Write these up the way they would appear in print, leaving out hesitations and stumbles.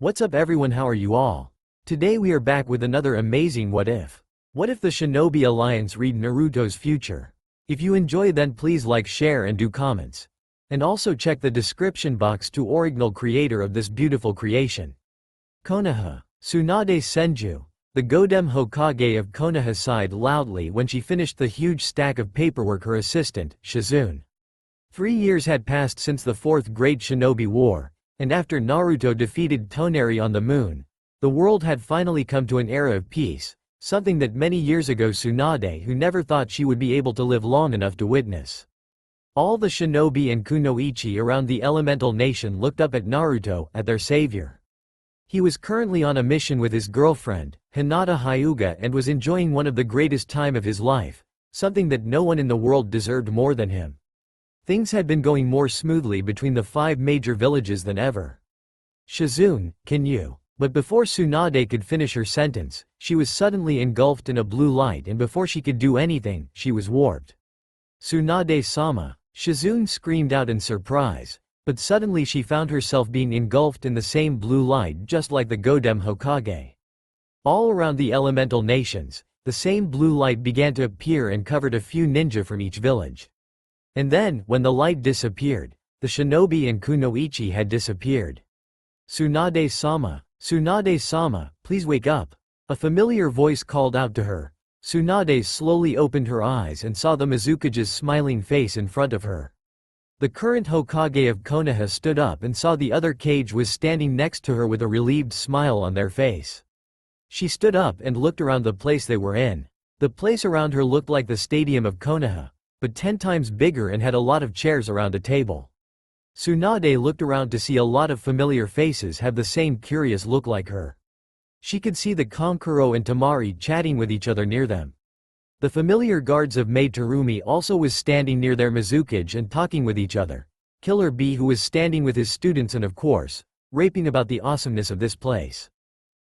What's up everyone, how are you all? Today we are back with another amazing what if. What if the Shinobi Alliance read Naruto's future? If you enjoy then please like, share and do comments. And also check the description box to original creator of this beautiful creation. Konoha. Tsunade Senju. The Godem Hokage of Konoha sighed loudly when she finished the huge stack of paperwork her assistant, Shizune. 3 years had passed since the Fourth Great Shinobi War, and after Naruto defeated Toneri on the moon, the world had finally come to an era of peace, something that many years ago Tsunade who never thought she would be able to live long enough to witness. All the shinobi and kunoichi around the elemental nation looked up at Naruto, at their savior. He was currently on a mission with his girlfriend, Hinata Hyuga, and was enjoying one of the greatest time of his life, something that no one in the world deserved more than him. Things had been going more smoothly between the 5 major villages than ever. Shizune, can you? But before Tsunade could finish her sentence, she was suddenly engulfed in a blue light, and before she could do anything, she was warped. Tsunade-sama, Shizune screamed out in surprise, but suddenly she found herself being engulfed in the same blue light just like the Godem Hokage. All around the elemental nations, the same blue light began to appear and covered a few ninja from each village. And then, when the light disappeared, the shinobi and kunoichi had disappeared. Tsunade-sama, Tsunade-sama, please wake up. A familiar voice called out to her. Tsunade slowly opened her eyes and saw the Mizukage's smiling face in front of her. The current Hokage of Konoha stood up and saw the other Kage was standing next to her with a relieved smile on their face. She stood up and looked around the place they were in. The place around her looked like the stadium of Konoha, but 10 times bigger and had a lot of chairs around a table. Tsunade looked around to see a lot of familiar faces have the same curious look like her. She could see the Konkuro and Tamari chatting with each other near them. The familiar guards of Maid Terumi also was standing near their Mizukage and talking with each other. Killer B who was standing with his students and of course, raping about the awesomeness of this place.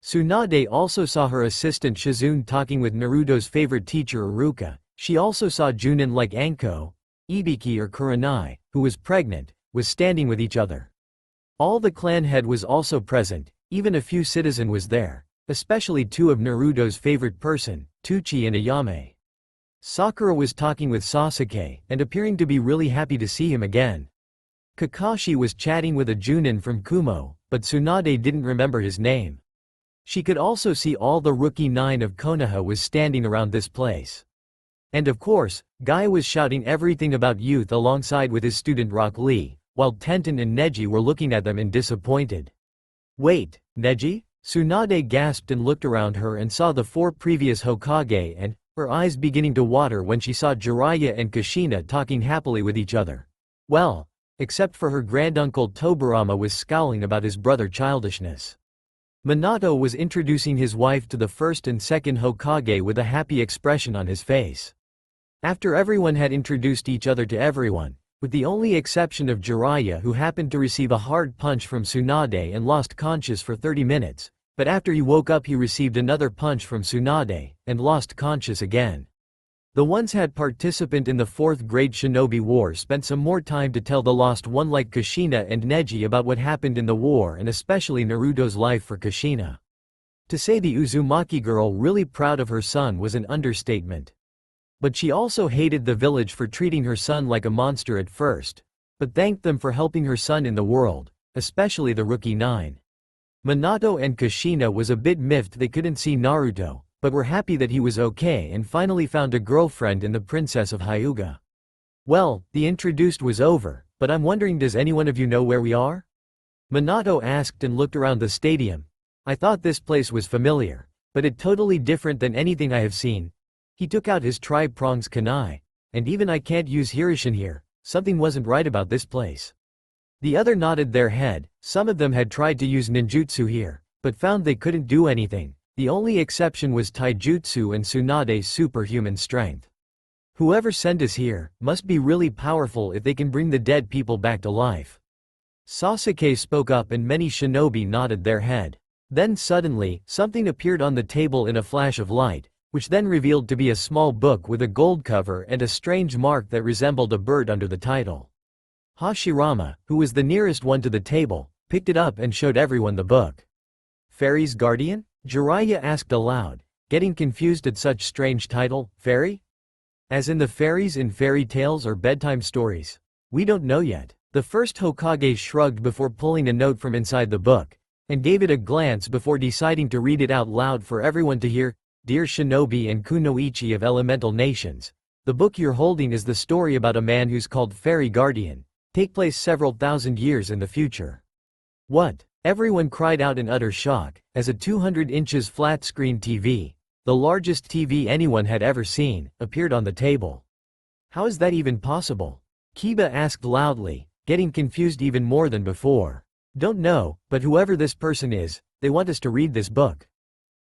Tsunade also saw her assistant Shizune talking with Naruto's favorite teacher Iruka. She also saw Junin like Anko, Ibiki or Kurenai, who was pregnant, was standing with each other. All the clan head was also present, even a few citizen was there, especially 2 of Naruto's favorite person, Tuchi and Ayame. Sakura was talking with Sasuke, and appearing to be really happy to see him again. Kakashi was chatting with a Junin from Kumo, but Tsunade didn't remember his name. She could also see all the Rookie 9 of Konoha was standing around this place. And of course, Guy was shouting everything about youth alongside with his student Rock Lee, while Tenten and Neji were looking at them and disappointed. Wait, Neji? Tsunade gasped and looked around her and saw the 4 previous Hokage and, her eyes beginning to water when she saw Jiraiya and Kushina talking happily with each other. Well, except for her granduncle Tobirama was scowling about his brother childishness. Minato was introducing his wife to the first and second Hokage with a happy expression on his face. After everyone had introduced each other to everyone, with the only exception of Jiraiya who happened to receive a hard punch from Tsunade and lost conscious for 30 minutes, but after he woke up he received another punch from Tsunade, and lost conscious again. The ones had participant in the 4th Great Shinobi War spent some more time to tell the lost one like Kushina and Neji about what happened in the war and especially Naruto's life for Kushina. To say the Uzumaki girl really proud of her son was an understatement. But she also hated the village for treating her son like a monster at first, but thanked them for helping her son in the world, especially the Rookie 9. Minato and Kushina was a bit miffed they couldn't see Naruto, but were happy that he was okay and finally found a girlfriend in the Princess of Hyuga. Well, the introduced was over, but I'm wondering, does any one of you know where we are? Minato asked and looked around the stadium. I thought this place was familiar, but it totally different than anything I have seen. He took out his tri-prongs kunai, and even I can't use Hirishin here, something wasn't right about this place. The other nodded their head. Some of them had tried to use ninjutsu here, but found they couldn't do anything. The only exception was taijutsu and Tsunade's superhuman strength. Whoever sent us here must be really powerful if they can bring the dead people back to life. Sasuke spoke up and many shinobi nodded their head. Then suddenly, something appeared on the table in a flash of light, which then revealed to be a small book with a gold cover and a strange mark that resembled a bird under the title. Hashirama, who was the nearest one to the table, picked it up and showed everyone the book. Fairy's Guardian? Jiraiya asked aloud, getting confused at such strange title. Fairy? As in the fairies in fairy tales or bedtime stories? We don't know yet. The first Hokage shrugged before pulling a note from inside the book, and gave it a glance before deciding to read it out loud for everyone to hear. Dear Shinobi and Kunoichi of Elemental Nations, the book you're holding is the story about a man who's called Fairy Guardian, take place several thousand years in the future. What? Everyone cried out in utter shock, as a 200 inches flat-screen TV, the largest TV anyone had ever seen, appeared on the table. How is that even possible? Kiba asked loudly, getting confused even more than before. Don't know, but whoever this person is, they want us to read this book.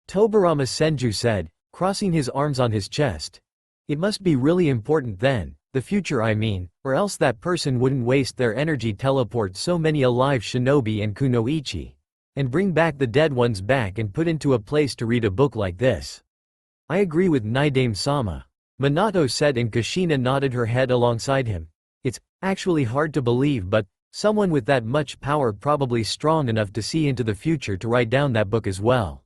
Tobirama Senju said, crossing his arms on his chest. It must be really important then, the future I mean, or else that person wouldn't waste their energy teleport so many alive shinobi and kunoichi, and bring back the dead ones back and put into a place to read a book like this. I agree with Naidame-sama. Minato said, and Kushina nodded her head alongside him. It's actually hard to believe, but someone with that much power probably strong enough to see into the future to write down that book as well.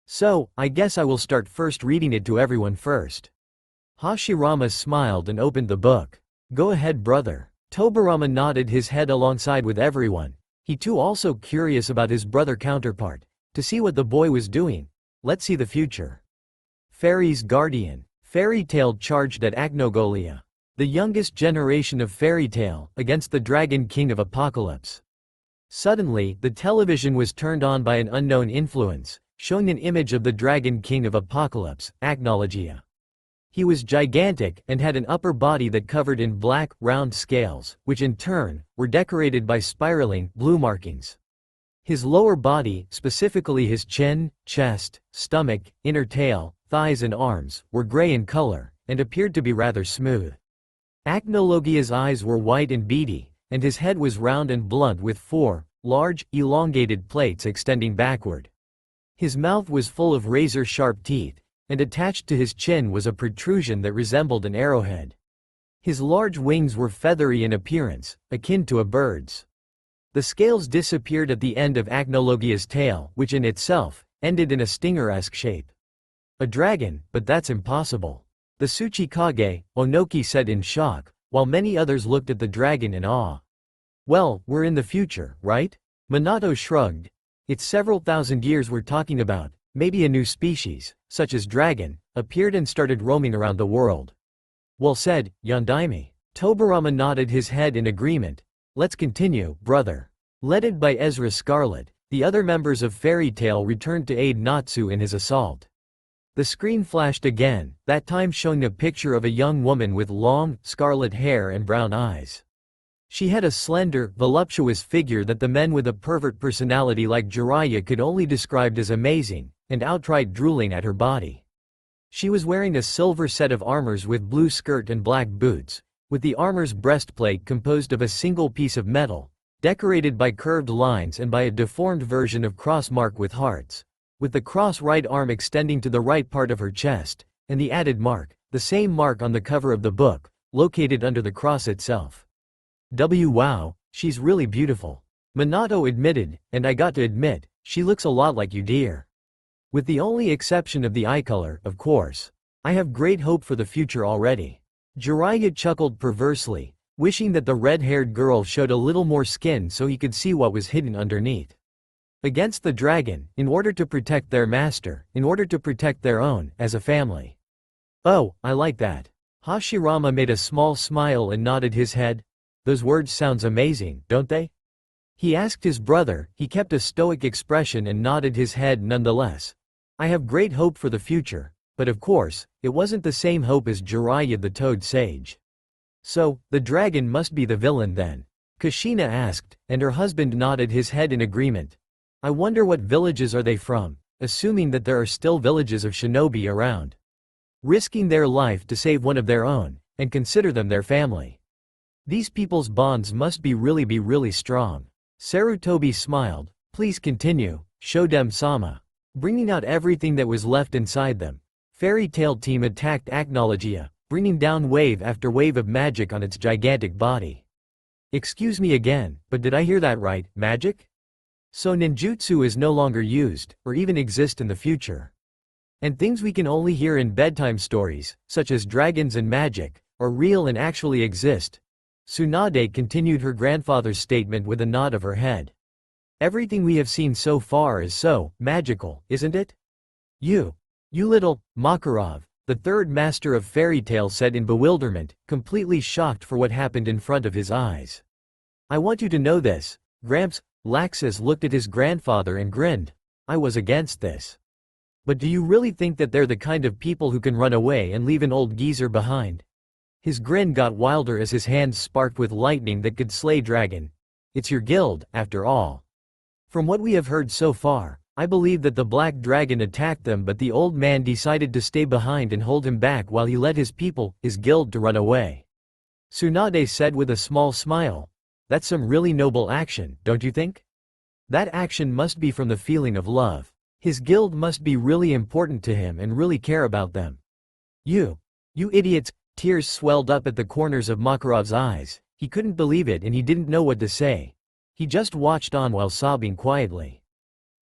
So, I guess I will start first reading it to everyone first. Hashirama smiled and opened the book. Go ahead, brother. Tobirama nodded his head alongside with everyone, he too also curious about his brother counterpart, to see what the boy was doing. Let's see the future. Fairy's Guardian. Fairy Tail charged at Acnogolia, the youngest generation of Fairy Tail, against the Dragon King of Apocalypse. Suddenly, the television was turned on by an unknown influence, showing an image of the Dragon King of Apocalypse, Acnologia. He was gigantic and had an upper body that covered in black, round scales, which in turn, were decorated by spiraling, blue markings. His lower body, specifically his chin, chest, stomach, inner tail, thighs and arms, were gray in color, and appeared to be rather smooth. Acnologia's eyes were white and beady, and his head was round and blunt with four, large, elongated plates extending backward. His mouth was full of razor-sharp teeth, and attached to his chin was a protrusion that resembled an arrowhead. His large wings were feathery in appearance, akin to a bird's. The scales disappeared at the end of Acnologia's tail, which in itself, ended in a stinger-esque shape. A dragon, but that's impossible. The Tsuchikage, Onoki said in shock, while many others looked at the dragon in awe. Well, we're in the future, right? Minato shrugged. It's several thousand years we're talking about, maybe a new species, such as dragon, appeared and started roaming around the world. Well said, Yondaime. Tobirama nodded his head in agreement. Let's continue, brother. Led by Ezra Scarlet, the other members of Fairy Tail returned to aid Natsu in his assault. The screen flashed again, that time showing a picture of a young woman with long, scarlet hair and brown eyes. She had a slender, voluptuous figure that the men with a pervert personality like Jiraiya could only describe as amazing, and outright drooling at her body. She was wearing a silver set of armors with blue skirt and black boots, with the armor's breastplate composed of a single piece of metal, decorated by curved lines and by a deformed version of cross mark with hearts, with the cross right arm extending to the right part of her chest, and the added mark, the same mark on the cover of the book, located under the cross itself. Wow, she's really beautiful. Minato admitted, and I got to admit, she looks a lot like you, dear. With the only exception of the eye color, of course. I have great hope for the future already. Jiraiya chuckled perversely, wishing that the red-haired girl showed a little more skin so he could see what was hidden underneath. Against the dragon, in order to protect their master, in order to protect their own, as a family. Oh, I like that. Hashirama made a small smile and nodded his head. Those words sounds amazing, don't they? He asked his brother, he kept a stoic expression and nodded his head nonetheless. I have great hope for the future, but of course, it wasn't the same hope as Jiraiya the Toad Sage. So, the dragon must be the villain then? Kushina asked, and her husband nodded his head in agreement. I wonder what villages are they from, assuming that there are still villages of shinobi around. Risking their life to save one of their own, and consider them their family. These people's bonds must be really strong. Sarutobi smiled. Please continue, Shodem-sama. Bringing out everything that was left inside them, Fairy Tail team attacked Acnologia, bringing down wave after wave of magic on its gigantic body. Excuse me again, but did I hear that right, magic? So ninjutsu is no longer used, or even exist in the future. And things we can only hear in bedtime stories, such as dragons and magic, are real and actually exist. Tsunade continued her grandfather's statement with a nod of her head. Everything we have seen so far is so magical, isn't it? You little Makarov, the third master of fairy tale said in bewilderment, completely shocked for what happened in front of his eyes. I want you to know this, Gramps. Laxus looked at his grandfather and grinned. I was against this. But do you really think that they're the kind of people who can run away and leave an old geezer behind? His grin got wilder as his hands sparked with lightning that could slay dragon. It's your guild, after all. From what we have heard so far, I believe that the black dragon attacked them, but the old man decided to stay behind and hold him back while he led his people, his guild, to run away. Tsunade said with a small smile. That's some really noble action, don't you think? That action must be from the feeling of love. His guild must be really important to him and really care about them. You idiots! Tears swelled up at the corners of Makarov's eyes. He couldn't believe it and he didn't know what to say. He just watched on while sobbing quietly.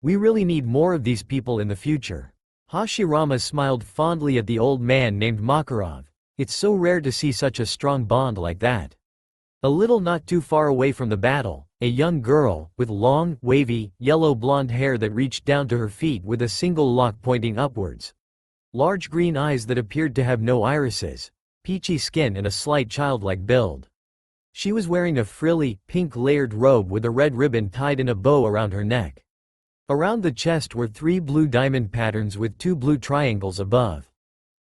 We really need more of these people in the future. Hashirama smiled fondly at the old man named Makarov. It's so rare to see such a strong bond like that. A little not too far away from the battle, a young girl, with long, wavy, yellow blonde hair that reached down to her feet with a single lock pointing upwards. Large green eyes that appeared to have no irises, peachy skin and a slight childlike build. She was wearing a frilly, pink layered robe with a red ribbon tied in a bow around her neck. Around the chest were 3 blue diamond patterns with 2 blue triangles above.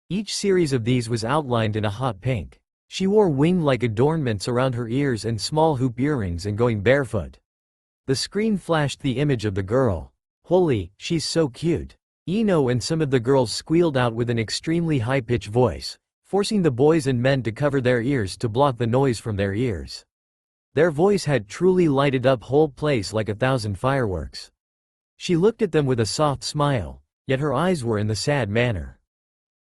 Each series of these was outlined in a hot pink. She wore wing-like adornments around her ears and small hoop earrings and going barefoot. The screen flashed the image of the girl. Holy, she's so cute. Ino and some of the girls squealed out with an extremely high-pitched voice, forcing the boys and men to cover their ears to block the noise from their ears. Their voice had truly lighted up whole place like 1,000 fireworks. She looked at them with a soft smile, yet her eyes were in the sad manner.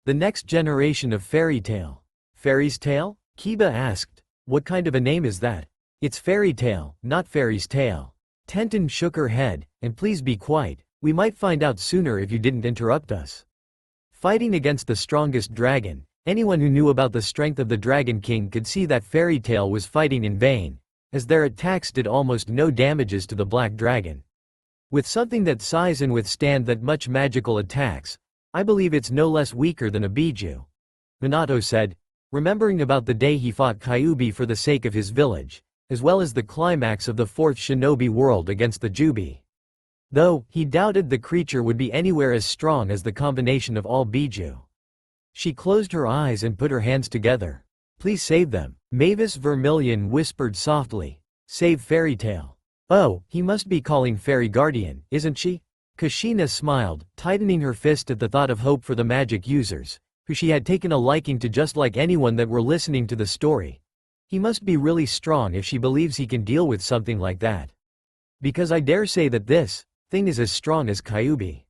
The next generation of fairy tale. Fairy's tale? Kiba asked. What kind of a name is that? It's fairy tale, not fairy's tale. Tenten shook her head, and please be quiet, we might find out sooner if you didn't interrupt us. Fighting against the strongest dragon, anyone who knew about the strength of the Dragon King could see that fairy tale was fighting in vain, as their attacks did almost no damages to the black dragon. With something that size and withstand that much magical attacks, I believe it's no less weaker than a Biju. Minato said, remembering about the day he fought Kyuubi for the sake of his village, as well as the climax of the 4th Shinobi world against the Jubi. Though, he doubted the creature would be anywhere as strong as the combination of all Biju. She closed her eyes and put her hands together. Please save them, Mavis Vermilion whispered softly. Save Fairy Tale. Oh, he must be calling Fairy Guardian, isn't she? Kushina smiled, tightening her fist at the thought of hope for the magic users, who she had taken a liking to just like anyone that were listening to the story. He must be really strong if she believes he can deal with something like that. Because I dare say that this thing is as strong as Kyuubi.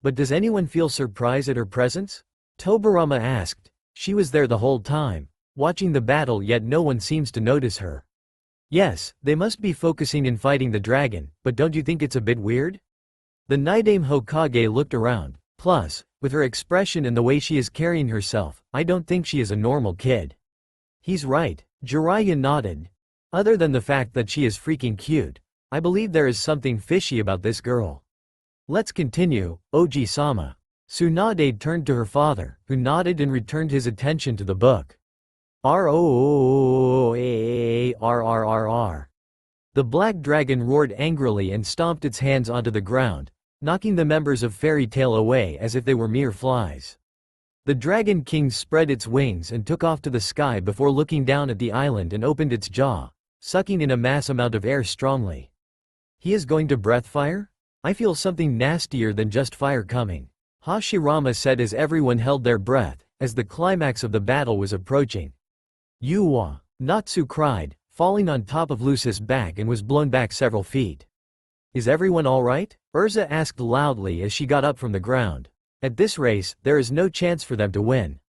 But does anyone feel surprise at her presence? Tobarama asked. She was there the whole time, watching the battle, yet no one seems to notice her. Yes, they must be focusing in fighting the dragon, but don't you think it's a bit weird? The Nidaime Hokage looked around. Plus, with her expression and the way she is carrying herself, I don't think she is a normal kid. He's right, Jiraiya nodded. Other than the fact that she is freaking cute, I believe there is something fishy about this girl. Let's continue, Oji-sama. Tsunade turned to her father, who nodded and returned his attention to the book. R-O-O-A-R-R-R-R. The black dragon roared angrily and stomped its hands onto the ground, knocking the members of Fairy Tale away as if they were mere flies. The Dragon King spread its wings and took off to the sky before looking down at the island and opened its jaw, sucking in a mass amount of air strongly. He is going to breath fire? I feel something nastier than just fire coming, Hashirama said as everyone held their breath, as the climax of the battle was approaching. Yuwa, Natsu cried, falling on top of Lucis' back and was blown back several feet. Is everyone alright? Urza asked loudly as she got up from the ground. At this race, there is no chance for them to win.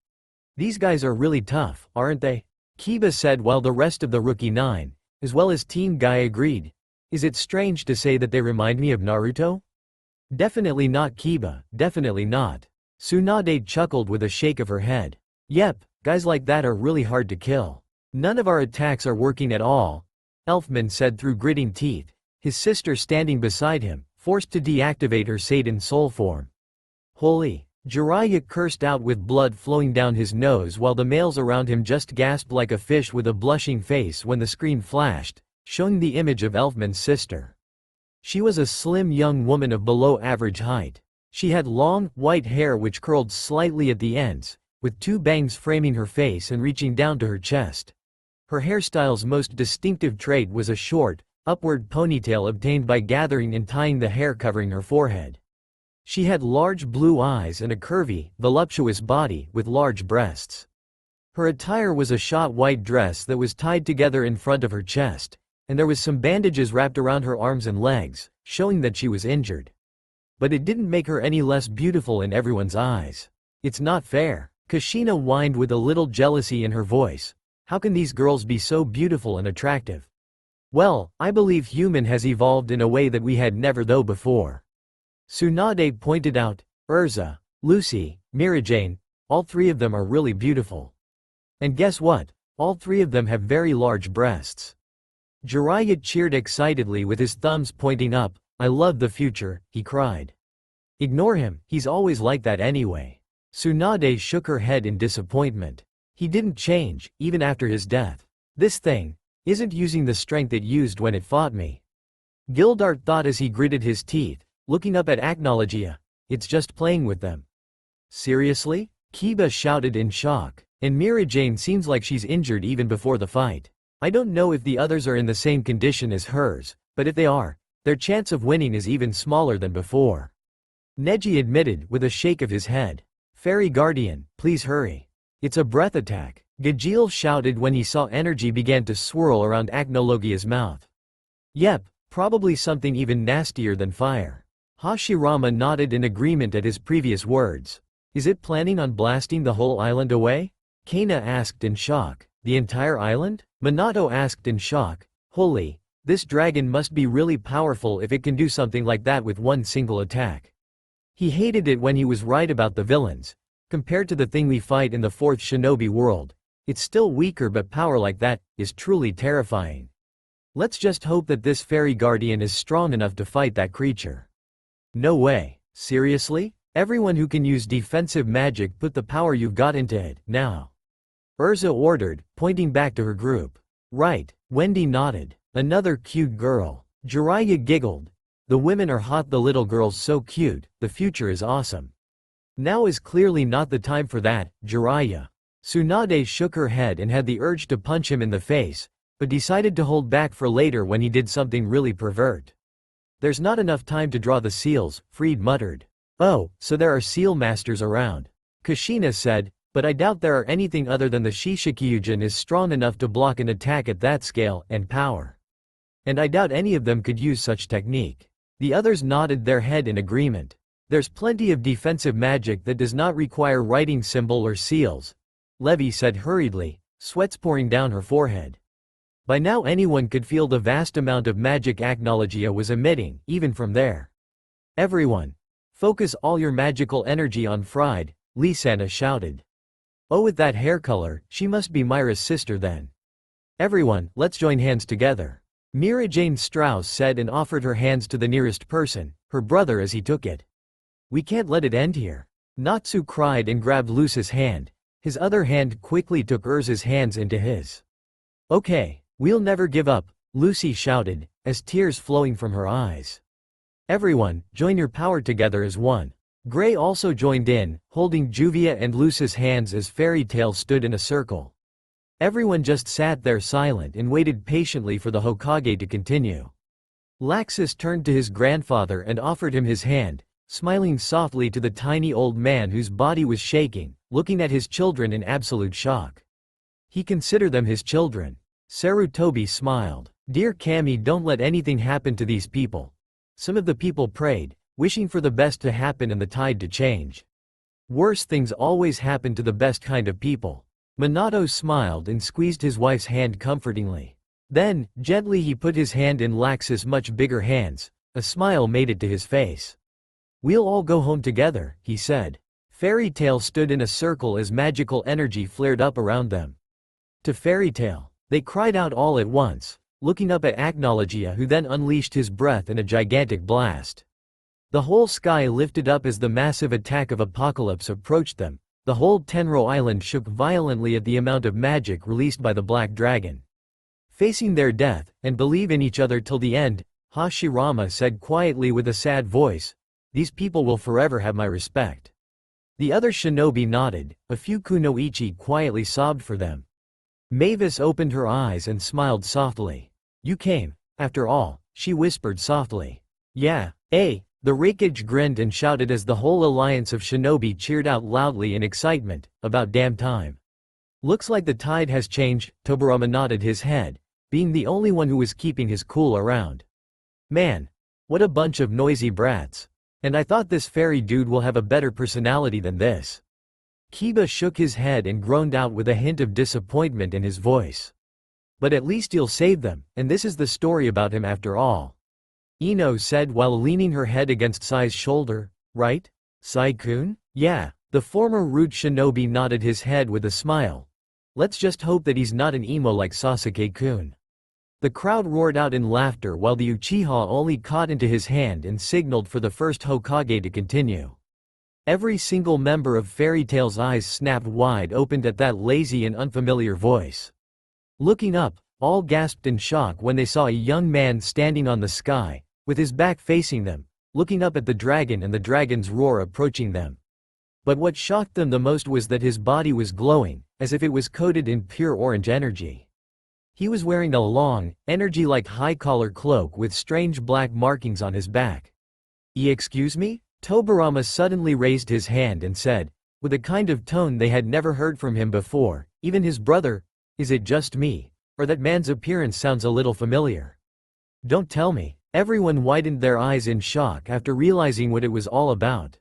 These guys are really tough, aren't they? Kiba said while the rest of the Rookie 9, as well as Team Guy agreed. Is it strange to say that they remind me of Naruto? Definitely not, Kiba, definitely not. Tsunade chuckled with a shake of her head. Yep, guys like that are really hard to kill. None of our attacks are working at all, Elfman said through gritting teeth, his sister standing beside him, forced to deactivate her Saiyan soul form. Holy! Jiraiya cursed out with blood flowing down his nose while the males around him just gasped like a fish with a blushing face when the screen flashed, showing the image of Elfman's sister. She was a slim young woman of below average height. She had long, white hair which curled slightly at the ends, with two bangs framing her face and reaching down to her chest. Her hairstyle's most distinctive trait was a short, upward ponytail obtained by gathering and tying the hair covering her forehead. She had large blue eyes and a curvy, voluptuous body with large breasts. Her attire was a shot white dress that was tied together in front of her chest, and there was some bandages wrapped around her arms and legs, showing that she was injured. But it didn't make her any less beautiful in everyone's eyes. It's not fair. Kushina whined with a little jealousy in her voice. How can these girls be so beautiful and attractive? Well, I believe human has evolved in a way that we had never though before. Tsunade pointed out, Urza, Lucy, Mirajane, all three of them are really beautiful. And guess what? All three of them have very large breasts. Jiraiya cheered excitedly with his thumbs pointing up. I love the future, he cried. Ignore him, he's always like that anyway. Tsunade shook her head in disappointment. He didn't change, even after his death. This thing isn't using the strength it used when it fought me. Gildart thought as he gritted his teeth, looking up at Acnologia. It's just playing with them. Seriously? Kiba shouted in shock, and Mirajane seems like she's injured even before the fight. I don't know if the others are in the same condition as hers, but if they are, their chance of winning is even smaller than before. Neji admitted with a shake of his head. Fairy Guardian, please hurry. It's a breath attack, Gajeel shouted when he saw energy began to swirl around Acnologia's mouth. Yep, probably something even nastier than fire. Hashirama nodded in agreement at his previous words. Is it planning on blasting the whole island away? Kana asked in shock. The entire island? Minato asked in shock. Holy, this dragon must be really powerful if it can do something like that with one single attack. He hated it when he was right about the villains. Compared to the thing we fight in the fourth Shinobi world, it's still weaker, but power like that is truly terrifying. Let's just hope that this fairy guardian is strong enough to fight that creature. No way. Seriously? Everyone who can use defensive magic, put the power you've got into it, now. Urza ordered, pointing back to her group. Right, Wendy nodded. Another cute girl. Jiraiya giggled. The women are hot, the little girl's so cute, the future is awesome. Now is clearly not the time for that, Jiraiya. Tsunade shook her head and had the urge to punch him in the face, but decided to hold back for later when he did something really pervert. There's not enough time to draw the seals, Freed muttered. Oh, so there are seal masters around. Kushina said, but I doubt there are anything other than the Shishikyujin is strong enough to block an attack at that scale and power. And I doubt any of them could use such technique. The others nodded their head in agreement. There's plenty of defensive magic that does not require writing symbol or seals, Levi said hurriedly, sweats pouring down her forehead. By now anyone could feel the vast amount of magic Acnologia was emitting, even from there. Everyone, focus all your magical energy on Fried, Lisana shouted. Oh, with that hair color, she must be Myra's sister then. Everyone, let's join hands together. Mirajane Strauss said and offered her hands to the nearest person, her brother, as he took it. We can't let it end here. Natsu cried and grabbed Luce's hand. His other hand quickly took Urza's hands into his. Okay, we'll never give up, Lucy shouted, as tears flowing from her eyes. Everyone, join your power together as one. Gray also joined in, holding Juvia and Luce's hands as Fairy Tail stood in a circle. Everyone just sat there silent and waited patiently for the Hokage to continue. Laxus turned to his grandfather and offered him his hand, smiling softly to the tiny old man whose body was shaking, looking at his children in absolute shock. He considered them his children. Sarutobi smiled. Dear Kami, don't let anything happen to these people. Some of the people prayed, wishing for the best to happen and the tide to change. Worse things always happen to the best kind of people. Minato smiled and squeezed his wife's hand comfortingly. Then, gently he put his hand in Lax's much bigger hands. A smile made it to his face. "We'll all go home together," he said. Fairy Tail stood in a circle as magical energy flared up around them. "To Fairy Tail!" They cried out all at once, looking up at Acnologia, who then unleashed his breath in a gigantic blast. The whole sky lifted up as the massive attack of Apocalypse approached them. The whole Tenro Island shook violently at the amount of magic released by the Black Dragon. Facing their death, and believe in each other till the end, Hashirama said quietly with a sad voice, "These people will forever have my respect." The other shinobi nodded. A few kunoichi quietly sobbed for them. Mavis opened her eyes and smiled softly. "You came, after all," she whispered softly. "Yeah, eh?" The Raikage grinned and shouted as the whole alliance of shinobi cheered out loudly in excitement. "About damn time. Looks like the tide has changed." Tobirama nodded his head, being the only one who was keeping his cool around. "Man, what a bunch of noisy brats. And I thought this fairy dude will have a better personality than this." Kiba shook his head and groaned out with a hint of disappointment in his voice. "But at least you'll save them, and this is the story about him after all," Ino said while leaning her head against Sai's shoulder. "Right? Sai-kun?" "Yeah." The former root shinobi nodded his head with a smile. "Let's just hope that he's not an emo like Sasuke-kun." The crowd roared out in laughter while the Uchiha only caught into his hand and signaled for the first Hokage to continue. Every single member of Fairy Tail's eyes snapped wide open at that lazy and unfamiliar voice. Looking up, all gasped in shock when they saw a young man standing on the sky, with his back facing them, looking up at the dragon and the dragon's roar approaching them. But what shocked them the most was that his body was glowing, as if it was coated in pure orange energy. He was wearing a long, energy-like high-collar cloak with strange black markings on his back. Excuse me?" Tobirama suddenly raised his hand and said, with a kind of tone they had never heard from him before, even his brother, "Is it just me? Or that man's appearance sounds a little familiar?" "Don't tell me." Everyone widened their eyes in shock after realizing what it was all about.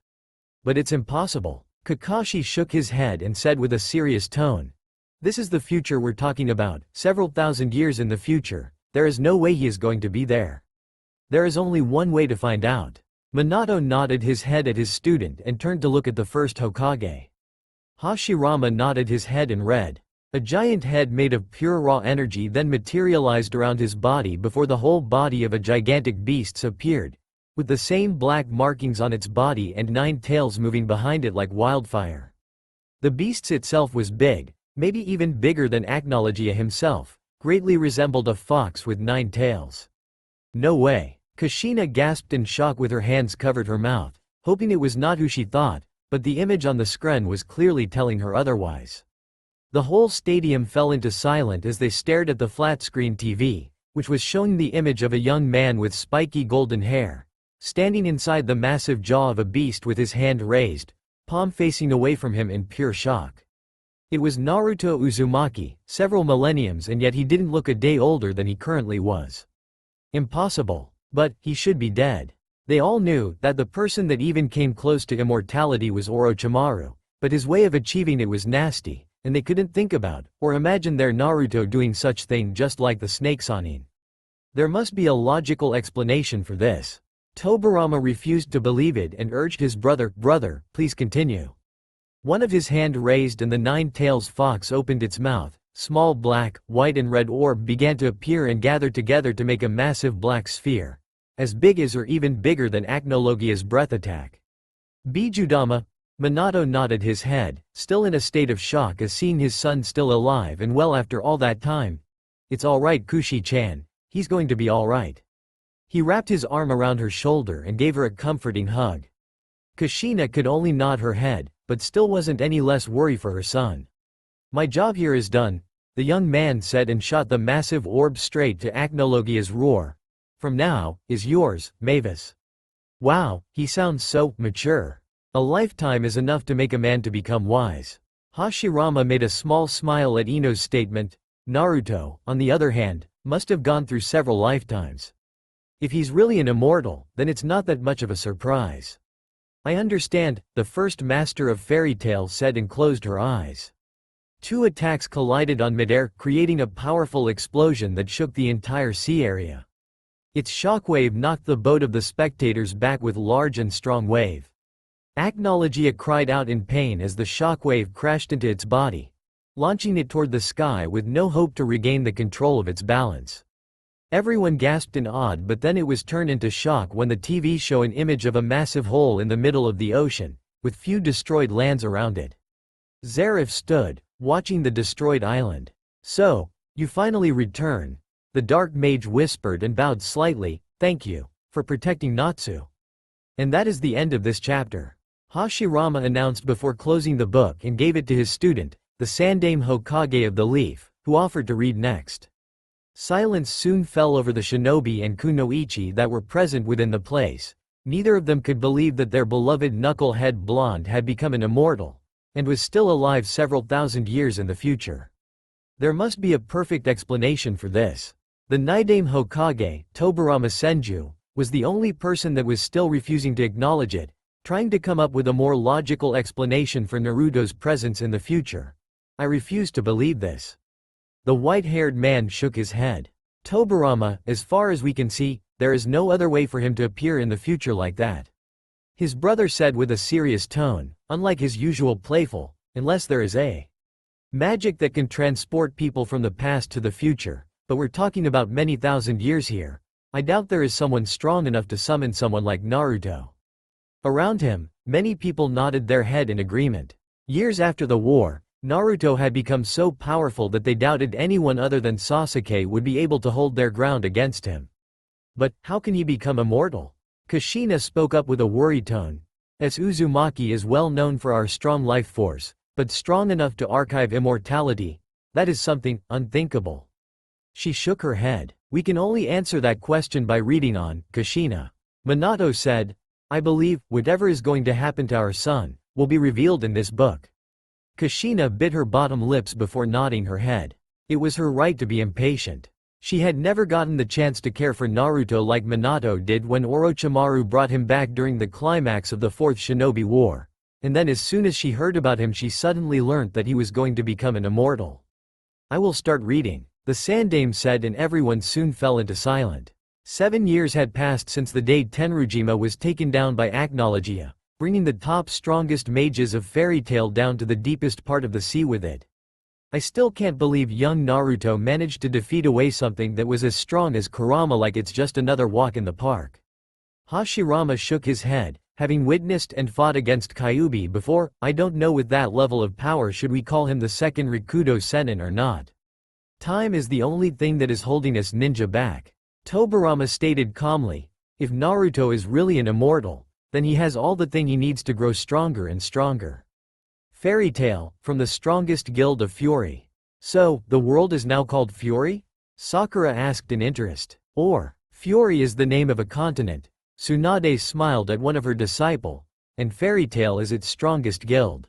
"But it's impossible." Kakashi shook his head and said with a serious tone, "This is the future we're talking about, several thousand years in the future. There is no way he is going to be there. There is only one way to find out." Minato nodded his head at his student and turned to look at the first Hokage. Hashirama nodded his head and read. A giant head made of pure raw energy then materialized around his body before the whole body of a gigantic beast appeared, with the same black markings on its body and 9 tails moving behind it like wildfire. The beast itself was big, maybe even bigger than Acnologia himself, greatly resembled a fox with 9 tails. "No way." Kushina gasped in shock with her hands covered her mouth, hoping it was not who she thought, but the image on the screen was clearly telling her otherwise. The whole stadium fell into silence as they stared at the flat-screen TV, which was showing the image of a young man with spiky golden hair, standing inside the massive jaw of a beast with his hand raised, palm facing away from him in pure shock. It was Naruto Uzumaki, several millenniums, and yet he didn't look a day older than he currently was. Impossible. But, he should be dead. They all knew that the person that even came close to immortality was Orochimaru, but his way of achieving it was nasty, and they couldn't think about, or imagine their Naruto doing such thing just like the Snake Sanin. There must be a logical explanation for this. Tobirama refused to believe it and urged his brother, "Brother, please continue." One of his hand raised and the 9 tails fox opened its mouth. Small black, white and red orb began to appear and gather together to make a massive black sphere, as big as or even bigger than Acnologia's breath attack. "Bijudama?" Minato nodded his head, still in a state of shock as seeing his son still alive and well after all that time. "It's alright, Kushi-chan, he's going to be alright." He wrapped his arm around her shoulder and gave her a comforting hug. Kushina could only nod her head, but still wasn't any less worried for her son. "My job here is done," the young man said and shot the massive orb straight to Acnologia's roar. "From now, is yours, Mavis." "Wow, he sounds so mature. A lifetime is enough to make a man to become wise." Hashirama made a small smile at Ino's statement. Naruto, on the other hand, must have gone through several lifetimes. If he's really an immortal, then it's not that much of a surprise. "I understand," the first master of Fairy Tail said and closed her eyes. Two attacks collided on midair, creating a powerful explosion that shook the entire sea area. Its shockwave knocked the boat of the spectators back with large and strong wave. Acnologia cried out in pain as the shockwave crashed into its body, launching it toward the sky with no hope to regain the control of its balance. Everyone gasped in awe, but then it was turned into shock when the TV showed an image of a massive hole in the middle of the ocean, with few destroyed lands around it. Zarif stood, watching the destroyed island. "So, you finally return," the dark mage whispered and bowed slightly. "Thank you for protecting Natsu." And that is the end of this chapter. Hashirama announced before closing the book and gave it to his student, the Sandaime Hokage of the Leaf, who offered to read next. Silence soon fell over the shinobi and kunoichi that were present within the place. Neither of them could believe that their beloved knucklehead blonde had become an immortal, and was still alive several thousand years in the future. There must be a perfect explanation for this. The Nidaime Hokage, Tobarama Senju, was the only person that was still refusing to acknowledge it, trying to come up with a more logical explanation for Naruto's presence in the future. "I refuse to believe this." The white-haired man shook his head. "Tobarama, as far as we can see, there is no other way for him to appear in the future like that," his brother said with a serious tone, unlike his usual playful, "unless there is a magic that can transport people from the past to the future, but we're talking about many thousand years here. I doubt there is someone strong enough to summon someone like Naruto." Around him, many people nodded their head in agreement. Years after the war, Naruto had become so powerful that they doubted anyone other than Sasuke would be able to hold their ground against him. "But, how can he become immortal?" Kushina spoke up with a worried tone. "As Uzumaki is well known for our strong life force, but strong enough to archive immortality, that is something unthinkable." She shook her head. "We can only answer that question by reading on." Kushina. Minato said, "I believe, whatever is going to happen to our son, will be revealed in this book." Kushina bit her bottom lips before nodding her head. It was her right to be impatient. She had never gotten the chance to care for Naruto like Minato did when Orochimaru brought him back during the climax of the Fourth Shinobi War. And then as soon as she heard about him she suddenly learnt that he was going to become an immortal. "I will start reading," the Sandaime said, and everyone soon fell into silence. 7 years had passed since the day Tenryujima was taken down by Acnologia, bringing the top strongest mages of Fairy Tail down to the deepest part of the sea with it. "I still can't believe young Naruto managed to defeat away something that was as strong as Kurama like it's just another walk in the park." Hashirama shook his head. "Having witnessed and fought against Kyuubi before, I don't know with that level of power should we call him the second Rikudo Sennin or not. Time is the only thing that is holding us ninja back." Tobarama stated calmly, "If Naruto is really an immortal, then he has all the thing he needs to grow stronger and stronger." Fairy Tail, from the strongest guild of Fury. "So, the world is now called Fury?" Sakura asked in interest. "Or, Fury is the name of a continent." Tsunade smiled at one of her disciple, "and Fairy Tail is its strongest guild.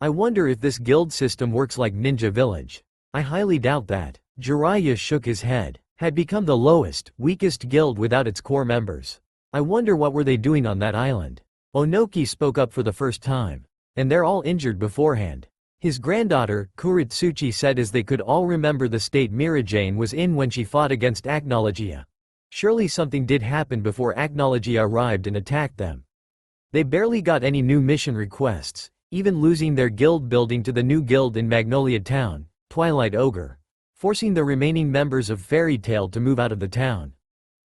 I wonder if this guild system works like Ninja Village." "I highly doubt that." Jiraiya shook his head. "Had become the lowest, weakest guild without its core members. I wonder what were they doing on that island." Onoki spoke up for the first time. "And they're all injured beforehand." His granddaughter, Kuritsuchi, said as they could all remember the state Mirajane was in when she fought against Acnologia. Surely something did happen before Acnologia arrived and attacked them. They barely got any new mission requests, even losing their guild building to the new guild in Magnolia Town, Twilight Ogre, forcing the remaining members of Fairy Tail to move out of the town.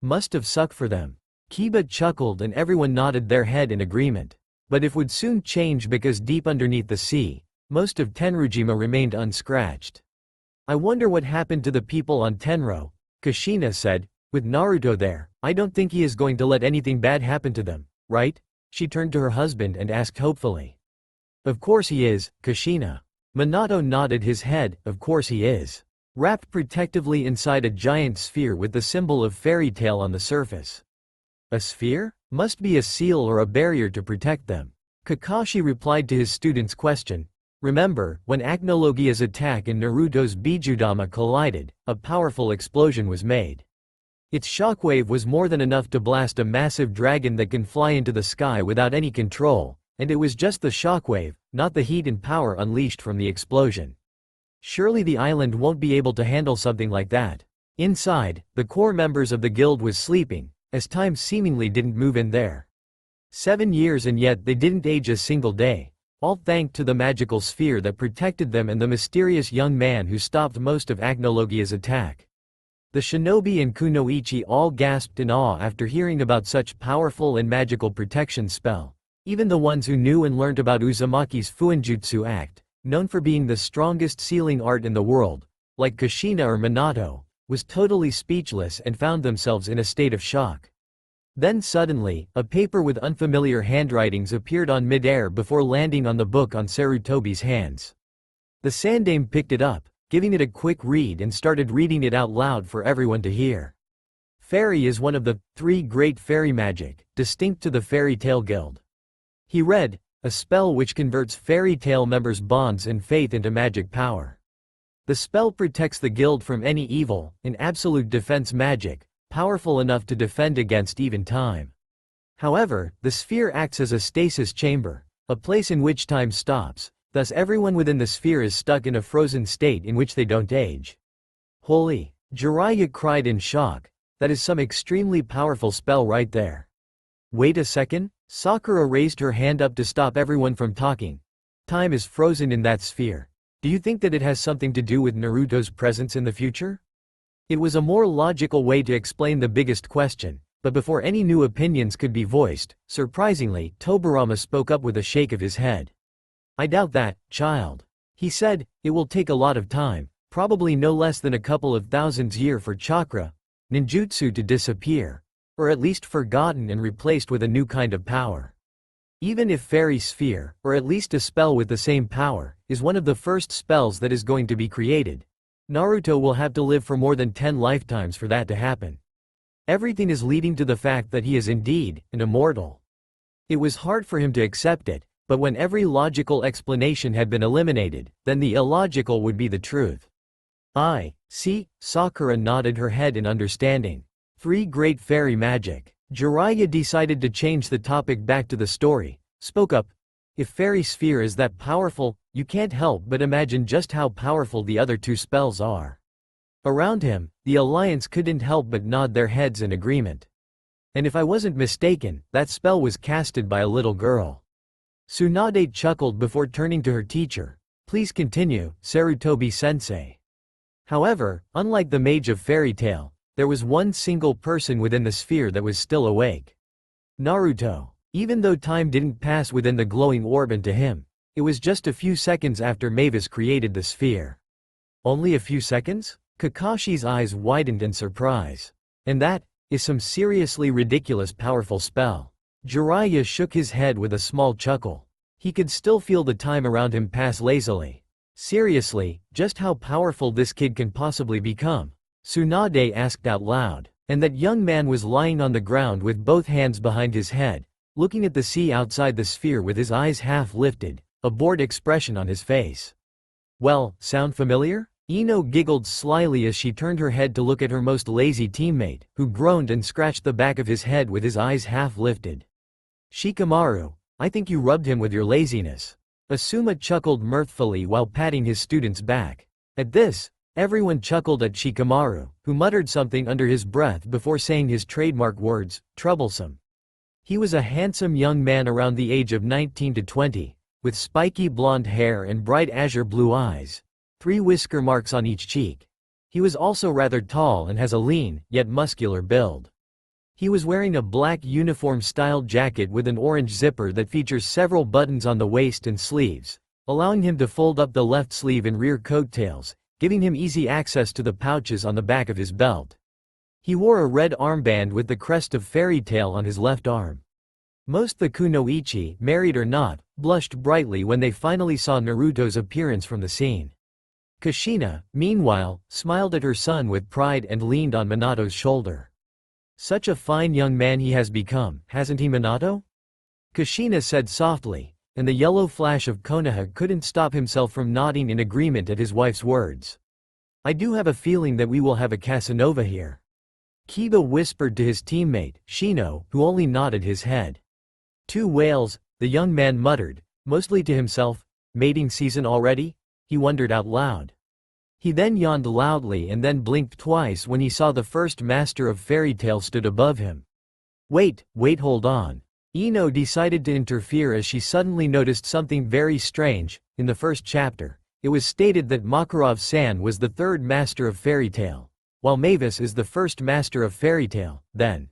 Must have sucked for them. Kiba chuckled and everyone nodded their head in agreement. But it would soon change because deep underneath the sea, most of Tenryujima remained unscratched. "I wonder what happened to the people on Tenro," Kushina said. "With Naruto there, I don't think he is going to let anything bad happen to them, right?" She turned to her husband and asked hopefully. "Of course he is, Kushina." Minato nodded his head. "Of course he is." Wrapped protectively inside a giant sphere with the symbol of Fairy Tail on the surface. "A sphere? Must be a seal or a barrier to protect them." Kakashi replied to his student's question. "Remember, when Acnologia's attack and Naruto's Bijudama collided, a powerful explosion was made. Its shockwave was more than enough to blast a massive dragon that can fly into the sky without any control, and it was just the shockwave, not the heat and power unleashed from the explosion. Surely the island won't be able to handle something like that. Inside, the core members of the guild was sleeping, as time seemingly didn't move in there. 7 years and yet they didn't age a single day, all thanks to the magical sphere that protected them and the mysterious young man who stopped most of Agnologia's attack. The shinobi and kunoichi all gasped in awe after hearing about such powerful and magical protection spell. Even the ones who knew and learned about Uzumaki's Fuinjutsu act, known for being the strongest sealing art in the world, like Kushina or Minato, was totally speechless and found themselves in a state of shock. Then suddenly, a paper with unfamiliar handwritings appeared on mid-air before landing on the book on Sarutobi's hands. The Sandame picked it up, giving it a quick read and started reading it out loud for everyone to hear. Fairy is one of the 3 great fairy magic, distinct to the Fairy Tale Guild. He read, a spell which converts Fairy Tale members' bonds and faith into magic power. The spell protects the guild from any evil, an absolute defense magic, powerful enough to defend against even time. However, the sphere acts as a stasis chamber, a place in which time stops, thus everyone within the sphere is stuck in a frozen state in which they don't age. Holy! Jiraiya cried in shock, that is some extremely powerful spell right there. Wait a second? Sakura raised her hand up to stop everyone from talking. Time is frozen in that sphere. Do you think that it has something to do with Naruto's presence in the future? It was a more logical way to explain the biggest question, but before any new opinions could be voiced, surprisingly, Tobirama spoke up with a shake of his head. I doubt that, child. He said, it will take a lot of time, probably no less than a couple of thousands years for chakra, ninjutsu to disappear, or at least forgotten and replaced with a new kind of power. Even if Fairy Sphere, or at least a spell with the same power, is one of the first spells that is going to be created, Naruto will have to live for more than 10 lifetimes for that to happen. Everything is leading to the fact that he is indeed an immortal. It was hard for him to accept it, but when every logical explanation had been eliminated, then the illogical would be the truth. I see, Sakura nodded her head in understanding. 3 great fairy magic. Jiraiya decided to change the topic back to the story, spoke up. If Fairy Sphere is that powerful, you can't help but imagine just how powerful the other 2 spells are. Around him, the alliance couldn't help but nod their heads in agreement. And if I wasn't mistaken, that spell was casted by a little girl. Tsunade chuckled before turning to her teacher. Please continue, Sarutobi-sensei. However, unlike the Mage of Fairy Tale, there was one single person within the sphere that was still awake. Naruto. Even though time didn't pass within the glowing orb into him, it was just a few seconds after Mavis created the sphere. Only a few seconds? Kakashi's eyes widened in surprise. And that is some seriously ridiculous powerful spell. Jiraiya shook his head with a small chuckle. He could still feel the time around him pass lazily. Seriously, just how powerful this kid can possibly become? Tsunade asked out loud. And that young man was lying on the ground with both hands behind his head, looking at the sea outside the sphere with his eyes half lifted, a bored expression on his face. Well, sound familiar? Ino giggled slyly as she turned her head to look at her most lazy teammate, who groaned and scratched the back of his head with his eyes half lifted. Shikamaru, I think you rubbed him with your laziness. Asuma chuckled mirthfully while patting his student's back. At this, everyone chuckled at Shikamaru, who muttered something under his breath before saying his trademark words, troublesome. He was a handsome young man around the age of 19 to 20, with spiky blonde hair and bright azure blue eyes, 3 whisker marks on each cheek. He was also rather tall and has a lean, yet muscular build. He was wearing a black uniform-style jacket with an orange zipper that features several buttons on the waist and sleeves, allowing him to fold up the left sleeve and rear coattails, giving him easy access to the pouches on the back of his belt. He wore a red armband with the crest of Fairy Tale on his left arm. Most the kunoichi, married or not, blushed brightly when they finally saw Naruto's appearance from the scene. Kushina, meanwhile, smiled at her son with pride and leaned on Minato's shoulder. Such a fine young man he has become, hasn't he, Minato? Kushina said softly, and the yellow flash of Konoha couldn't stop himself from nodding in agreement at his wife's words. I do have a feeling that we will have a Casanova here. Kiba whispered to his teammate, Shino, who only nodded his head. 2 whales, the young man muttered, mostly to himself. Mating season already? He wondered out loud. He then yawned loudly and then blinked twice when he saw the first master of fairy tale stood above him. Wait, hold on. Ino decided to interfere as she suddenly noticed something very strange. In the first chapter, it was stated that Makarov-san was the third master of fairy tale, while Mavis is the first master of fairy tale. Then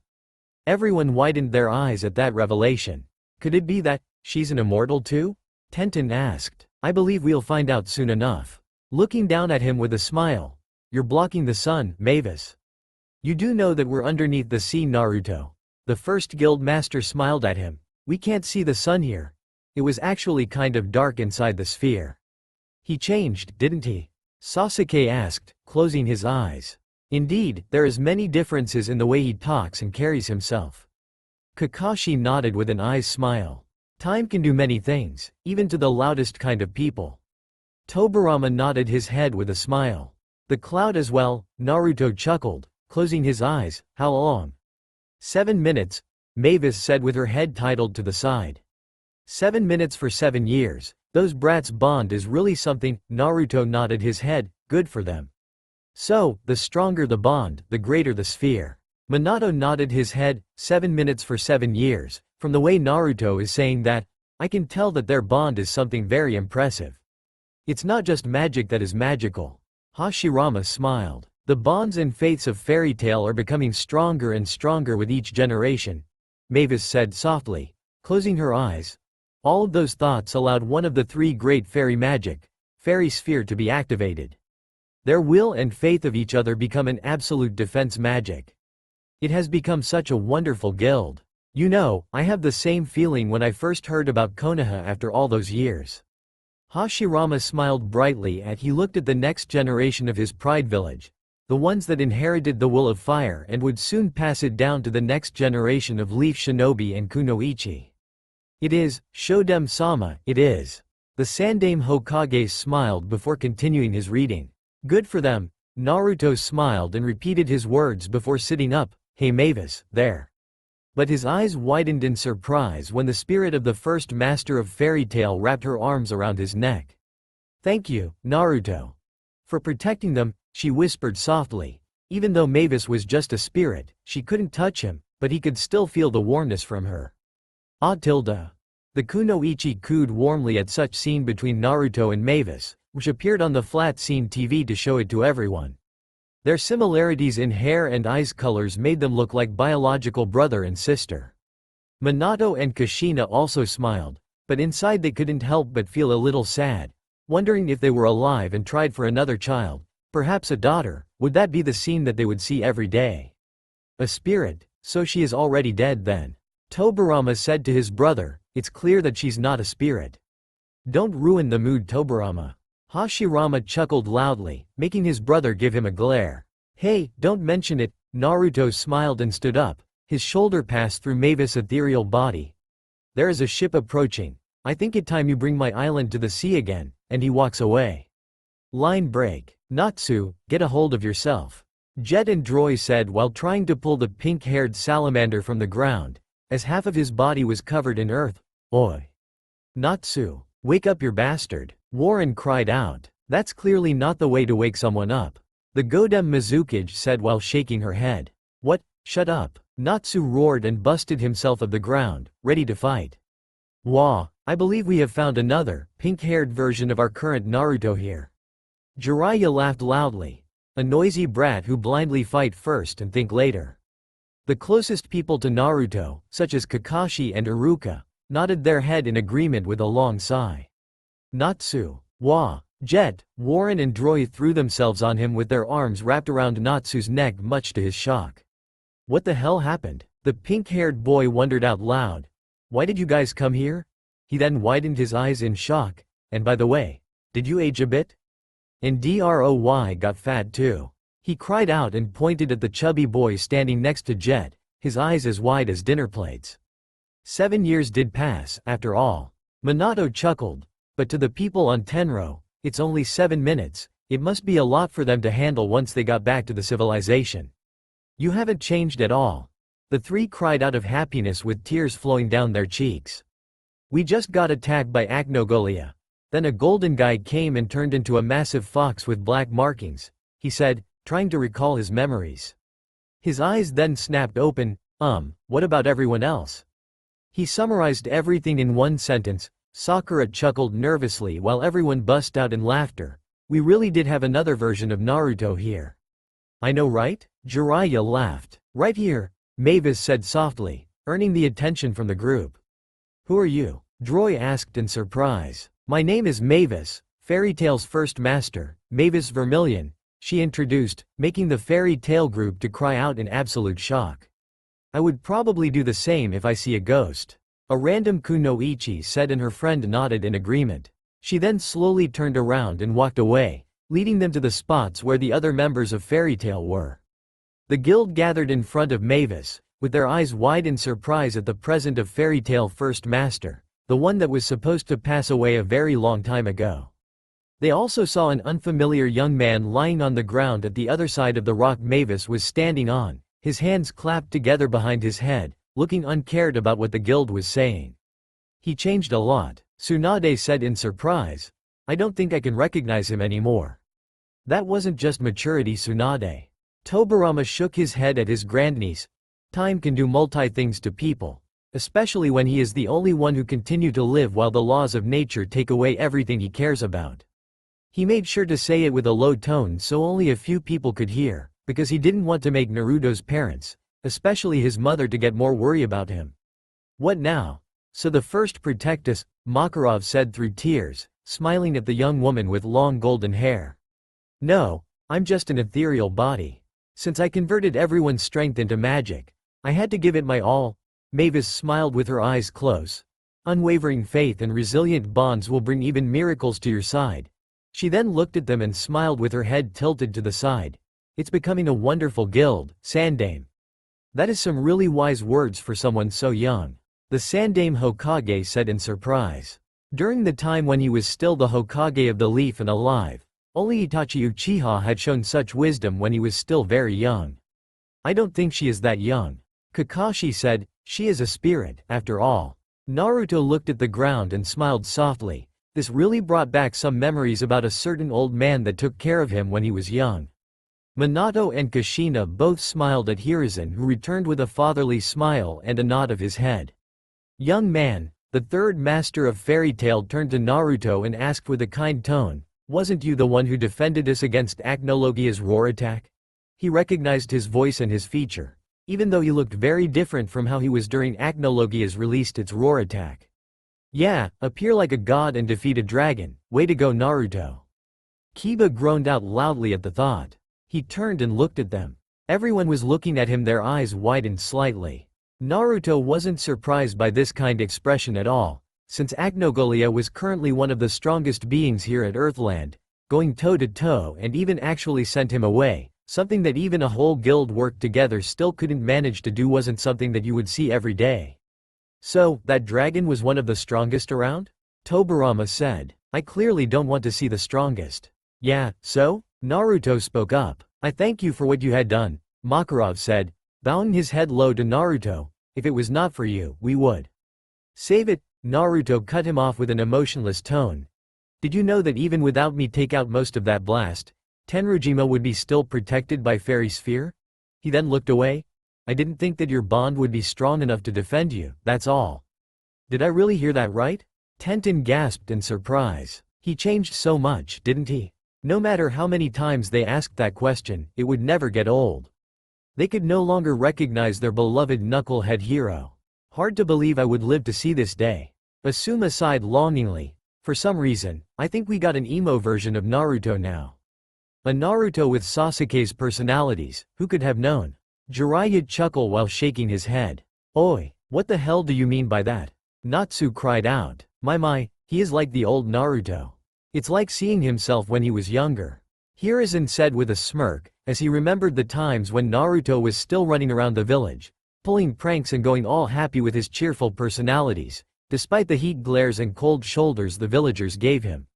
everyone widened their eyes at that revelation. Could it be that she's an immortal too? Tenten asked. I believe we'll find out soon enough. Looking down at him with a smile. You're blocking the sun, Mavis. You do know that we're underneath the sea, Naruto. The first guild master smiled at him. We can't see the sun here. It was actually kind of dark inside the sphere. He changed, didn't he? Sasuke asked, closing his eyes. Indeed, there is many differences in the way he talks and carries himself. Kakashi nodded with an eyes smile. Time can do many things, even to the loudest kind of people. Tobirama nodded his head with a smile. The cloud as well, Naruto chuckled, closing his eyes. How long? 7 minutes, Mavis said with her head titled to the side. 7 minutes for 7 years, those brats' bond is really something. Naruto nodded his head, good for them. So, the stronger the bond, the greater the sphere. Minato nodded his head, 7 minutes for 7 years, from the way Naruto is saying that, I can tell that their bond is something very impressive. It's not just magic that is magical. Hashirama smiled. The bonds and faiths of fairy tale are becoming stronger and stronger with each generation, Mavis said softly, closing her eyes. All of those thoughts allowed one of the 3 great fairy magic, fairy sphere, to be activated. Their will and faith of each other become an absolute defense magic. It has become such a wonderful guild. You know, I have the same feeling when I first heard about Konoha after all those years. Hashirama smiled brightly as he looked at the next generation of his pride village. The ones that inherited the will of fire and would soon pass it down to the next generation of Leaf Shinobi and Kunoichi. It is, Shodem-sama, it is. The Sandaime Hokage smiled before continuing his reading. Good for them. Naruto smiled and repeated his words before sitting up. Hey Mavis, there. But his eyes widened in surprise when the spirit of the first master of fairy tale wrapped her arms around his neck. Thank you, Naruto. For protecting them, she whispered softly. Even though Mavis was just a spirit, she couldn't touch him, but he could still feel the warmness from her. Ah tilde. The Kunoichi cooed warmly at such scene between Naruto and Mavis, which appeared on the flat scene TV to show it to everyone. Their similarities in hair and eyes colors made them look like biological brother and sister. Minato and Kushina also smiled, but inside they couldn't help but feel a little sad, wondering if they were alive and tried for another child. Perhaps a daughter, would that be the scene that they would see every day? A spirit, so she is already dead then. Tobirama said to his brother, it's clear that she's not a spirit. Don't ruin the mood, Tobirama. Hashirama chuckled loudly, making his brother give him a glare. Hey, don't mention it. Naruto smiled and stood up, his shoulder passed through Mavis' ethereal body. There is a ship approaching. I think it time you bring my island to the sea again, and he walks away. Line break. Natsu, get a hold of yourself. Jet and Droy said while trying to pull the pink-haired salamander from the ground, as half of his body was covered in earth. Oi. Natsu, wake up your bastard. Warren cried out. That's clearly not the way to wake someone up. The Godem Mizukage said while shaking her head. What? Shut up. Natsu roared and busted himself of the ground, ready to fight. Wah, I believe we have found another, pink-haired version of our current Naruto here. Jiraiya laughed loudly. A noisy brat who blindly fight first and think later. The closest people to Naruto, such as Kakashi and Iruka, nodded their head in agreement with a long sigh. Natsu, Wah, Jet, Warren and Droy threw themselves on him with their arms wrapped around Natsu's neck much to his shock. What the hell happened? The pink-haired boy wondered out loud. Why did you guys come here? He then widened his eyes in shock. And by the way, did you age a bit? And Droy got fat too. He cried out and pointed at the chubby boy standing next to Jet, his eyes as wide as dinner plates. 7 years did pass, after all. Minato chuckled. But to the people on Tenro, it's only 7 minutes, it must be a lot for them to handle once they got back to the civilization. You haven't changed at all. The 3 cried out of happiness with tears flowing down their cheeks. We just got attacked by Acnogolia. Then a golden guy came and turned into a massive fox with black markings, he said, trying to recall his memories. His eyes then snapped open. What about everyone else? He summarized everything in one sentence. Sakura chuckled nervously while everyone burst out in laughter. We really did have another version of Naruto here. I know, right? Jiraiya laughed. Right here, Mavis said softly, earning the attention from the group. Who are you? Droy asked in surprise. My name is Mavis, Fairy Tail's first master, Mavis Vermilion, she introduced, making the Fairy Tail group to cry out in absolute shock. I would probably do the same if I see a ghost. A random kunoichi said and her friend nodded in agreement. She then slowly turned around and walked away, leading them to the spots where the other members of Fairy Tail were. The guild gathered in front of Mavis, with their eyes wide in surprise at the presence of Fairy Tail first master, the one that was supposed to pass away a very long time ago. They also saw an unfamiliar young man lying on the ground at the other side of the rock Mavis was standing on, his hands clapped together behind his head, looking uncared about what the guild was saying. He changed a lot, Tsunade said in surprise. I don't think I can recognize him anymore. That wasn't just maturity, Tsunade. Tobirama shook his head at his grandniece. Time can do multi-things to people, especially when he is the only one who continue to live while the laws of nature take away everything he cares about. He made sure to say it with a low tone so only a few people could hear, because he didn't want to make Naruto's parents, especially his mother, to get more worry about him. What now? So the first protect us, Makarov said through tears, smiling at the young woman with long golden hair. No, I'm just an ethereal body. Since I converted everyone's strength into magic, I had to give it my all. Mavis smiled with her eyes closed. Unwavering faith and resilient bonds will bring even miracles to your side. She then looked at them and smiled with her head tilted to the side. It's becoming a wonderful guild, Sandame. That is some really wise words for someone so young. The Sandame Hokage said in surprise. During the time when he was still the Hokage of the Leaf and alive, only Itachi Uchiha had shown such wisdom when he was still very young. I don't think she is that young. Kakashi said, she is a spirit, after all. Naruto looked at the ground and smiled softly. This really brought back some memories about a certain old man that took care of him when he was young. Minato and Kushina both smiled at Hiruzen, who returned with a fatherly smile and a nod of his head. Young man, the third master of Fairy Tail turned to Naruto and asked with a kind tone, wasn't you the one who defended us against Acnologia's roar attack? He recognized his voice and his feature, even though he looked very different from how he was during Acnologia's released its roar attack. Yeah, appear like a god and defeat a dragon, way to go Naruto. Kiba groaned out loudly at the thought. He turned and looked at them. Everyone was looking at him, their eyes widened slightly. Naruto wasn't surprised by this kind expression at all, since Acnologia was currently one of the strongest beings here at Earthland, going toe-to-toe and even actually sent him away. Something that even a whole guild worked together still couldn't manage to do wasn't something that you would see every day. So, that dragon was one of the strongest around? Tobirama said. I clearly don't want to see the strongest. Yeah, so? Naruto spoke up. I thank you for what you had done, Makarov said, bowing his head low to Naruto. If it was not for you, we would. Save it, Naruto cut him off with an emotionless tone. Did you know that even without me take out most of that blast, Tenryujima would be still protected by Fairy Sphere? He then looked away. I didn't think that your bond would be strong enough to defend you, that's all. Did I really hear that right? Tenten gasped in surprise. He changed so much, didn't he? No matter how many times they asked that question, it would never get old. They could no longer recognize their beloved knucklehead hero. Hard to believe I would live to see this day. Asuma sighed longingly. For some reason, I think we got an emo version of Naruto now. A Naruto with Sasuke's personalities, who could have known? Jiraiya chuckled while shaking his head. Oi, what the hell do you mean by that? Natsu cried out. My, he is like the old Naruto. It's like seeing himself when he was younger. Hiruzen said with a smirk, as he remembered the times when Naruto was still running around the village, pulling pranks and going all happy with his cheerful personalities, despite the heat glares and cold shoulders the villagers gave him.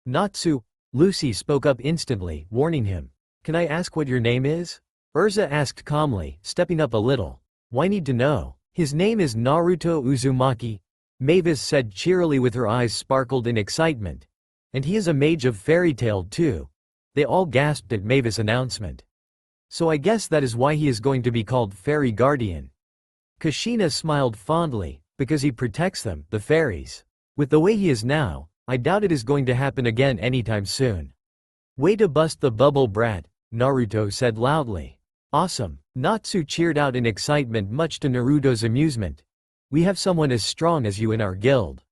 Natsu, Lucy spoke up instantly, warning him. Can I ask what your name is? Urza asked calmly, stepping up a little. Why need to know? His name is Naruto Uzumaki, Mavis said cheerily with her eyes sparkled in excitement. And he is a mage of fairy tale too. They all gasped at Mavis' announcement. So I guess that is why he is going to be called Fairy Guardian. Kushina smiled fondly, because he protects them, the fairies. With the way he is now, I doubt it is going to happen again anytime soon. Way to bust the bubble, brat, Naruto said loudly. Awesome. Natsu cheered out in excitement, much to Naruto's amusement. We have someone as strong as you in our guild.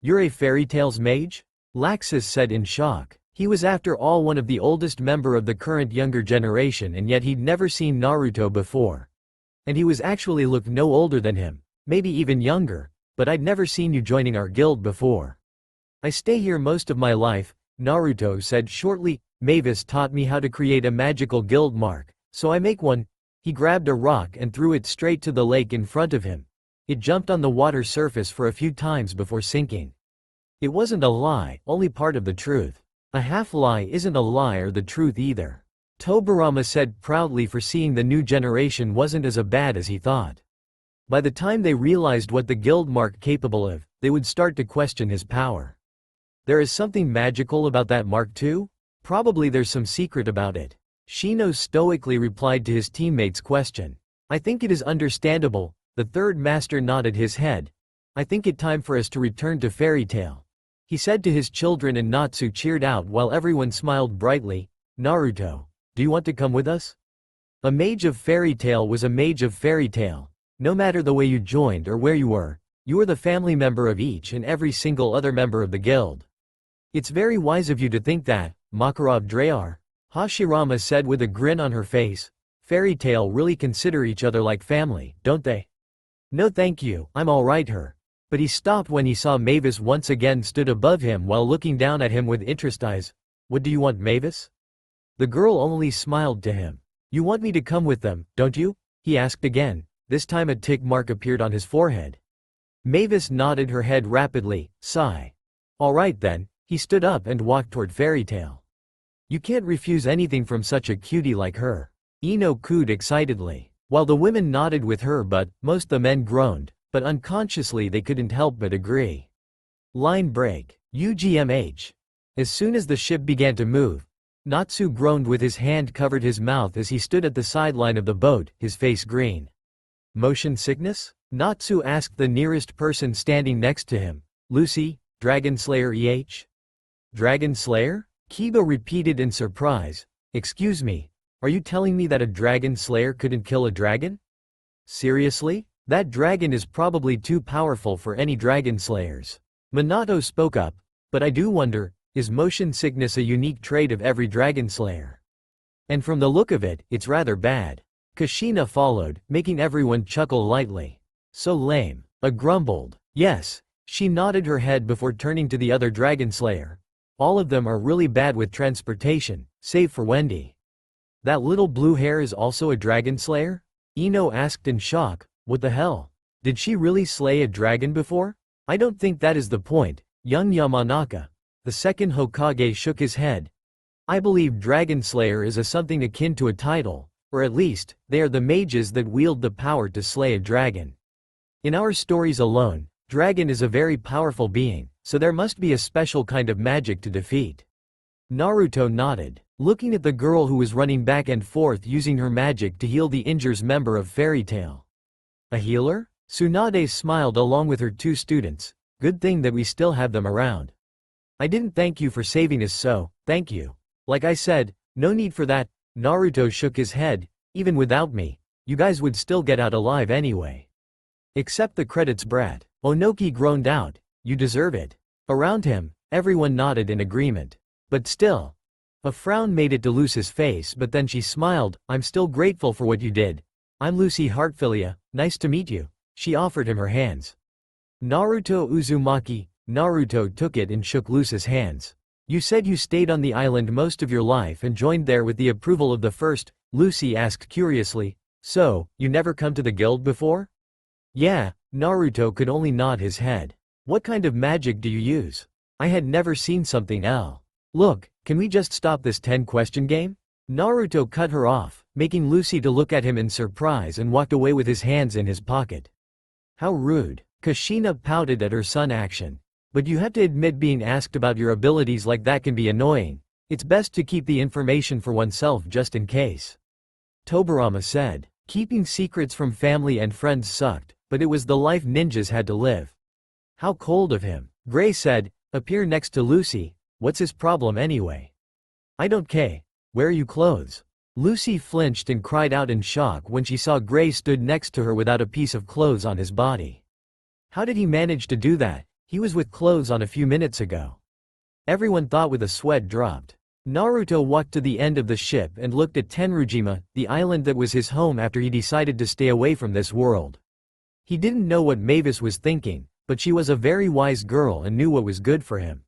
You're a fairy tales mage? Laxus said in shock. He was after all one of the oldest member of the current younger generation, and yet he'd never seen Naruto before. And he was actually looked no older than him, maybe even younger, but I'd never seen you joining our guild before. I stay here most of my life, Naruto said shortly. Mavis taught me how to create a magical guild mark, so I make one. He grabbed a rock and threw it straight to the lake in front of him. It jumped on the water surface for a few times before sinking. It wasn't a lie, only part of the truth. A half-lie isn't a lie or the truth either. Tobirama said proudly, foreseeing the new generation wasn't as bad as he thought. By the time they realized what the guild mark capable of, they would start to question his power. There is something magical about that mark too? Probably there's some secret about it. Shino stoically replied to his teammate's question. I think it is understandable. The third master nodded his head. I think it time for us to return to fairy tale. He said to his children, and Natsu cheered out while everyone smiled brightly. Naruto, do you want to come with us? A mage of fairy tale was a mage of fairy tale. No matter the way you joined or where you were the family member of each and every single other member of the guild. It's very wise of you to think that, Makarov Drayar, Hashirama said with a grin on her face. Fairy tale really consider each other like family, don't they? No thank you, I'm alright her. But he stopped when he saw Mavis once again stood above him while looking down at him with interest eyes. What do you want, Mavis? The girl only smiled to him. You want me to come with them, don't you? He asked again. This time a tick mark appeared on his forehead. Mavis nodded her head rapidly, sigh. Alright then, he stood up and walked toward Fairy Tale. You can't refuse anything from such a cutie like her. Ino cooed excitedly. While the women nodded with her, but most the men groaned, but unconsciously they couldn't help but agree. Line break. UGMH. As soon as the ship began to move, Natsu groaned with his hand covered his mouth as he stood at the sideline of the boat, his face green. Motion sickness? Natsu asked the nearest person standing next to him. Lucy, Dragon Slayer EH? Dragon Slayer? Kiba repeated in surprise. Excuse me, are you telling me that a dragon slayer couldn't kill a dragon? Seriously? That dragon is probably too powerful for any dragon slayers. Minato spoke up, but I do wonder, is motion sickness a unique trait of every dragon slayer? And from the look of it, it's rather bad. Kushina followed, making everyone chuckle lightly. So lame. A grumbled. Yes. She nodded her head before turning to the other dragon slayer. All of them are really bad with transportation, save for Wendy. That little blue hair is also a dragon slayer? Ino asked in shock. What the hell? Did she really slay a dragon before? I don't think that is the point. Young Yamanaka, the second Hokage, shook his head. I believe Dragon Slayer is something akin to a title, or at least, they are the mages that wield the power to slay a dragon. In our stories alone, dragon is a very powerful being, so there must be a special kind of magic to defeat. Naruto nodded, looking at the girl who was running back and forth using her magic to heal the injured member of Fairy Tail. A healer? Tsunade smiled along with her two students. Good thing that we still have them around. I didn't thank you for saving us, so, thank you. Like I said, no need for that. Naruto shook his head. Even without me, you guys would still get out alive anyway. Accept the credits, brat. Onoki groaned out. You deserve it. Around him, everyone nodded in agreement. But still. A frown made it to Lucy's face, but then she smiled. I'm still grateful for what you did. I'm Lucy Heartfilia, nice to meet you. She offered him her hands. Naruto Uzumaki. Naruto took it and shook Lucy's hands. You said you stayed on the island most of your life and joined there with the approval of the first, Lucy asked curiously. So, you never come to the guild before? Yeah, Naruto could only nod his head. What kind of magic do you use? I had never seen something else. Look, can we just stop this 10-question game? Naruto cut her off, making Lucy to look at him in surprise and walked away with his hands in his pocket. How rude. Kushina pouted at her son's action. But you have to admit being asked about your abilities like that can be annoying. It's best to keep the information for oneself just in case. Tobirama said. Keeping secrets from family and friends sucked, but it was the life ninjas had to live. How cold of him. Gray said, appear next to Lucy, what's his problem anyway? I don't care. Wear your clothes. Lucy flinched and cried out in shock when she saw Gray stood next to her without a piece of clothes on his body. How did he manage to do that? He was with clothes on a few minutes ago. Everyone thought with a sweat dropped. Naruto walked to the end of the ship and looked at Tenryujima, the island that was his home after he decided to stay away from this world. He didn't know what Mavis was thinking, but she was a very wise girl and knew what was good for him.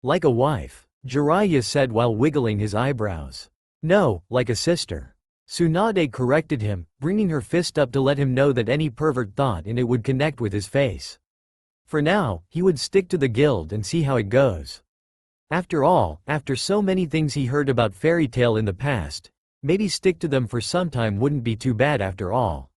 Like a wife, Jiraiya said while wiggling his eyebrows. No, like a sister. Tsunade corrected him, bringing her fist up to let him know that any pervert thought in it would connect with his face. For now, he would stick to the guild and see how it goes. After all, after so many things he heard about fairy tale in the past, maybe stick to them for some time wouldn't be too bad after all.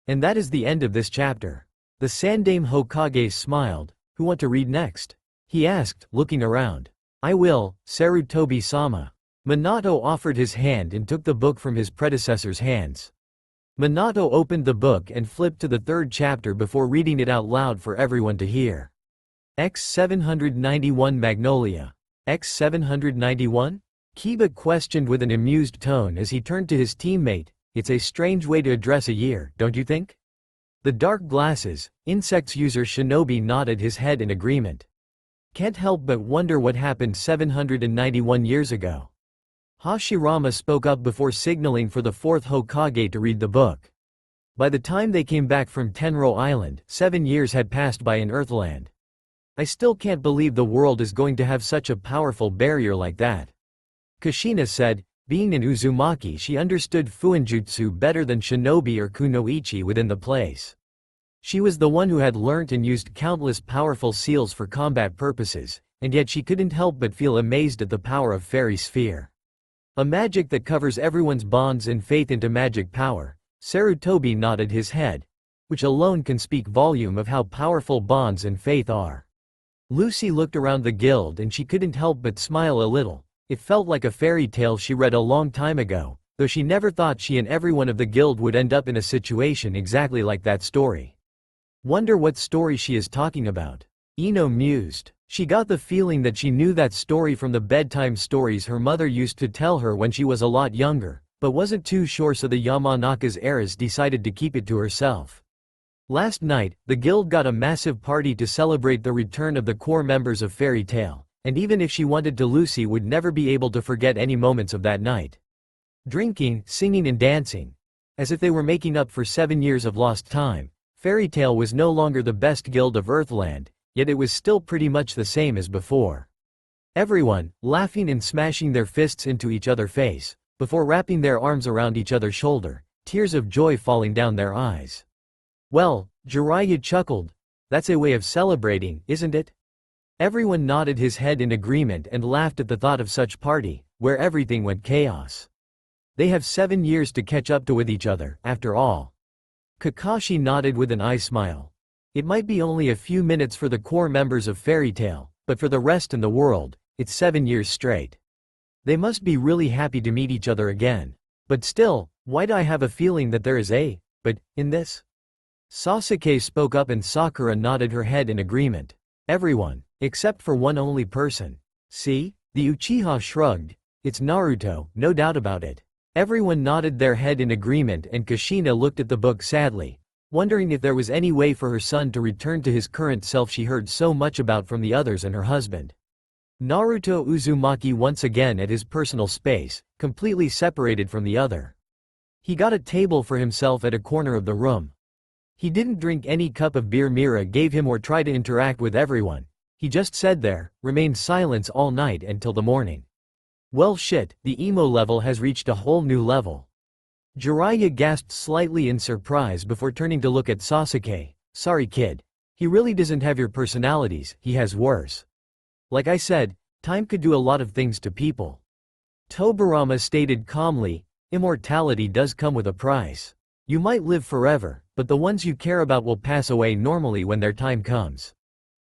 And that is the end of this chapter. The Sandaime Hokage smiled. Who want to read next? He asked, looking around. I will, Sarutobi-sama. Minato offered his hand and took the book from his predecessor's hands. Minato opened the book and flipped to the third chapter before reading it out loud for everyone to hear. X791 Magnolia. X791? Kiba questioned with an amused tone as he turned to his teammate. It's a strange way to address a year, don't you think? The dark glasses, insects user Shinobi nodded his head in agreement. Can't help but wonder what happened 791 years ago. Hashirama spoke up before signaling for the fourth Hokage to read the book. By the time they came back from Tenro Island, 7 years had passed by in Earthland. I still can't believe the world is going to have such a powerful barrier like that. Kushina said, being in Uzumaki she understood Fuinjutsu better than Shinobi or Kunoichi within the place. She was the one who had learnt and used countless powerful seals for combat purposes, and yet she couldn't help but feel amazed at the power of Fairy Sphere. A magic that covers everyone's bonds and faith into magic power. Sarutobi nodded his head, which alone can speak volume of how powerful bonds and faith are. Lucy looked around the guild and she couldn't help but smile a little. It felt like a fairy tale she read a long time ago, though she never thought she and everyone of the guild would end up in a situation exactly like that story. Wonder what story she is talking about. Ino mused. She got the feeling that she knew that story from the bedtime stories her mother used to tell her when she was a lot younger, but wasn't too sure, so the Yamanaka's heiress decided to keep it to herself. Last night, the guild got a massive party to celebrate the return of the core members of Fairy Tail, and even if she wanted to, Lucy would never be able to forget any moments of that night. Drinking, singing and dancing. As if they were making up for 7 years of lost time. Fairy Tail was no longer the best guild of Earthland, yet it was still pretty much the same as before. Everyone, laughing and smashing their fists into each other's face, before wrapping their arms around each other's shoulder, tears of joy falling down their eyes. Well, Jiraiya chuckled. That's a way of celebrating, isn't it? Everyone nodded his head in agreement and laughed at the thought of such party, where everything went chaos. They have 7 years to catch up to with each other, after all. Kakashi nodded with an eye smile. It might be only a few minutes for the core members of Fairy Tail, but for the rest in the world, it's 7 years straight. They must be really happy to meet each other again. But still, why do I have a feeling that there is a but in this? Sasuke spoke up and Sakura nodded her head in agreement. Everyone, except for one only person. See? The Uchiha shrugged. It's Naruto, no doubt about it. Everyone nodded their head in agreement and Kushina looked at the book sadly, wondering if there was any way for her son to return to his current self she heard so much about from the others and her husband. Naruto Uzumaki once again at his personal space, completely separated from the other. He got a table for himself at a corner of the room. He didn't drink any cup of beer Mira gave him or try to interact with everyone. He just sat there, remained silent all night until the morning. Well shit, the emo level has reached a whole new level. Jiraiya gasped slightly in surprise before turning to look at Sasuke. Sorry kid. He really doesn't have your personalities, he has worse. Like I said, time could do a lot of things to people. Tobirama stated calmly, immortality does come with a price. You might live forever, but the ones you care about will pass away normally when their time comes.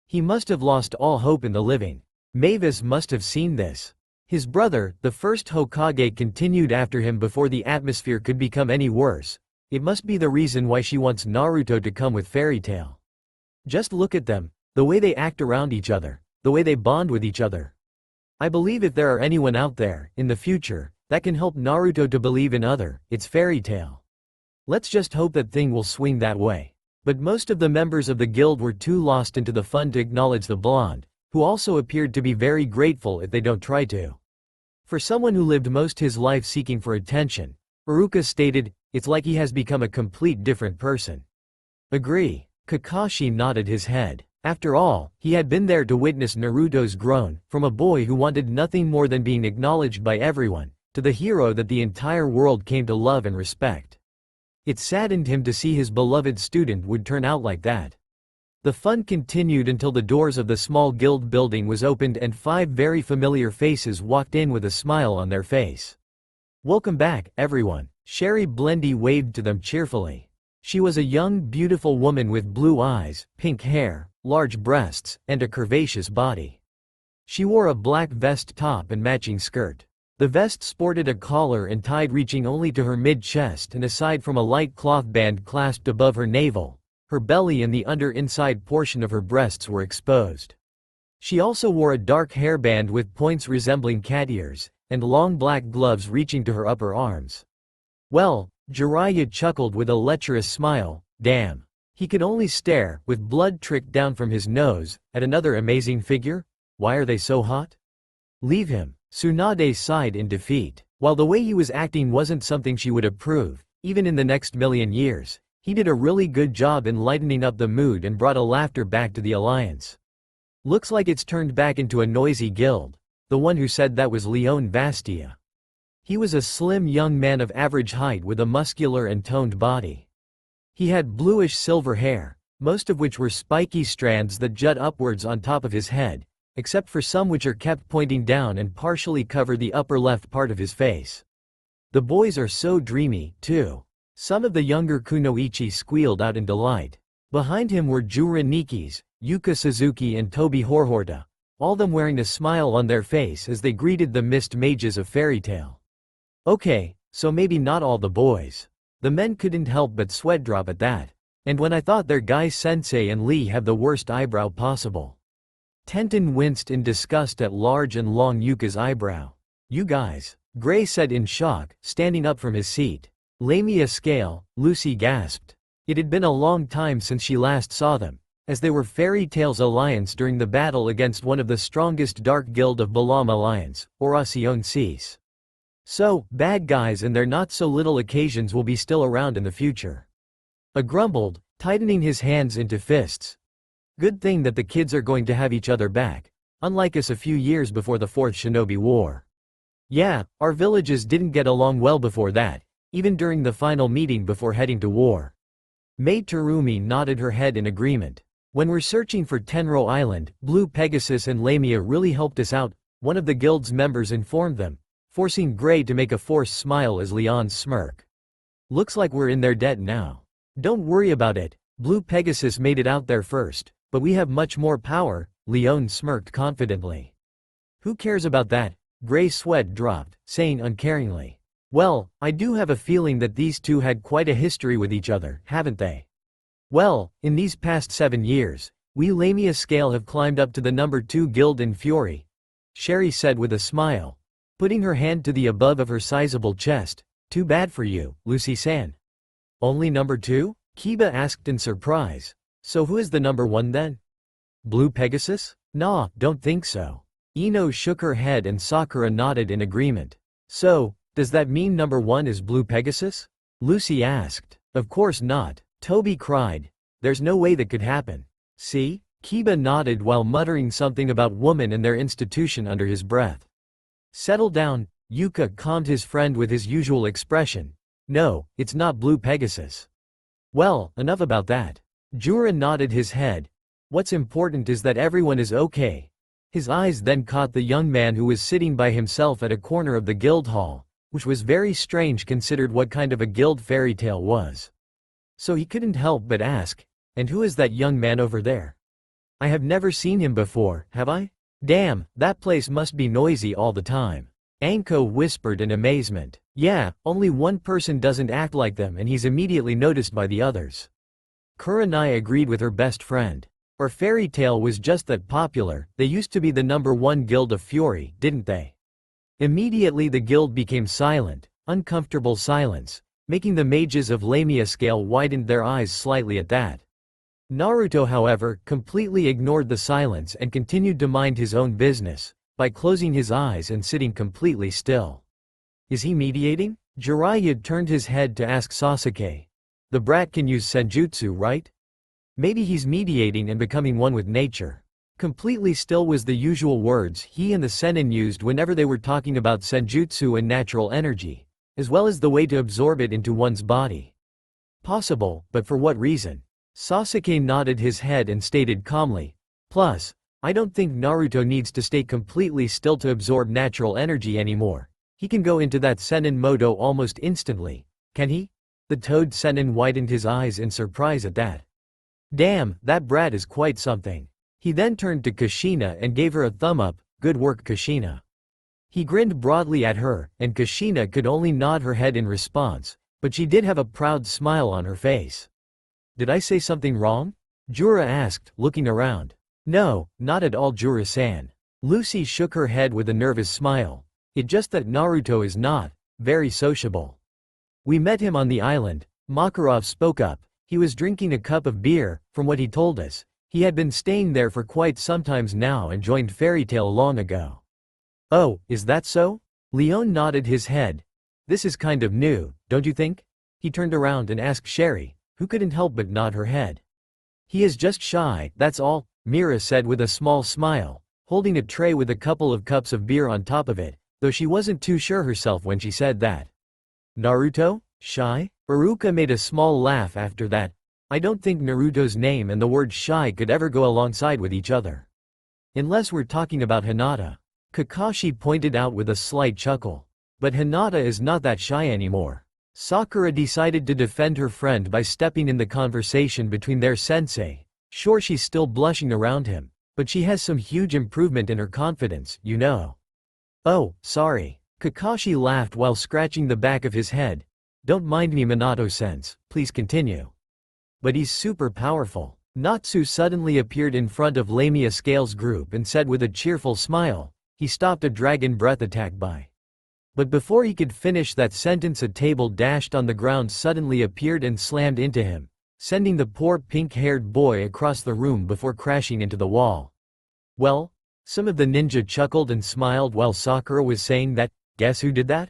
He must have lost all hope in the living. Mavis must have seen this. His brother, the first Hokage, continued after him before the atmosphere could become any worse. It must be the reason why she wants Naruto to come with Fairy Tail. Just look at them, the way they act around each other, the way they bond with each other. I believe if there are anyone out there, in the future, that can help Naruto to believe in other, it's Fairy Tail. Let's just hope that thing will swing that way. But most of the members of the guild were too lost into the fun to acknowledge the blonde, who also appeared to be very grateful if they don't try to. For someone who lived most his life seeking for attention, Iruka stated, it's like he has become a complete different person. Agree. Kakashi nodded his head. After all, he had been there to witness Naruto's grown, from a boy who wanted nothing more than being acknowledged by everyone, to the hero that the entire world came to love and respect. It saddened him to see his beloved student would turn out like that. The fun continued until the doors of the small guild building was opened and 5 very familiar faces walked in with a smile on their face. Welcome back, everyone. Sherry Blendy waved to them cheerfully. She was a young, beautiful woman with blue eyes, pink hair, large breasts, and a curvaceous body. She wore a black vest top and matching skirt. The vest sported a collar and tie reaching only to her mid-chest, and aside from a light cloth band clasped above her navel, her belly and the inside portion of her breasts were exposed. She also wore a dark hairband with points resembling cat ears, and long black gloves reaching to her upper arms. Well, Jiraiya chuckled with a lecherous smile. Damn. He could only stare, with blood tricked down from his nose, at another amazing figure? Why are they so hot? Leave him. Tsunade sighed in defeat. While the way he was acting wasn't something she would approve, even in the next million years, he did a really good job in lightening up the mood and brought a laughter back to the alliance. Looks like it's turned back into a noisy guild. The one who said that was Leon Vastia. He was a slim young man of average height with a muscular and toned body. He had bluish silver hair, most of which were spiky strands that jut upwards on top of his head, except for some which are kept pointing down and partially cover the upper left part of his face. The boys are so dreamy, too. Some of the younger kunoichi squealed out in delight. Behind him were Jura Nikis, Yuka Suzuki and Toby Horhorta, all them wearing a smile on their face as they greeted the mist mages of Fairy Tail. Okay, so maybe not all the boys. The men couldn't help but sweat drop at that. And when I thought their guy Sensei and Lee have the worst eyebrow possible. Tenten winced in disgust at large and long Yuka's eyebrow. You guys, Gray said in shock, standing up from his seat. Lamia Scale, Lucy gasped. It had been a long time since she last saw them, as they were Fairy Tail's alliance during the battle against one of the strongest Dark Guild of Balam Alliance, Oracion Cease. So, bad guys and their not-so-little occasions will be still around in the future. A grumbled, tightening his hands into fists. Good thing that the kids are going to have each other back, unlike us a few years before the Fourth Shinobi War. Yeah, our villages didn't get along well before that, even during the final meeting before heading to war. Maid Terumi nodded her head in agreement. When we're searching for Tenro Island, Blue Pegasus and Lamia really helped us out, one of the guild's members informed them, forcing Gray to make a forced smile as Leon's smirk. Looks like we're in their debt now. Don't worry about it, Blue Pegasus made it out there first, but we have much more power, Leon smirked confidently. Who cares about that? Gray's sweat dropped, saying uncaringly. Well, I do have a feeling that these two had quite a history with each other, haven't they? Well, in these past 7 years, we Lamia Scale have climbed up to the number 2 guild in Fury, Sherry said with a smile, putting her hand to the above of her sizable chest. Too bad for you, Lucy-san. Only number 2? Kiba asked in surprise. So who is the number 1 then? Blue Pegasus? Nah, don't think so. Ino shook her head and Sakura nodded in agreement. So, does that mean number 1 is Blue Pegasus? Lucy asked. Of course not, Toby cried. There's no way that could happen. See? Kiba nodded while muttering something about woman and their institution under his breath. Settle down, Yuka calmed his friend with his usual expression. No, it's not Blue Pegasus. Well, enough about that. Jura nodded his head. What's important is that everyone is okay. His eyes then caught the young man who was sitting by himself at a corner of the guild hall, which was very strange considered what kind of a guild Fairy Tail was. So he couldn't help but ask, and who is that young man over there? I have never seen him before, have I? Damn, that place must be noisy all the time. Anko whispered in amazement. Yeah, only one person doesn't act like them and he's immediately noticed by the others. Kurenai agreed with her best friend. Our fairy tale was just that popular, they used to be the #1 guild of fury, didn't they? Immediately the guild became silent, uncomfortable silence, making the mages of Lamia scale widened their eyes slightly at that. Naruto however, completely ignored the silence and continued to mind his own business, by closing his eyes and sitting completely still. Is he mediating? Jiraiya turned his head to ask Sasuke. The brat can use senjutsu, right? Maybe he's mediating and becoming one with nature. Completely still was the usual words he and the Sennin used whenever they were talking about senjutsu and natural energy, as well as the way to absorb it into one's body. Possible, but for what reason? Sasuke nodded his head and stated calmly, plus, I don't think Naruto needs to stay completely still to absorb natural energy anymore. He can go into that Sennin modo almost instantly, can he? The Toad Sennin widened his eyes in surprise at that. Damn, that brat is quite something. He then turned to Kushina and gave her a thumb up, good work Kushina. He grinned broadly at her, and Kushina could only nod her head in response, but she did have a proud smile on her face. Did I say something wrong? Jura asked, looking around. No, not at all Jura-san. Lucy shook her head with a nervous smile. It's just that Naruto is not very sociable. We met him on the island, Makarov spoke up. He was drinking a cup of beer, from what he told us. He had been staying there for quite some times now and joined Fairy Tail long ago. Oh, is that so? Leon nodded his head. This is kind of new, don't you think? He turned around and asked Sherry, who couldn't help but nod her head. He is just shy, that's all, Mira said with a small smile, holding a tray with a couple of cups of beer on top of it, though she wasn't too sure herself when she said that. Naruto? Shy? Iruka made a small laugh after that. I don't think Naruto's name and the word shy could ever go alongside with each other. Unless we're talking about Hinata. Kakashi pointed out with a slight chuckle. But Hinata is not that shy anymore. Sakura decided to defend her friend by stepping in the conversation between their sensei. Sure, she's still blushing around him, but she has some huge improvement in her confidence, you know. Oh, sorry. Kakashi laughed while scratching the back of his head. Don't mind me Minato-sense, please continue. But he's super powerful. Natsu suddenly appeared in front of Lamia Scales group and said with a cheerful smile, he stopped a dragon breath attack by. But before he could finish that sentence, a table dashed on the ground suddenly appeared and slammed into him, sending the poor pink-haired boy across the room before crashing into the wall. Well, some of the ninja chuckled and smiled while Sakura was saying that, guess who did that?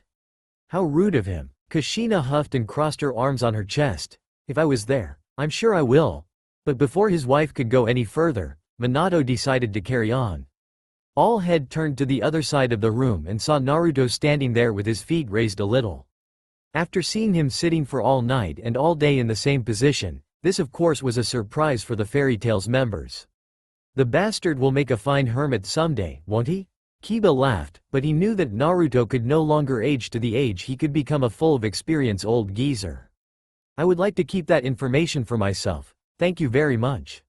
How rude of him. Kushina huffed and crossed her arms on her chest. If I was there, I'm sure I will. But before his wife could go any further, Minato decided to carry on. All head turned to the other side of the room and saw Naruto standing there with his feet raised a little. After seeing him sitting for all night and all day in the same position, this of course was a surprise for the Fairy Tail's members. The bastard will make a fine hermit someday, won't he? Kiba laughed, but he knew that Naruto could no longer age to the age he could become a full of experience old geezer. I would like to keep that information for myself, thank you very much.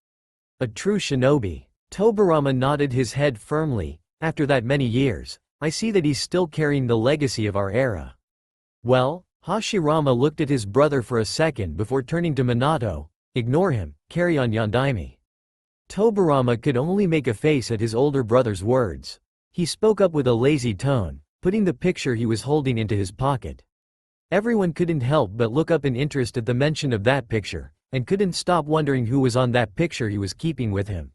A true shinobi. Tobirama nodded his head firmly. After that many years, I see that he's still carrying the legacy of our era. Well, Hashirama looked at his brother for a second before turning to Minato. Ignore him, carry on Yondaime. Tobirama could only make a face at his older brother's words. He spoke up with a lazy tone, putting the picture he was holding into his pocket. Everyone couldn't help but look up in interest at the mention of that picture, and couldn't stop wondering who was on that picture he was keeping with him.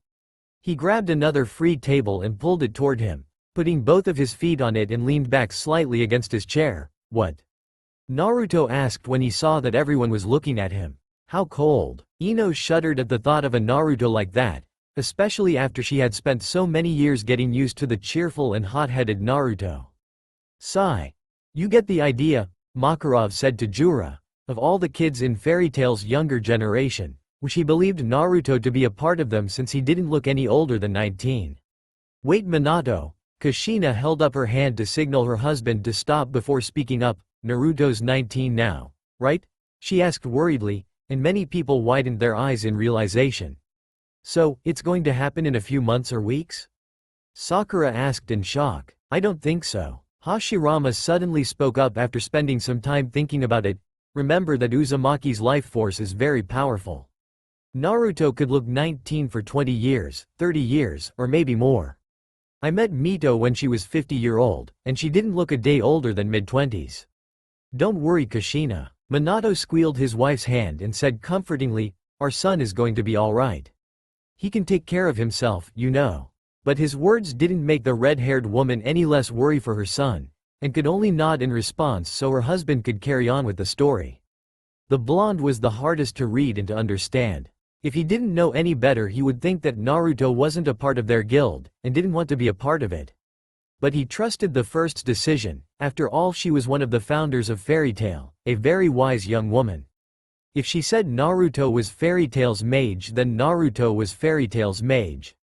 He grabbed another free table and pulled it toward him, putting both of his feet on it and leaned back slightly against his chair. What? Naruto asked when he saw that everyone was looking at him. How cold. Ino shuddered at the thought of a Naruto like that, especially after she had spent so many years getting used to the cheerful and hot-headed Naruto. Sigh. You get the idea, Makarov said to Jura. Of all the kids in Fairy Tail's younger generation, which he believed Naruto to be a part of them since he didn't look any older than 19. Wait Minato. Kushina held up her hand to signal her husband to stop before speaking up. Naruto's 19 now, right? She asked worriedly, and many people widened their eyes in realization. So, it's going to happen in a few months or weeks? Sakura asked in shock. I don't think so. Hashirama suddenly spoke up after spending some time thinking about it. Remember that Uzumaki's life force is very powerful. Naruto could look 19 for 20 years, 30 years, or maybe more. I met Mito when she was 50-year-old, and she didn't look a day older than mid-20s. Don't worry, Kushina. Minato squealed his wife's hand and said comfortingly, our son is going to be alright. He can take care of himself, you know. But his words didn't make the red-haired woman any less worry for her son, and could only nod in response so her husband could carry on with the story. The blonde was the hardest to read and to understand. If he didn't know any better, he would think that Naruto wasn't a part of their guild, and didn't want to be a part of it. But he trusted the first's decision. After all, she was one of the founders of Fairy Tail, a very wise young woman. If she said Naruto was Fairy Tail's mage, then Naruto was Fairy Tail's mage.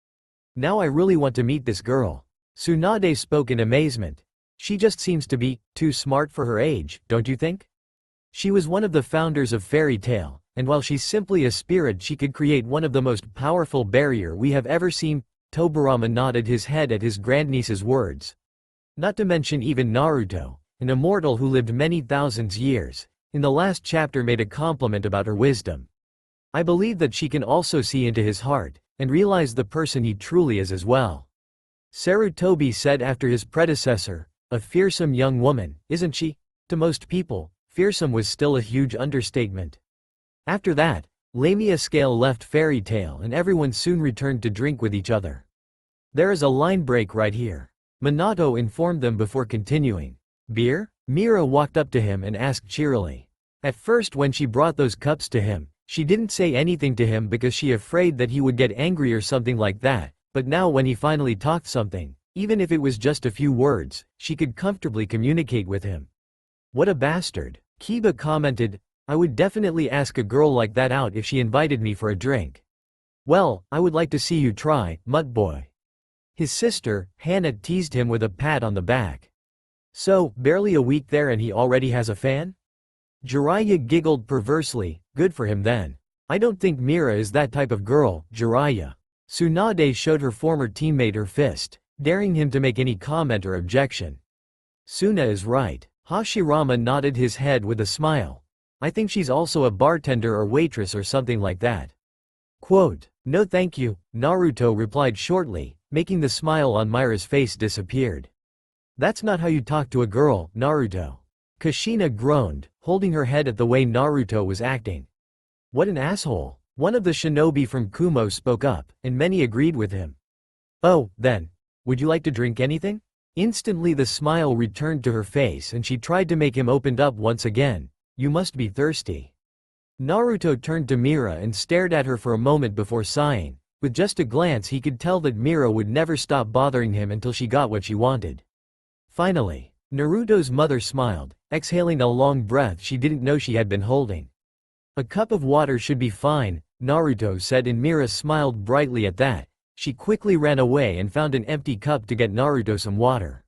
Now I really want to meet this girl. Tsunade spoke in amazement. She just seems to be too smart for her age, don't you think? She was one of the founders of Fairy Tail, and while she's simply a spirit, she could create one of the most powerful barrier we have ever seen. Tobirama nodded his head at his grandniece's words. Not to mention even Naruto, an immortal who lived many thousands years, in the last chapter made a compliment about her wisdom. I believe that she can also see into his heart, and realize the person he truly is as well. Sarutobi said after his predecessor, a fearsome young woman, isn't she? To most people, fearsome was still a huge understatement. After that, Lamia Scale left Fairy Tail and everyone soon returned to drink with each other. There is a line break right here. Minato informed them before continuing. Beer? Mira walked up to him and asked cheerily. At first when she brought those cups to him, she didn't say anything to him because she afraid that he would get angry or something like that, but now when he finally talked something, even if it was just a few words, she could comfortably communicate with him. What a bastard. Kiba commented, I would definitely ask a girl like that out if she invited me for a drink. Well, I would like to see you try, mutt boy. His sister, Hannah, teased him with a pat on the back. So, barely a week there and he already has a fan? Jiraiya giggled perversely, good for him then. I don't think Mira is that type of girl, Jiraiya. Tsunade showed her former teammate her fist, daring him to make any comment or objection. Suna is right. Hashirama nodded his head with a smile. I think she's also a bartender or waitress or something like that. Quote, no thank you, Naruto replied shortly, making the smile on Mira's face disappeared. That's not how you talk to a girl, Naruto. Kushina groaned, holding her head at the way Naruto was acting. What an asshole. One of the shinobi from Kumo spoke up, and many agreed with him. Oh, then. Would you like to drink anything? Instantly the smile returned to her face and she tried to make him open up once again. You must be thirsty. Naruto turned to Mira and stared at her for a moment before sighing. With just a glance he could tell that Mira would never stop bothering him until she got what she wanted. Finally, Naruto's mother smiled, exhaling a long breath she didn't know she had been holding. A cup of water should be fine, Naruto said, and Mira smiled brightly at that. She quickly ran away and found an empty cup to get Naruto some water.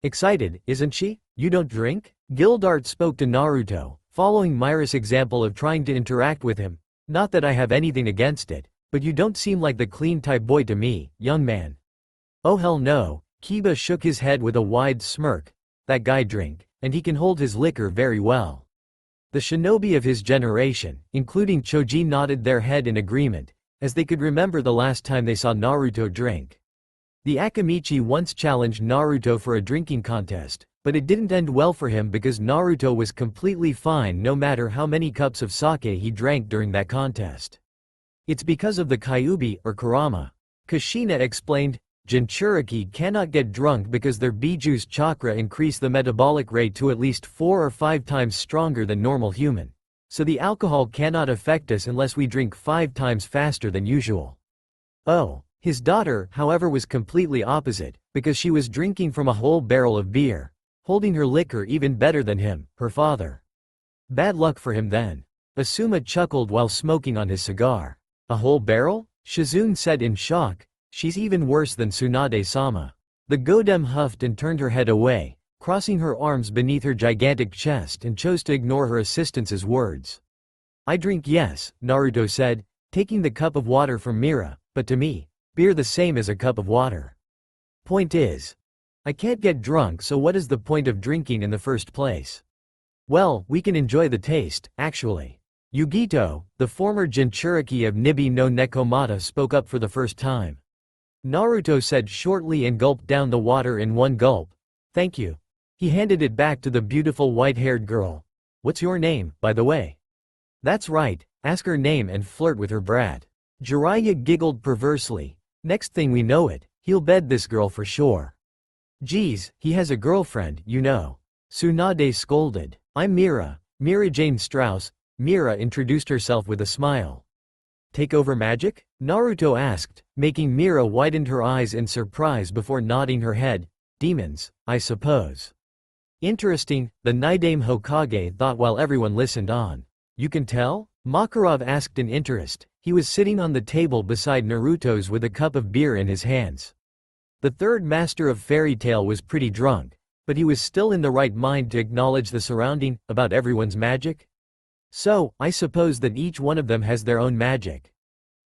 Excited, isn't she? You don't drink? Gildart spoke to Naruto, following Mira's example of trying to interact with him. Not that I have anything against it, but you don't seem like the clean type boy to me, young man. Oh hell no, Kiba shook his head with a wide smirk. That guy drink, and he can hold his liquor very well. The shinobi of his generation, including Choji, nodded their head in agreement, as they could remember the last time they saw Naruto drink. The Akamichi once challenged Naruto for a drinking contest, but it didn't end well for him because Naruto was completely fine no matter how many cups of sake he drank during that contest. It's because of the Kyuubi, or Kurama. Kushina explained, Jinchuriki cannot get drunk because their Biju's chakra increase the metabolic rate to at least 4 or 5 times stronger than normal human. So the alcohol cannot affect us unless we drink 5 times faster than usual. Oh, his daughter, however, was completely opposite, because she was drinking from a whole barrel of beer, holding her liquor even better than him, her father. Bad luck for him then. Asuma chuckled while smoking on his cigar. A whole barrel? Shizune said in shock. She's even worse than Tsunade-sama. The Godem huffed and turned her head away, crossing her arms beneath her gigantic chest, and chose to ignore her assistant's words. I drink, yes, Naruto said, taking the cup of water from Mira, but to me, beer the same as a cup of water. Point is, I can't get drunk, so what is the point of drinking in the first place? Well, we can enjoy the taste, actually. Yugito, the former Jinchuriki of Nibi no Nekomata, spoke up for the first time. Naruto said shortly and gulped down the water in one gulp. Thank you. He handed it back to the beautiful white-haired girl. What's your name, by the way? That's right, ask her name and flirt with her brat. Jiraiya giggled perversely. Next thing we know it, he'll bed this girl for sure. Geez, he has a girlfriend, you know. Tsunade scolded. I'm Mirajane Strauss. Mira introduced herself with a smile. Take over magic? Naruto asked, making Mira widen her eyes in surprise before nodding her head. Demons, I suppose. Interesting, the Nidaime Hokage thought while everyone listened on. You can tell? Makarov asked in interest. He was sitting on the table beside Naruto's with a cup of beer in his hands. The third master of fairy tale was pretty drunk, but he was still in the right mind to acknowledge the surrounding, about everyone's magic. So, I suppose that each one of them has their own magic.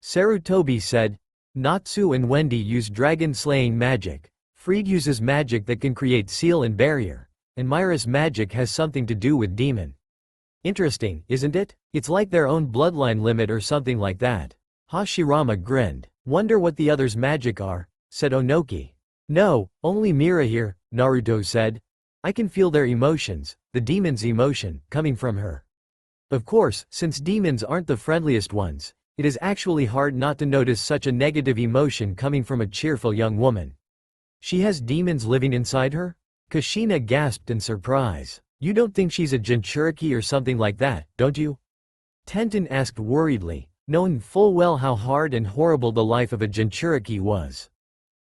Sarutobi said. Natsu and Wendy use dragon-slaying magic. Freed uses magic that can create seal and barrier. And Myra's magic has something to do with demon. Interesting, isn't it? It's like their own bloodline limit or something like that. Hashirama grinned. Wonder what the others' magic are, said Onoki. No, only Mira here, Naruto said. I can feel their emotions, the demon's emotion, coming from her. Of course, since demons aren't the friendliest ones, it is actually hard not to notice such a negative emotion coming from a cheerful young woman. She has demons living inside her? Kushina gasped in surprise. You don't think she's a Jinchuriki or something like that, don't you? Tenten asked worriedly, knowing full well how hard and horrible the life of a Jinchuriki was.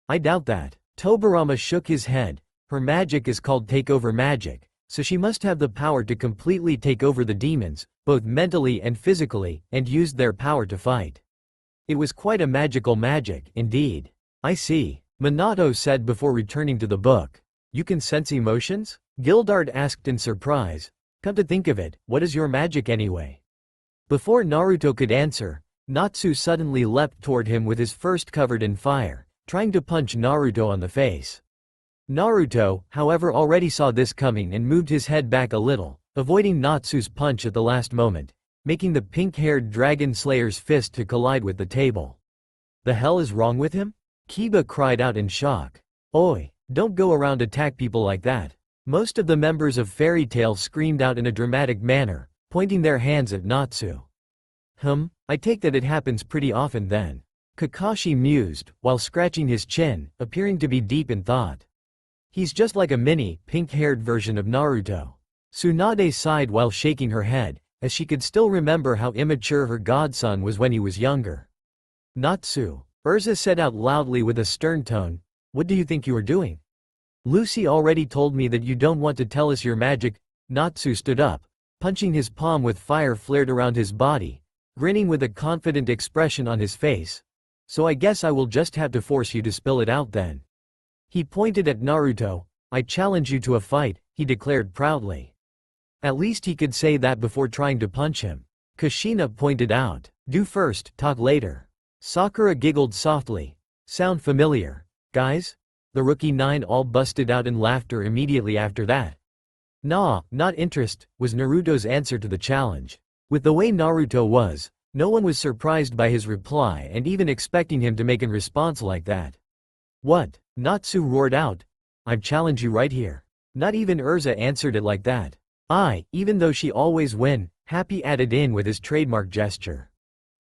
I doubt that. Tobirama shook his head. Her magic is called takeover magic, so she must have the power to completely take over the demons, both mentally and physically, and used their power to fight. It was quite a magical magic, indeed. I see, Minato said before returning to the book. You can sense emotions? Gildard asked in surprise. Come to think of it, what is your magic anyway? Before Naruto could answer, Natsu suddenly leapt toward him with his fist covered in fire, trying to punch Naruto on the face. Naruto, however, already saw this coming and moved his head back a little, avoiding Natsu's punch at the last moment, making the pink-haired dragon slayer's fist to collide with the table. The hell is wrong with him? Kiba cried out in shock. Oi, don't go around attack people like that. Most of the members of Fairy Tail screamed out in a dramatic manner, pointing their hands at Natsu. I take that it happens pretty often then. Kakashi mused, while scratching his chin, appearing to be deep in thought. He's just like a mini, pink-haired version of Naruto. Tsunade sighed while shaking her head, as she could still remember how immature her godson was when he was younger. Natsu, Urza said out loudly with a stern tone, what do you think you are doing? Lucy already told me that you don't want to tell us your magic. Natsu stood up, punching his palm with fire flared around his body, grinning with a confident expression on his face. So I guess I will just have to force you to spill it out then. He pointed at Naruto. I challenge you to a fight, he declared proudly. At least he could say that before trying to punch him. Kushina pointed out. Do first, talk later. Sakura giggled softly. Sound familiar, guys? The rookie nine all busted out in laughter immediately after that. Nah, not interest, was Naruto's answer to the challenge. With the way Naruto was, no one was surprised by his reply and even expecting him to make a response like that. What? Natsu roared out. I challenge you right here. Not even Urza answered it like that. Even though she always win, Happy added in with his trademark gesture.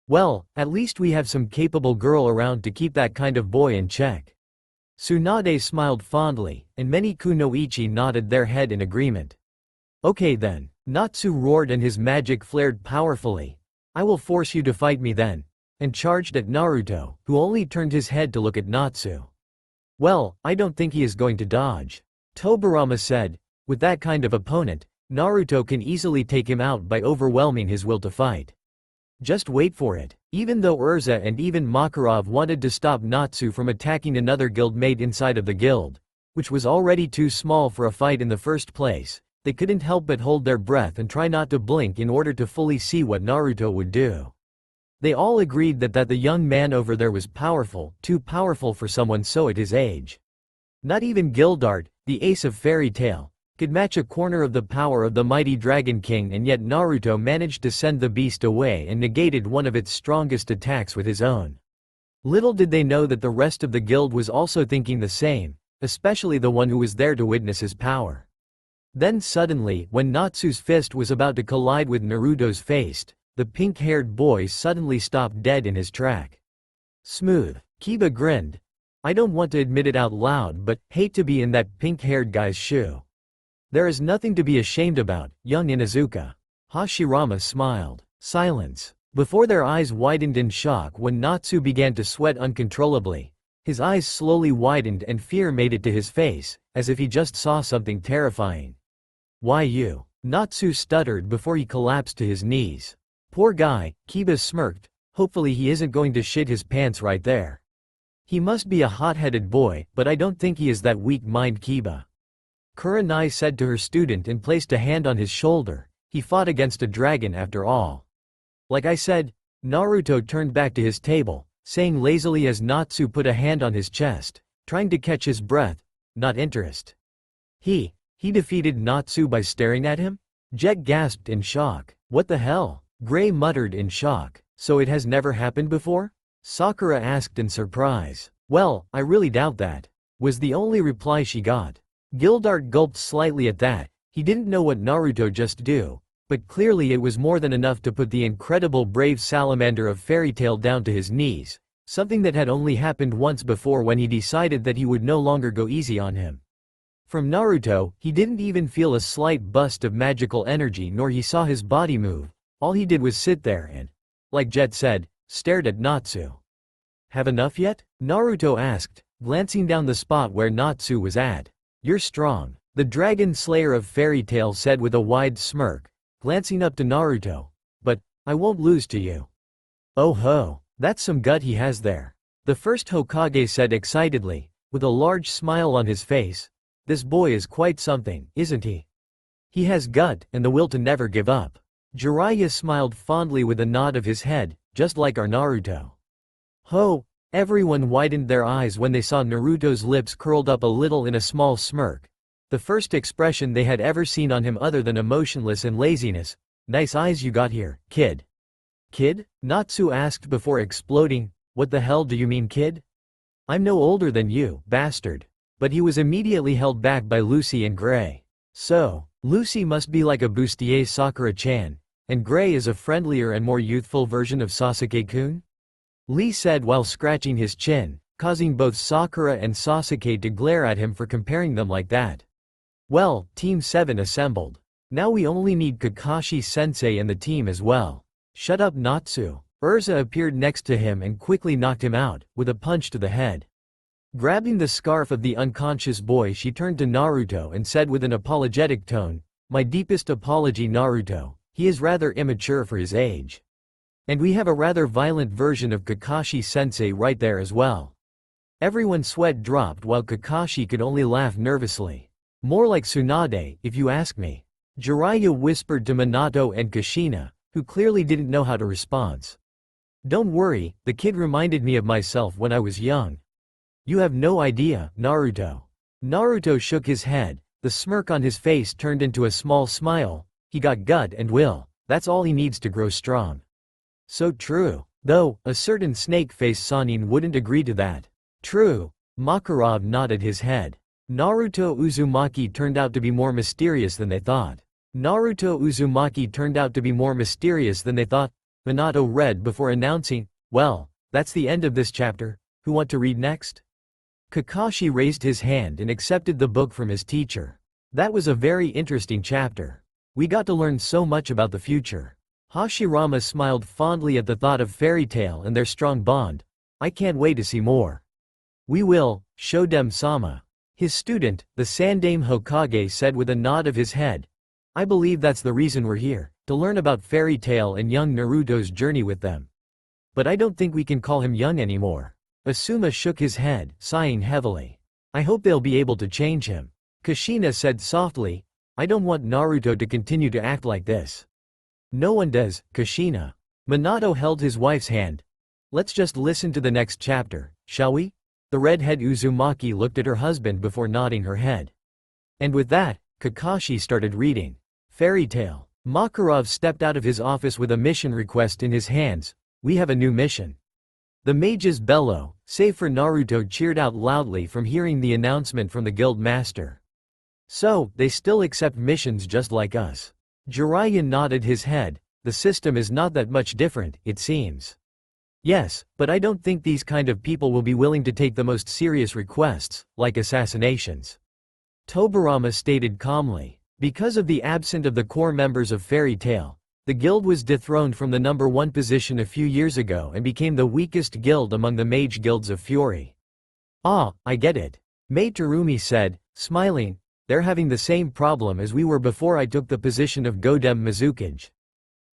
Well, at least we have some capable girl around to keep that kind of boy in check. Tsunade smiled fondly, and many kunoichi nodded their head in agreement. Okay then, Natsu roared and his magic flared powerfully. I will force you to fight me then, and charged at Naruto, who only turned his head to look at Natsu. Well, I don't think he is going to dodge. Tobirama said, with that kind of opponent, Naruto can easily take him out by overwhelming his will to fight. Just wait for it. Even though Urza and even Makarov wanted to stop Natsu from attacking another guildmate inside of the guild, which was already too small for a fight in the first place, they couldn't help but hold their breath and try not to blink in order to fully see what Naruto would do. They all agreed that the young man over there was powerful, too powerful for someone so at his age. Not even Gildart, the ace of fairy tale, could match a corner of the power of the mighty Dragon King, and yet Naruto managed to send the beast away and negated one of its strongest attacks with his own. Little did they know that the rest of the guild was also thinking the same, especially the one who was there to witness his power. Then suddenly, when Natsu's fist was about to collide with Naruto's face, the pink-haired boy suddenly stopped dead in his track. Smooth. Kiba grinned. I don't want to admit it out loud, but hate to be in that pink-haired guy's shoe. There is nothing to be ashamed about, young Inuzuka. Hashirama smiled. Silence. Before their eyes widened in shock when Natsu began to sweat uncontrollably. His eyes slowly widened and fear made it to his face, as if he just saw something terrifying. Why you? Natsu stuttered before he collapsed to his knees. Poor guy, Kiba smirked. Hopefully he isn't going to shit his pants right there. He must be a hot-headed boy, but I don't think he is that weak-minded Kiba. Kurenai said to her student and placed a hand on his shoulder. He fought against a dragon after all. Like I said, Naruto turned back to his table, saying lazily as Natsu put a hand on his chest, trying to catch his breath, not interest. He defeated Natsu by staring at him? Jet gasped in shock. What the hell? Gray muttered in shock. So it has never happened before? Sakura asked in surprise. Well, I really doubt that, was the only reply she got. Gildart gulped slightly at that. He didn't know what Naruto just do, but clearly it was more than enough to put the incredible brave salamander of fairy tale down to his knees, something that had only happened once before when he decided that he would no longer go easy on him. From Naruto, he didn't even feel a slight bust of magical energy nor he saw his body move. All he did was sit there and, like Jet said, stared at Natsu. Have enough yet? Naruto asked, glancing down the spot where Natsu was at. You're strong, the dragon slayer of fairy tale said with a wide smirk, glancing up to Naruto. But, I won't lose to you. Oh ho, that's some gut he has there. The first Hokage said excitedly, with a large smile on his face. This boy is quite something, isn't he? He has gut and the will to never give up. Jiraiya smiled fondly with a nod of his head, just like our Naruto. Ho! Everyone widened their eyes when they saw Naruto's lips curled up a little in a small smirk. The first expression they had ever seen on him other than emotionless and laziness. Nice eyes you got here, kid. Kid? Natsu asked before exploding. What the hell do you mean, kid? I'm no older than you, bastard. But he was immediately held back by Lucy and Gray. So, Lucy must be like a bustier Sakura-chan, and Gray is a friendlier and more youthful version of Sasuke-kun? Lee said while scratching his chin, causing both Sakura and Sasuke to glare at him for comparing them like that. Well, Team 7 assembled. Now we only need Kakashi-sensei and the team as well. Shut up, Natsu. Urza appeared next to him and quickly knocked him out, with a punch to the head. Grabbing the scarf of the unconscious boy, she turned to Naruto and said with an apologetic tone, My deepest apology, Naruto. He is rather immature for his age. And we have a rather violent version of Kakashi-sensei right there as well. Everyone's sweat dropped while Kakashi could only laugh nervously. More like Tsunade, if you ask me. Jiraiya whispered to Minato and Kushina, who clearly didn't know how to respond. Don't worry, the kid reminded me of myself when I was young. You have no idea, Naruto. Naruto shook his head, the smirk on his face turned into a small smile. He got gut and will, that's all he needs to grow strong. So true. Though, a certain snake-faced Sannin wouldn't agree to that. True. Makarov nodded his head. Naruto Uzumaki turned out to be more mysterious than they thought. Naruto Uzumaki turned out to be more mysterious than they thought. Minato read before announcing, well, that's the end of this chapter. Who want to read next? Kakashi raised his hand and accepted the book from his teacher. That was a very interesting chapter. We got to learn so much about the future. Hashirama smiled fondly at the thought of Fairy Tail and their strong bond. I can't wait to see more. We will, Shodem-sama. His student, the Sandaime Hokage said with a nod of his head. I believe that's the reason we're here, to learn about Fairy Tail and young Naruto's journey with them. But I don't think we can call him young anymore. Asuma shook his head, sighing heavily. I hope they'll be able to change him. Kushina said softly, I don't want Naruto to continue to act like this. No one does, Kushina. Minato held his wife's hand. Let's just listen to the next chapter, shall we? The redhead Uzumaki looked at her husband before nodding her head. And with that, Kakashi started reading. Fairy Tale. Makarov stepped out of his office with a mission request in his hands. We have a new mission. The mages bellow, save for Naruto cheered out loudly from hearing the announcement from the guild master. So, they still accept missions just like us. Jiraiya nodded his head. The system is not that much different, it seems. Yes, but I don't think these kind of people will be willing to take the most serious requests, like assassinations. Tobirama stated calmly. Because of the absence of the core members of Fairy Tail, the guild was dethroned from the number 1 position a few years ago and became the weakest guild among the mage guilds of Fury. Ah, I get it. Mei Terumi said, smiling, they're having the same problem as we were before I took the position of Godem Mizukage.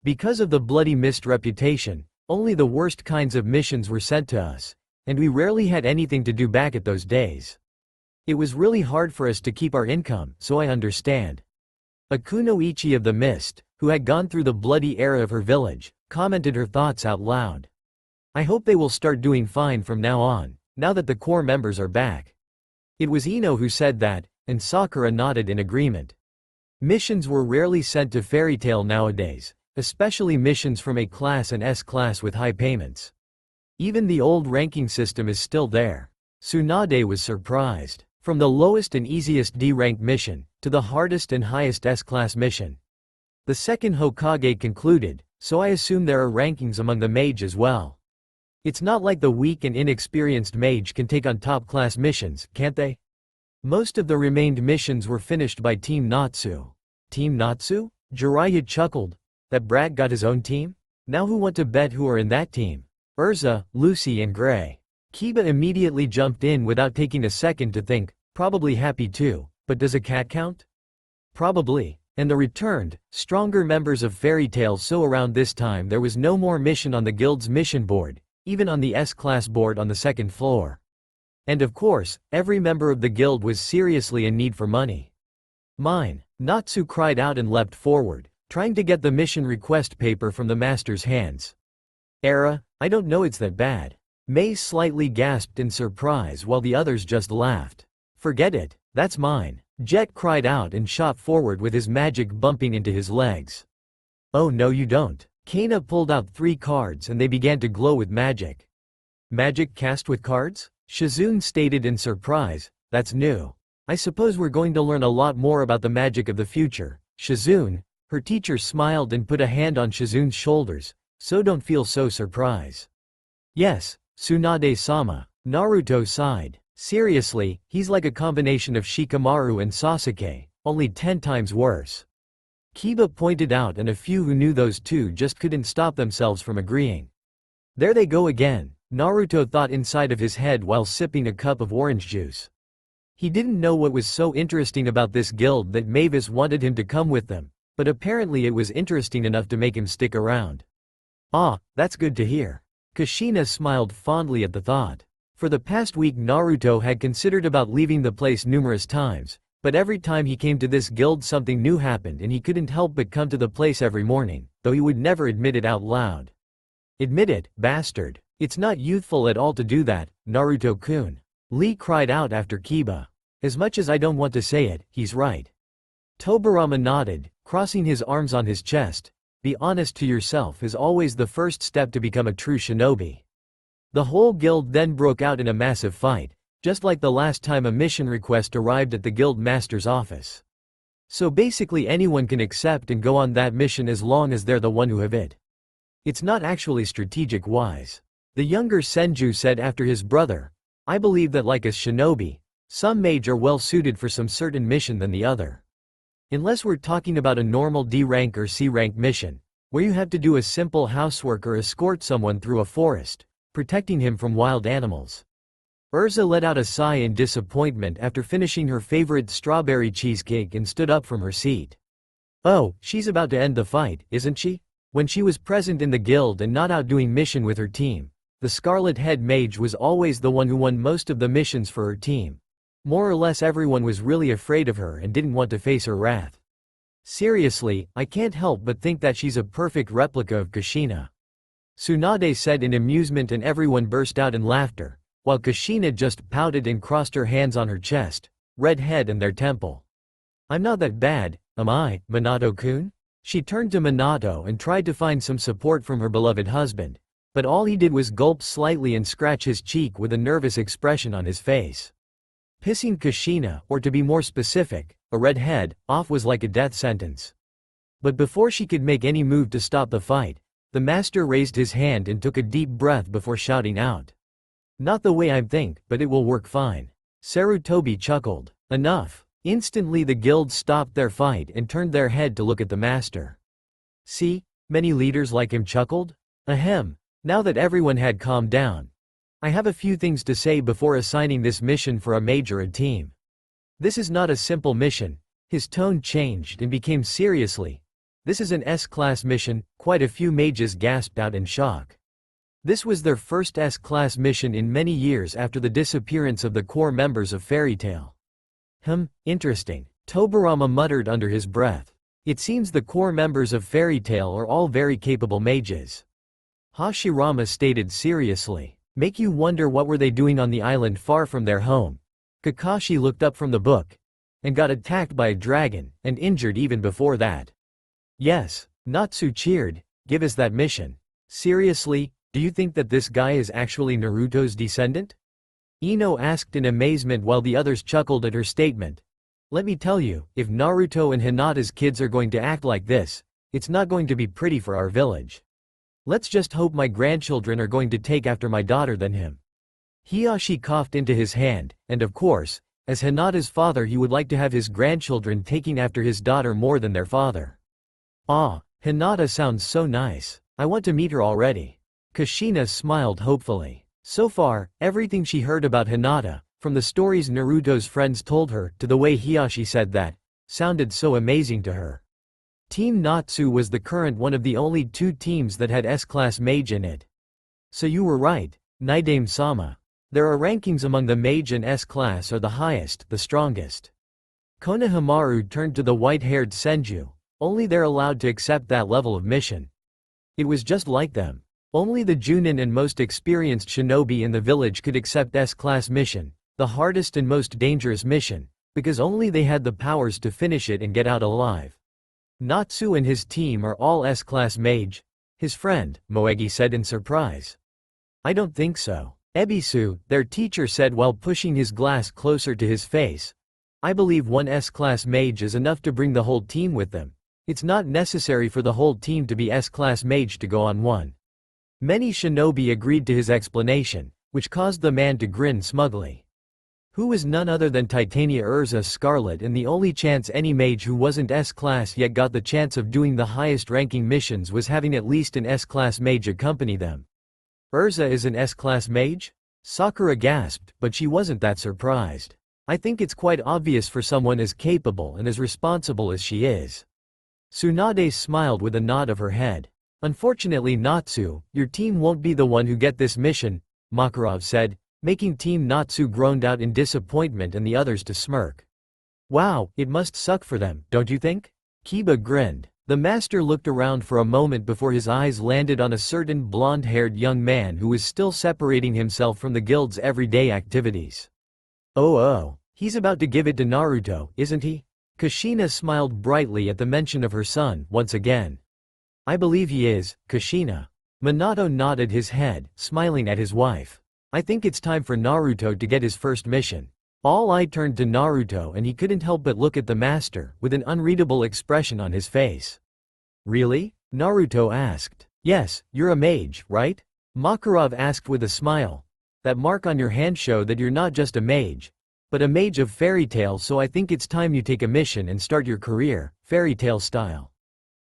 Because of the Bloody Mist reputation, only the worst kinds of missions were sent to us, and we rarely had anything to do back at those days. It was really hard for us to keep our income, so I understand. Akunoichi of the Mist, who had gone through the bloody era of her village, commented her thoughts out loud. I hope they will start doing fine from now on, now that the core members are back. It was Ino who said that, and Sakura nodded in agreement. Missions were rarely sent to Fairy Tail nowadays, especially missions from A class and S class with high payments. Even the old ranking system is still there. Tsunade was surprised. From the lowest and easiest D-rank mission, to the hardest and highest S-class mission. The second Hokage concluded, so I assume there are rankings among the mage as well. It's not like the weak and inexperienced mage can take on top-class missions, can't they? Most of the remained missions were finished by Team Natsu. Team Natsu? Jiraiya chuckled. That brat got his own team? Now who want to bet who are in that team? Urza, Lucy and Gray. Kiba immediately jumped in without taking a second to think, probably Happy too, but does a cat count? Probably. And the returned, stronger members of Fairy Tail. So around this time there was no more mission on the guild's mission board, even on the S-class board on the second floor. And of course, every member of the guild was seriously in need for money. Mine. Natsu cried out and leapt forward, trying to get the mission request paper from the master's hands. Era, I don't know it's that bad. Mei slightly gasped in surprise while the others just laughed. Forget it, that's mine. Jet cried out and shot forward with his magic bumping into his legs. Oh no you don't. Kana pulled out 3 cards and they began to glow with magic. Magic cast with cards? Shizune stated in surprise, that's new. I suppose we're going to learn a lot more about the magic of the future. Shizune, her teacher smiled and put a hand on Shizune's shoulders, so don't feel so surprised. Yes, Tsunade-sama. Naruto sighed. Seriously, he's like a combination of Shikamaru and Sasuke, only 10 times worse. Kiba pointed out and a few who knew those two just couldn't stop themselves from agreeing. There they go again, Naruto thought inside of his head while sipping a cup of orange juice. He didn't know what was so interesting about this guild that Mavis wanted him to come with them, but apparently it was interesting enough to make him stick around. Ah, that's good to hear. Kushina smiled fondly at the thought. For the past week Naruto had considered about leaving the place numerous times, but every time he came to this guild something new happened and he couldn't help but come to the place every morning, though he would never admit it out loud. Admit it, bastard. It's not youthful at all to do that, Naruto-kun. Lee cried out after Kiba. As much as I don't want to say it, he's right. Tobirama nodded, crossing his arms on his chest. Be honest to yourself is always the first step to become a true shinobi. The whole guild then broke out in a massive fight, just like the last time a mission request arrived at the guild master's office. So basically anyone can accept and go on that mission as long as they're the one who have it. It's not actually strategic wise. The younger Senju said after his brother, I believe that like a shinobi, some mage are well suited for some certain mission than the other. Unless we're talking about a normal D rank or C rank mission, where you have to do a simple housework or escort someone through a forest, protecting him from wild animals. Urza let out a sigh in disappointment after finishing her favorite strawberry cheesecake and stood up from her seat. Oh, she's about to end the fight, isn't she? When she was present in the guild and not out doing mission with her team, the Scarlet Head Mage was always the one who won most of the missions for her team. More or less everyone was really afraid of her and didn't want to face her wrath. Seriously, I can't help but think that she's a perfect replica of Kushina. Tsunade said in amusement, and everyone burst out in laughter, while Kushina just pouted and crossed her hands on her chest, red head and their temple. I'm not that bad, am I, Minato-kun? She turned to Minato and tried to find some support from her beloved husband, but all he did was gulp slightly and scratch his cheek with a nervous expression on his face. Pissing Kushina, or to be more specific, a red head, off was like a death sentence. But before she could make any move to stop the fight, the master raised his hand and took a deep breath before shouting out. Not the way I think, but it will work fine. Sarutobi chuckled. Enough. Instantly the guild stopped their fight and turned their head to look at the master. See, many leaders like him chuckled? Ahem. Now that everyone had calmed down, I have a few things to say before assigning this mission for a mage or a team. This is not a simple mission. His tone changed and became seriously. This is an S-class mission. Quite a few mages gasped out in shock. This was their first S-class mission in many years after the disappearance of the core members of Fairy Tail. Interesting, Tobirama muttered under his breath. It seems the core members of Fairy Tail are all very capable mages. Hashirama stated seriously. Make you wonder what were they doing on the island far from their home. Kakashi looked up from the book and got attacked by a dragon and injured even before that. Yes, Natsu cheered. Give us that mission. Seriously, do you think that this guy is actually Naruto's descendant? Ino asked in amazement while the others chuckled at her statement. Let me tell you, if Naruto and Hinata's kids are going to act like this, it's not going to be pretty for our village. Let's just hope my grandchildren are going to take after my daughter than him. Hiyashi coughed into his hand, and of course, as Hinata's father he would like to have his grandchildren taking after his daughter more than their father. Ah, Hinata sounds so nice. I want to meet her already. Kushina smiled hopefully. So far, everything she heard about Hinata, from the stories Naruto's friends told her to the way Hiyashi said that, sounded so amazing to her. Team Natsu was the current one of the only two teams that had S-class mage in it. So you were right, Naidame-sama. There are rankings among the mage and S-class are the highest, the strongest. Konohamaru turned to the white-haired Senju. Only they're allowed to accept that level of mission. It was just like them. Only the Junin and most experienced shinobi in the village could accept S-class mission, the hardest and most dangerous mission, because only they had the powers to finish it and get out alive. Natsu and his team are all S-class mage, his friend, Moegi said in surprise. I don't think so. Ebisu, their teacher said while pushing his glass closer to his face. I believe one S-class mage is enough to bring the whole team with them. It's not necessary for the whole team to be S-class mage to go on one. Many shinobi agreed to his explanation, which caused the man to grin smugly. Who was none other than Titania Urza Scarlet, and the only chance any mage who wasn't S-class yet got the chance of doing the highest ranking missions was having at least an S-class mage accompany them. Urza is an S-class mage? Sakura gasped, but she wasn't that surprised. I think it's quite obvious for someone as capable and as responsible as she is. Tsunade smiled with a nod of her head. Unfortunately Natsu, your team won't be the one who get this mission, Makarov said, making Team Natsu groaned out in disappointment and the others to smirk. Wow, it must suck for them, don't you think? Kiba grinned. The master looked around for a moment before his eyes landed on a certain blonde-haired young man who was still separating himself from the guild's everyday activities. Oh, he's about to give it to Naruto, isn't he? Kushina smiled brightly at the mention of her son, once again. I believe he is, Kushina. Minato nodded his head, smiling at his wife. I think it's time for Naruto to get his first mission. All eyes turned to Naruto and he couldn't help but look at the master, with an unreadable expression on his face. Really? Naruto asked. Yes, you're a mage, right? Makarov asked with a smile. That mark on your hand show that you're not just a mage, but a mage of Fairy Tail, so I think it's time you take a mission and start your career, Fairy Tail style.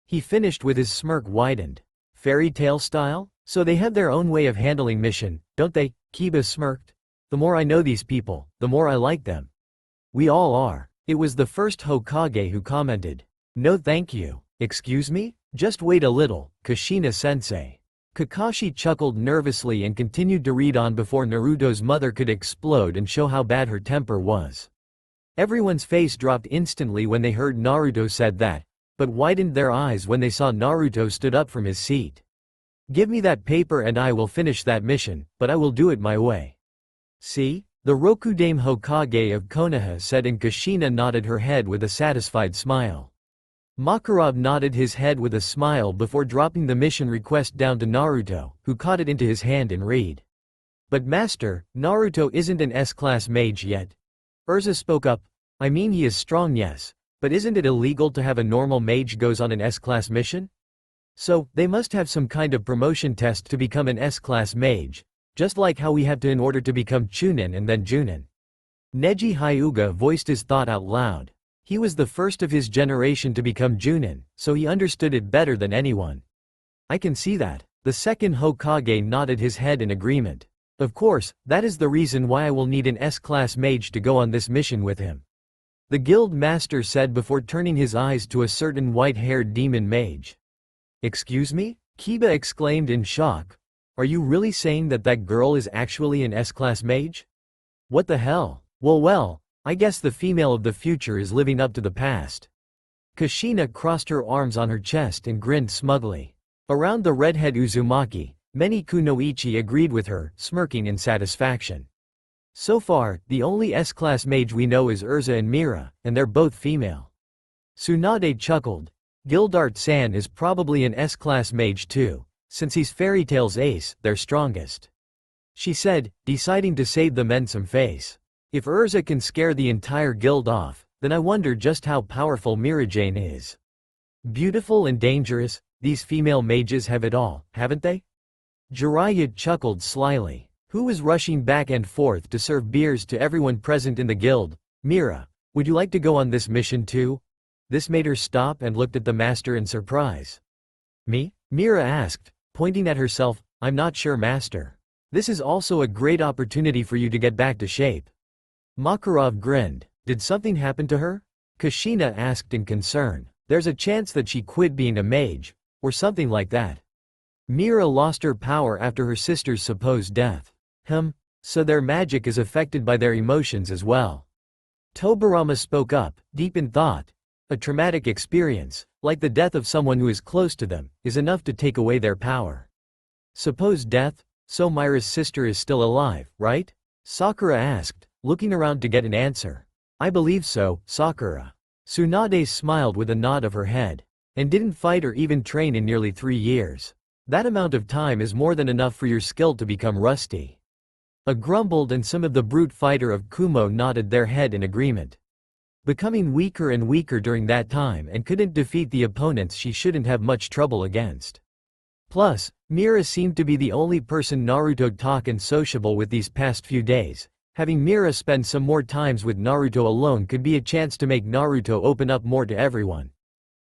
He finished with his smirk widened. Fairy Tail style? So they have their own way of handling mission, don't they? Kiba smirked. The more I know these people, the more I like them. We all are. It was the first Hokage who commented. No thank you. Excuse me? Just wait a little, Kushina-sensei. Kakashi chuckled nervously and continued to read on before Naruto's mother could explode and show how bad her temper was. Everyone's face dropped instantly when they heard Naruto said that, but widened their eyes when they saw Naruto stood up from his seat. Give me that paper and I will finish that mission, but I will do it my way. See? The Rokudame Hokage of Konoha said, and Kushina nodded her head with a satisfied smile. Makarov nodded his head with a smile before dropping the mission request down to Naruto, who caught it into his hand and read. But master, Naruto isn't an S-class mage yet. Urza spoke up. I mean, he is strong, yes, but isn't it illegal to have a normal mage goes on an S-class mission? So, they must have some kind of promotion test to become an S-class mage, just like how we have to in order to become Chunin and then Junin. Neji Hyuga voiced his thought out loud. He was the first of his generation to become Junin, so he understood it better than anyone. I can see that. The second Hokage nodded his head in agreement. Of course, that is the reason why I will need an S-class mage to go on this mission with him. The guild master said before turning his eyes to a certain white-haired demon mage. Excuse me? Kiba exclaimed in shock. Are you really saying that that girl is actually an S-class mage? What the hell? Well, I guess the female of the future is living up to the past. Kushina crossed her arms on her chest and grinned smugly. Around the redhead Uzumaki, many kunoichi agreed with her, smirking in satisfaction. So far, the only S-class mage we know is Urza and Mira, and they're both female. Tsunade chuckled. Gildart-san is probably an S-class mage too, since he's Fairy Tail's ace, their strongest. She said, deciding to save the men some face. If Urza can scare the entire guild off, then I wonder just how powerful Mirajane is. Beautiful and dangerous, these female mages have it all, haven't they? Jiraiya chuckled slyly. Who was rushing back and forth to serve beers to everyone present in the guild? Mira, would you like to go on this mission too? This made her stop and looked at the master in surprise. Me? Mira asked, pointing at herself. I'm not sure, master. This is also a great opportunity for you to get back to shape. Makarov grinned. Did something happen to her? Kushina asked in concern. There's a chance that she quit being a mage, or something like that. Mira lost her power after her sister's supposed death. So their magic is affected by their emotions as well. Tobirama spoke up, deep in thought. A traumatic experience, like the death of someone who is close to them, is enough to take away their power. Suppose death? So Mira's sister is still alive, right? Sakura asked, looking around to get an answer. I believe so, Sakura. Tsunade smiled with a nod of her head. And didn't fight or even train in nearly 3 years. That amount of time is more than enough for your skill to become rusty. A grumbled and some of the brute fighter of Kumo nodded their head in agreement. Becoming weaker and weaker during that time and couldn't defeat the opponents she shouldn't have much trouble against. Plus, Mira seemed to be the only person Naruto talk and sociable with these past few days. Having Mira spend some more times with Naruto alone could be a chance to make Naruto open up more to everyone.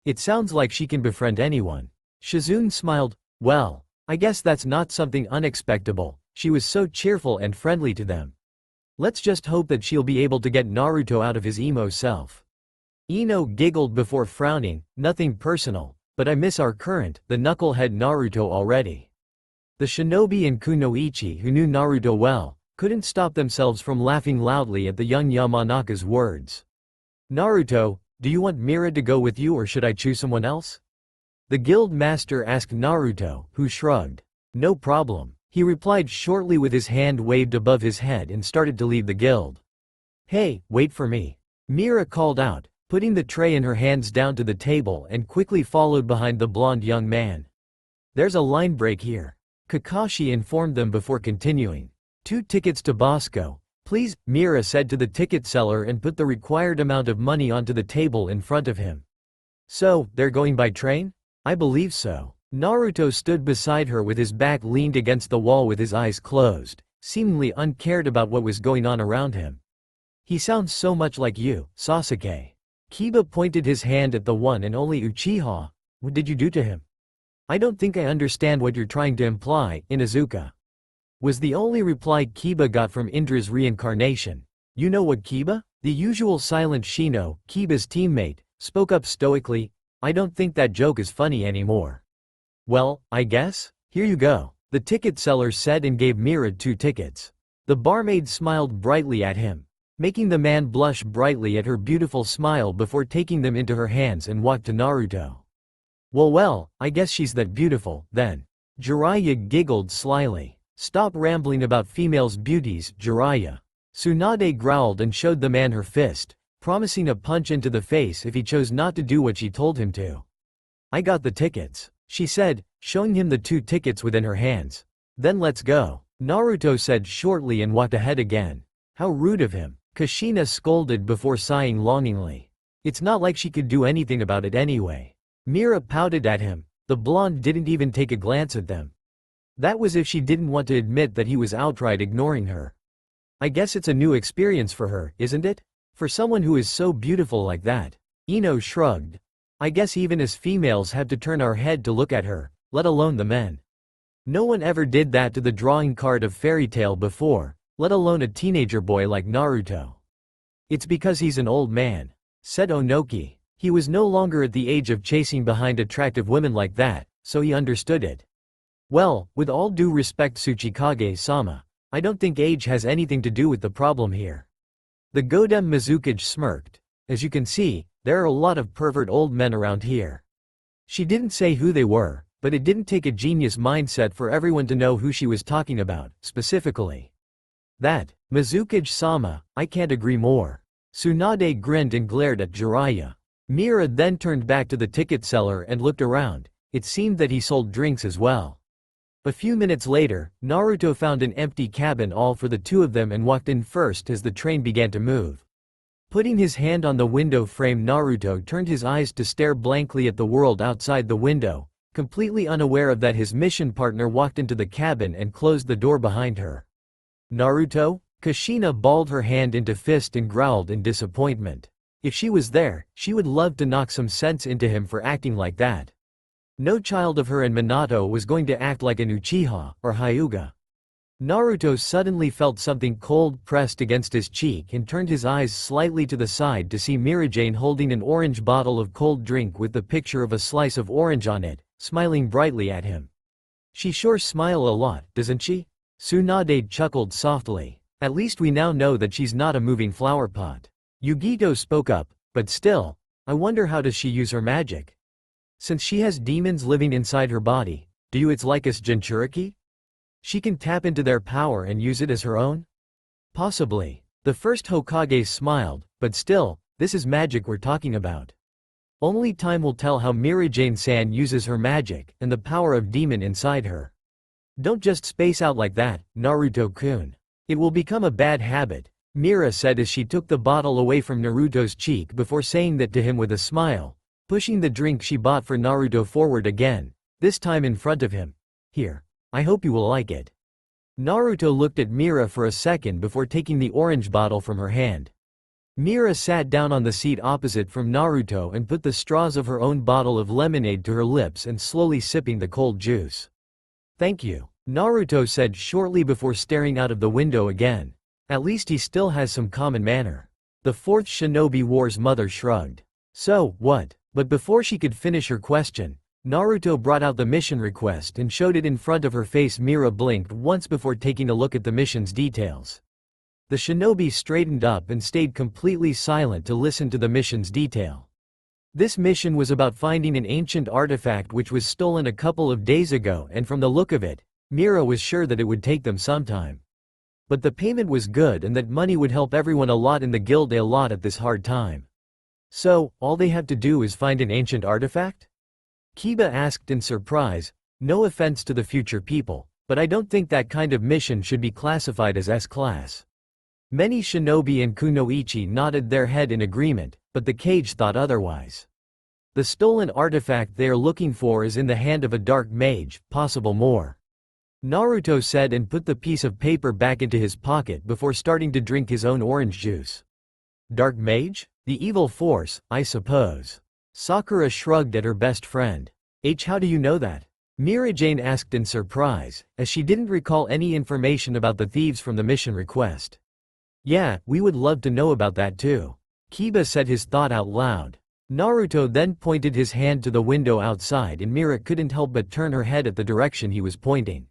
It sounds like she can befriend anyone. Shizune smiled. Well, I guess that's not something unexpectable, she was so cheerful and friendly to them. Let's just hope that she'll be able to get Naruto out of his emo self. Ino giggled before frowning, nothing personal, but I miss our current, the knucklehead Naruto already. The shinobi and kunoichi who knew Naruto well, couldn't stop themselves from laughing loudly at the young Yamanaka's words. Naruto, do you want Mira to go with you or should I choose someone else? The guild master asked Naruto, who shrugged. No problem, he replied shortly with his hand waved above his head and started to leave the guild. Hey, wait for me. Mira called out, putting the tray in her hands down to the table and quickly followed behind the blonde young man. There's a line break here. Kakashi informed them before continuing. 2 tickets to Bosco, please, Mira said to the ticket seller and put the required amount of money onto the table in front of him. So, they're going by train? I believe so. Naruto stood beside her with his back leaned against the wall with his eyes closed, seemingly uncared about what was going on around him. He sounds so much like you, Sasuke. Kiba pointed his hand at the one and only Uchiha. What did you do to him? I don't think I understand what you're trying to imply, Inuzuka. Was the only reply Kiba got from Indra's reincarnation. You know what, Kiba? The usual silent Shino, Kiba's teammate, spoke up stoically. I don't think that joke is funny anymore. Well, I guess? Here you go. The ticket seller said and gave Mira 2 tickets. The barmaid smiled brightly at him, making the man blush brightly at her beautiful smile before taking them into her hands and walked to Naruto. Well, I guess she's that beautiful, then. Jiraiya giggled slyly. Stop rambling about females' beauties, Jiraiya. Tsunade growled and showed the man her fist, promising a punch into the face if he chose not to do what she told him to. I got the tickets, she said, showing him the 2 tickets within her hands. Then let's go, Naruto said shortly and walked ahead again. How rude of him, Kushina scolded before sighing longingly. It's not like she could do anything about it anyway. Mira pouted at him. The blonde didn't even take a glance at them. That was if she didn't want to admit that he was outright ignoring her. I guess it's a new experience for her, isn't it? For someone who is so beautiful like that. Ino shrugged. I guess even as females have to turn our head to look at her, let alone the men. No one ever did that to the drawing card of fairy tale before, let alone a teenager boy like Naruto. It's because he's an old man, said Onoki. He was no longer at the age of chasing behind attractive women like that, so he understood it. Well, with all due respect Tsuchikage-sama, I don't think age has anything to do with the problem here. The Godem Mizukage smirked. As you can see, there are a lot of pervert old men around here. She didn't say who they were, but it didn't take a genius mindset for everyone to know who she was talking about, specifically. That, Mizukage-sama, I can't agree more. Tsunade grinned and glared at Jiraiya. Mira then turned back to the ticket seller and looked around. It seemed that he sold drinks as well. A few minutes later, Naruto found an empty cabin all for the 2 of them and walked in first as the train began to move. Putting his hand on the window frame, Naruto turned his eyes to stare blankly at the world outside the window, completely unaware of that his mission partner walked into the cabin and closed the door behind her. Naruto? Kushina balled her hand into fist and growled in disappointment. If she was there, she would love to knock some sense into him for acting like that. No child of her and Minato was going to act like an Uchiha, or Hyuga. Naruto suddenly felt something cold pressed against his cheek and turned his eyes slightly to the side to see Mirajane holding an orange bottle of cold drink with the picture of a slice of orange on it, smiling brightly at him. She sure smile a lot, doesn't she? Tsunade chuckled softly. At least we now know that she's not a moving flower pot. Yugito spoke up, but still, I wonder how does she use her magic? Since she has demons living inside her body, do it's like us Jinchuriki? She can tap into their power and use it as her own? Possibly. The first Hokage smiled, but still, this is magic we're talking about. Only time will tell how Mirajane-san uses her magic and the power of demon inside her. Don't just space out like that, Naruto-kun. It will become a bad habit, Mira said as she took the bottle away from Naruto's cheek before saying that to him with a smile, pushing the drink she bought for Naruto forward again, this time in front of him. Here. I hope you will like it. Naruto looked at Mira for a second before taking the orange bottle from her hand. Mira sat down on the seat opposite from Naruto and put the straws of her own bottle of lemonade to her lips and slowly sipping the cold juice. Thank you, Naruto said shortly before staring out of the window again. At least he still has some common manner. The 4th Shinobi War's mother shrugged. So, what? But before she could finish her question, Naruto brought out the mission request and showed it in front of her face. Mira blinked once before taking a look at the mission's details. The shinobi straightened up and stayed completely silent to listen to the mission's detail. This mission was about finding an ancient artifact which was stolen a couple of days ago, and from the look of it, Mira was sure that it would take them some time. But the payment was good and that money would help everyone a lot in the guild a lot at this hard time. So, all they have to do is find an ancient artifact? Kiba asked in surprise. No offense to the future people, but I don't think that kind of mission should be classified as S-class. Many shinobi and kunoichi nodded their head in agreement, but the Kage thought otherwise. The stolen artifact they are looking for is in the hand of a dark mage, possible more. Naruto said and put the piece of paper back into his pocket before starting to drink his own orange juice. Dark mage? The evil force, I suppose. Sakura shrugged at her best friend. How do you know that? Mirajane asked in surprise, as she didn't recall any information about the thieves from the mission request. Yeah, we would love to know about that too. Kiba said his thought out loud. Naruto then pointed his hand to the window outside and Mira couldn't help but turn her head at the direction he was pointing.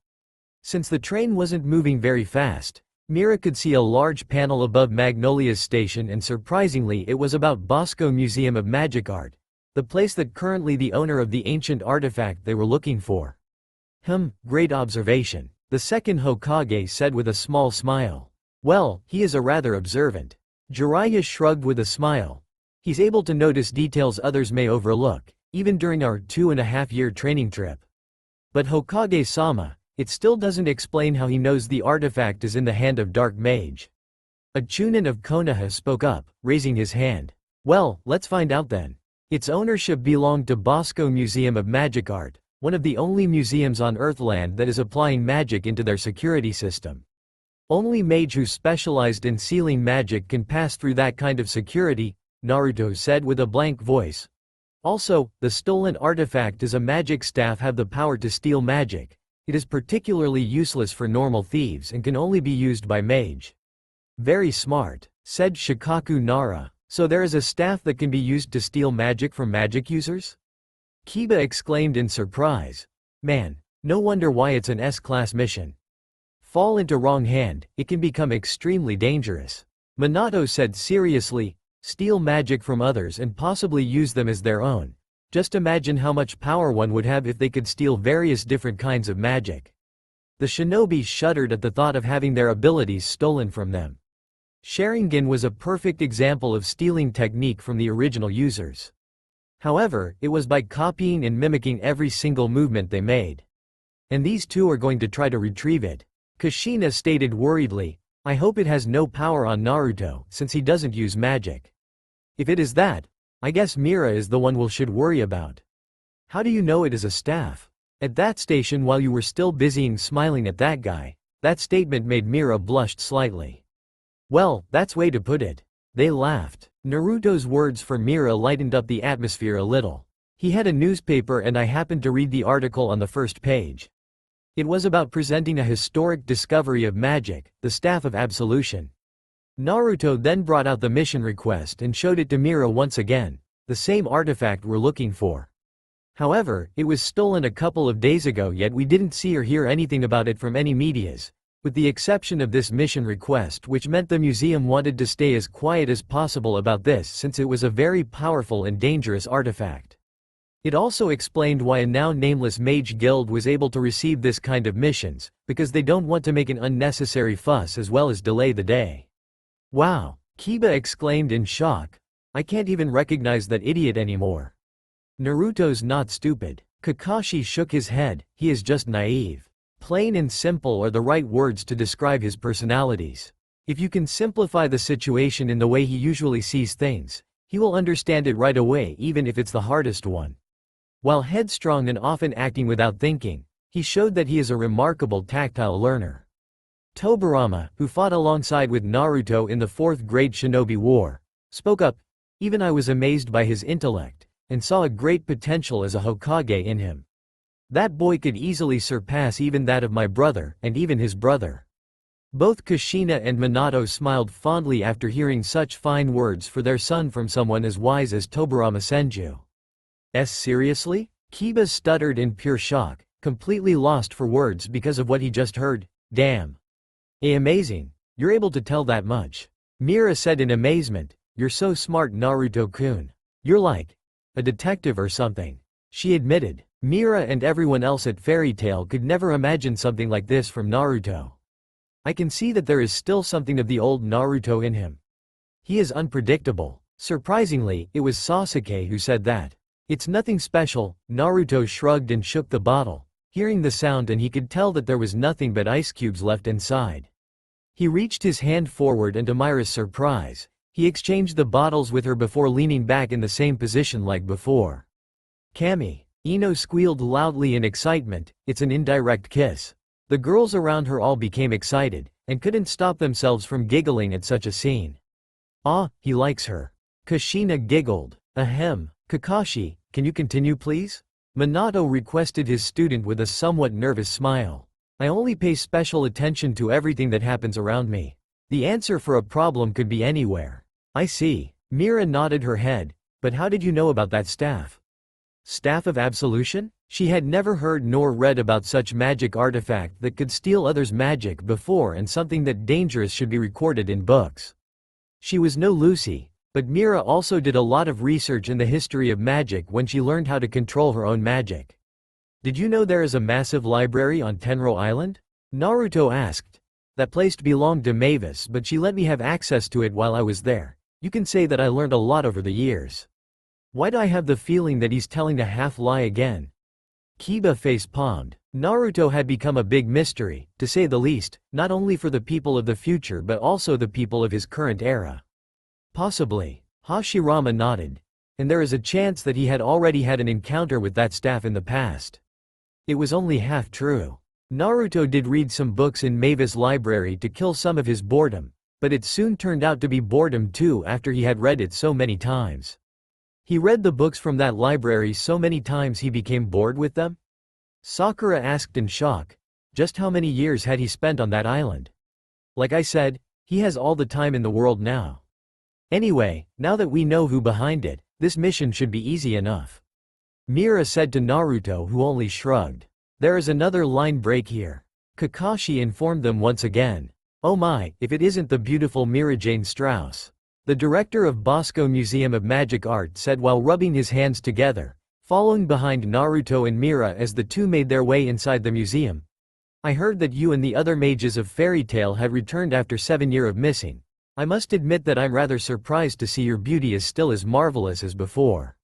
Since the train wasn't moving very fast, Mira could see a large panel above Magnolia's station, and surprisingly it was about Bosco Museum of Magic Art, the place that currently the owner of the ancient artifact they were looking for. Great observation, the second Hokage said with a small smile. Well, he is a rather observant. Jiraiya shrugged with a smile. He's able to notice details others may overlook, even during our 2.5-year training trip. But Hokage-sama, it still doesn't explain how he knows the artifact is in the hand of Dark Mage. A Chunin of Konoha spoke up, raising his hand. Well, let's find out then. Its ownership belonged to Bosco Museum of Magic Art, one of the only museums on Earthland that is applying magic into their security system. Only mage who specialized in sealing magic can pass through that kind of security, Naruto said with a blank voice. Also, the stolen artifact is a magic staff have the power to steal magic. It is particularly useless for normal thieves and can only be used by mage. Very smart, said Shikaku Nara. So there is a staff that can be used to steal magic from magic users? Kiba exclaimed in surprise. Man, no wonder why it's an S-class mission. Fall into wrong hand, it can become extremely dangerous. Minato said seriously, steal magic from others and possibly use them as their own. Just imagine how much power one would have if they could steal various different kinds of magic. The shinobi shuddered at the thought of having their abilities stolen from them. Sharingan was a perfect example of stealing technique from the original users. However, it was by copying and mimicking every single movement they made. And these two are going to try to retrieve it. Kushina stated worriedly, I hope it has no power on Naruto, since he doesn't use magic. If it is that, I guess Mira is the one we should worry about. How do you know it is a staff? At that station while you were still busying smiling at that guy, that statement made Mira blush slightly. Well, that's way to put it. They laughed. Naruto's words for Mira lightened up the atmosphere a little. He had a newspaper and I happened to read the article on the first page. It was about presenting a historic discovery of magic, the Staff of Absolution. Naruto then brought out the mission request and showed it to Mira once again, the same artifact we're looking for. However, it was stolen a couple of days ago yet we didn't see or hear anything about it from any medias. With the exception of this mission request, which meant the museum wanted to stay as quiet as possible about this since it was a very powerful and dangerous artifact. It also explained why a now nameless mage guild was able to receive this kind of missions, because they don't want to make an unnecessary fuss as well as delay the day. Wow, Kiba exclaimed in shock. I can't even recognize that idiot anymore. Naruto's not stupid. Kakashi shook his head, he is just naive. Plain and simple are the right words to describe his personalities. If you can simplify the situation in the way he usually sees things, he will understand it right away even if it's the hardest one. While headstrong and often acting without thinking, he showed that he is a remarkable tactile learner. Tobirama, who fought alongside with Naruto in the 4th grade Shinobi War, spoke up, even I was amazed by his intellect, and saw a great potential as a Hokage in him. That boy could easily surpass even that of my brother, and even his brother. Both Kushina and Minato smiled fondly after hearing such fine words for their son from someone as wise as Tobirama Senju. Seriously? Kiba stuttered in pure shock, completely lost for words because of what he just heard. Damn. Amazing. You're able to tell that much. Mira said in amazement, you're so smart Naruto-kun. You're like a detective or something. She admitted. Mira and everyone else at Fairy Tail could never imagine something like this from Naruto. I can see that there is still something of the old Naruto in him. He is unpredictable. Surprisingly, it was Sasuke who said that. It's nothing special, Naruto shrugged and shook the bottle, hearing the sound and he could tell that there was nothing but ice cubes left inside. He reached his hand forward and to Mira's surprise, he exchanged the bottles with her before leaning back in the same position like before. Kami. Ino squealed loudly in excitement, it's an indirect kiss. The girls around her all became excited, and couldn't stop themselves from giggling at such a scene. Ah, he likes her. Kushina giggled. Ahem. Kakashi, can you continue please? Minato requested his student with a somewhat nervous smile. I only pay special attention to everything that happens around me. The answer for a problem could be anywhere. I see. Mira nodded her head, but how did you know about that staff? Staff of Absolution? She had never heard nor read about such magic artifact that could steal others' magic before and something that dangerous should be recorded in books. She was no Lucy, but Mira also did a lot of research in the history of magic when she learned how to control her own magic. Did you know there is a massive library on Tenro Island? Naruto asked. That place belonged to Mavis, but she let me have access to it while I was there. You can say that I learned a lot over the years. Why do I have the feeling that he's telling a half-lie again? Kiba face-palmed. Naruto had become a big mystery, to say the least, not only for the people of the future but also the people of his current era. Possibly. Hashirama nodded. And there is a chance that he had already had an encounter with that staff in the past. It was only half true. Naruto did read some books in Mavis' library to kill some of his boredom, but it soon turned out to be boredom too after he had read it so many times. He read the books from that library so many times he became bored with them? Sakura asked in shock. Just how many years had he spent on that island? Like I said, he has all the time in the world now. Anyway, now that we know who behind it, this mission should be easy enough. Mira said to Naruto, who only shrugged. There is another line break here. Kakashi informed them once again. Oh my, if it isn't the beautiful Mirajane Strauss. The director of Bosco Museum of Magic Art said while rubbing his hands together, following behind Naruto and Mira as the two made their way inside the museum. I heard that you and the other mages of Fairy Tail had returned after 7 years of missing. I must admit that I'm rather surprised to see your beauty is still as marvelous as before.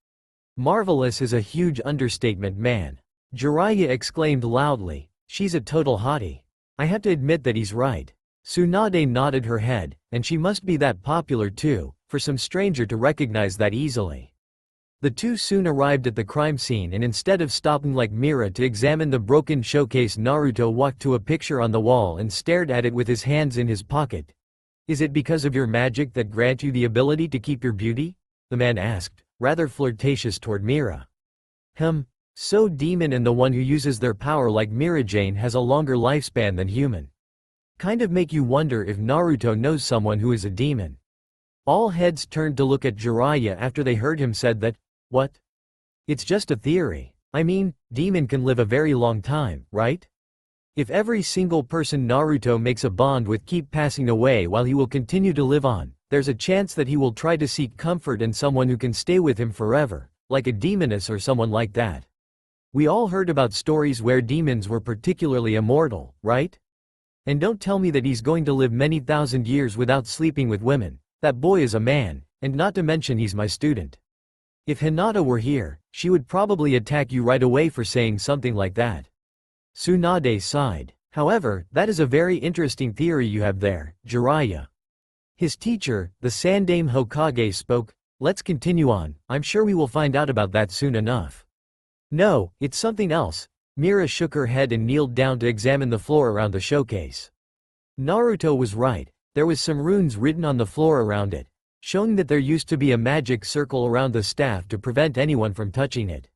Marvelous is a huge understatement, man. Jiraiya exclaimed loudly. She's a total hottie. I have to admit that he's right. Tsunade nodded her head, and she must be that popular too, for some stranger to recognize that easily. The two soon arrived at the crime scene, and instead of stopping like Mira to examine the broken showcase, Naruto walked to a picture on the wall and stared at it with his hands in his pocket. Is it because of your magic that grant you the ability to keep your beauty? The man asked, rather flirtatious toward Mira. So demon and the one who uses their power like Mirajane has a longer lifespan than human. Kind of make you wonder if Naruto knows someone who is a demon. All heads turned to look at Jiraiya after they heard him said that. What? It's just a theory. I mean, demon can live a very long time, right? If every single person Naruto makes a bond with keep passing away while he will continue to live on, there's a chance that he will try to seek comfort in someone who can stay with him forever, like a demoness or someone like that. We all heard about stories where demons were particularly immortal, right? And don't tell me that he's going to live many thousand years without sleeping with women. That boy is a man, and not to mention he's my student. If Hinata were here, she would probably attack you right away for saying something like that. Tsunade sighed. However, that is a very interesting theory you have there, Jiraiya. His teacher, the Sandaime Hokage, spoke. Let's continue on, I'm sure we will find out about that soon enough. No, it's something else. Mira shook her head and kneeled down to examine the floor around the showcase. Naruto was right, there was some runes written on the floor around it, showing that there used to be a magic circle around the staff to prevent anyone from touching it.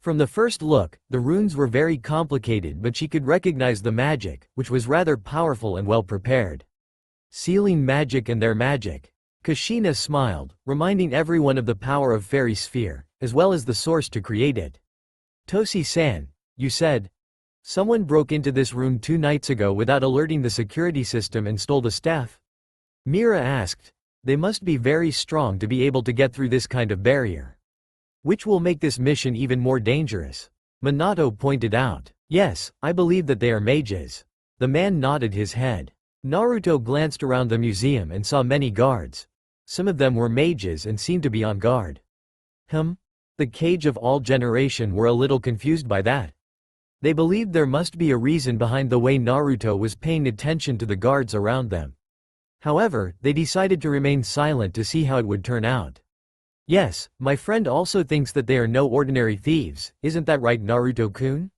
From the first look, the runes were very complicated, but she could recognize the magic, which was rather powerful and well prepared. Sealing magic and their magic. Kushina smiled, reminding everyone of the power of Fairy Sphere, as well as the source to create it. Toshi-san, you said? Someone broke into this room 2 nights ago without alerting the security system and stole the staff? Mira asked. They must be very strong to be able to get through this kind of barrier. Which will make this mission even more dangerous. Minato pointed out. Yes, I believe that they are mages. The man nodded his head. Naruto glanced around the museum and saw many guards. Some of them were mages and seemed to be on guard. The Cage of All Generation were a little confused by that. They believed there must be a reason behind the way Naruto was paying attention to the guards around them. However, they decided to remain silent to see how it would turn out. Yes, my friend also thinks that they are no ordinary thieves, isn't that right, Naruto-kun?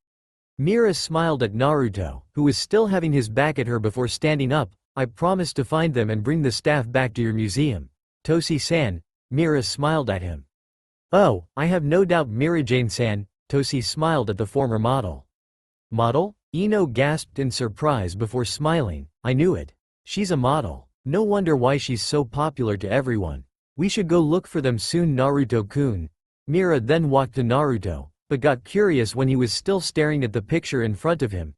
Mira smiled at Naruto, who was still having his back at her before standing up. I promise to find them and bring the staff back to your museum. Toshi-san. Mira smiled at him. Oh, I have no doubt, Mirajane-san. Toshi smiled at the former model. Model? Ino gasped in surprise before smiling. I knew it. She's a model. No wonder why she's so popular to everyone. We should go look for them soon, Naruto-kun. Mira then walked to Naruto, but got curious when he was still staring at the picture in front of him.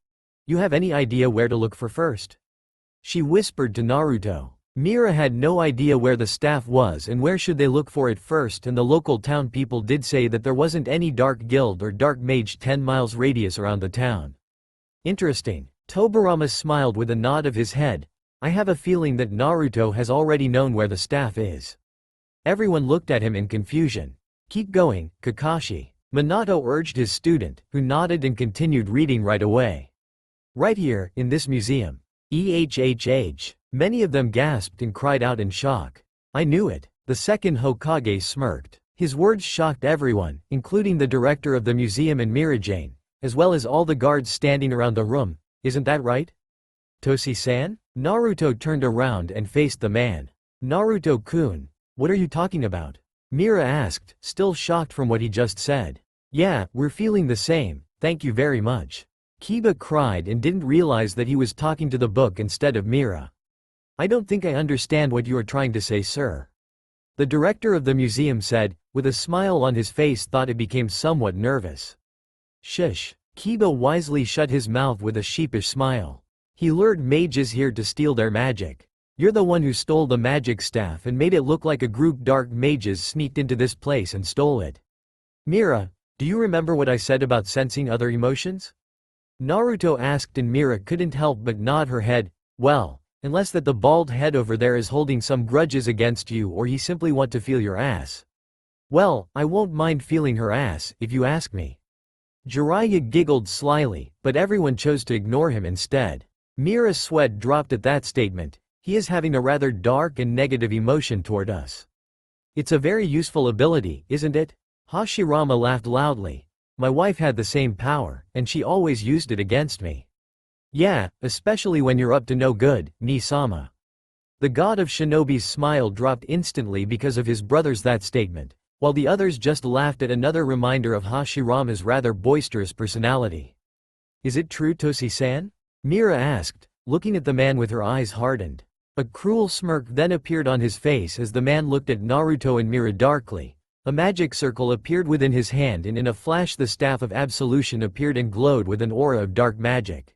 You have any idea where to look for first? She whispered to Naruto. Mira had no idea where the staff was and where should they look for it first, and the local town people did say that there wasn't any dark guild or dark mage 10 miles radius around the town. Interesting. Tobirama smiled with a nod of his head. I have a feeling that Naruto has already known where the staff is. Everyone looked at him in confusion. Keep going, Kakashi. Minato urged his student, who nodded and continued reading right away. Right here, in this museum. EHHH. Many of them gasped and cried out in shock. I knew it. The second Hokage smirked. His words shocked everyone, including the director of the museum and Mirajane, as well as all the guards standing around the room. Isn't that right? Toshi-san? Naruto turned around and faced the man. Naruto-kun, what are you talking about? Mira asked, still shocked from what he just said. Yeah, we're feeling the same, thank you very much. Kiba cried and didn't realize that he was talking to the book instead of Mira. I don't think I understand what you are trying to say, sir. The director of the museum said, with a smile on his face. Thought it became somewhat nervous. Shush. Kiba wisely shut his mouth with a sheepish smile. He lured mages here to steal their magic. You're the one who stole the magic staff and made it look like a group dark mages sneaked into this place and stole it. Mira, do you remember what I said about sensing other emotions? Naruto asked, and Mira couldn't help but nod her head. Well, unless that the bald head over there is holding some grudges against you, or he simply want to feel your ass. Well, I won't mind feeling her ass, if you ask me. Jiraiya giggled slyly, but everyone chose to ignore him instead. Mira's sweat dropped at that statement. He is having a rather dark and negative emotion toward us. It's a very useful ability, isn't it? Hashirama laughed loudly. My wife had the same power, and she always used it against me. Yeah, especially when you're up to no good, Ni-sama. The god of Shinobi's smile dropped instantly because of his brother's that statement, while the others just laughed at another reminder of Hashirama's rather boisterous personality. Is it true, Toshi-san? Mira asked, looking at the man with her eyes hardened. A cruel smirk then appeared on his face as the man looked at Naruto and Mira darkly. A magic circle appeared within his hand, and in a flash the staff of absolution appeared and glowed with an aura of dark magic.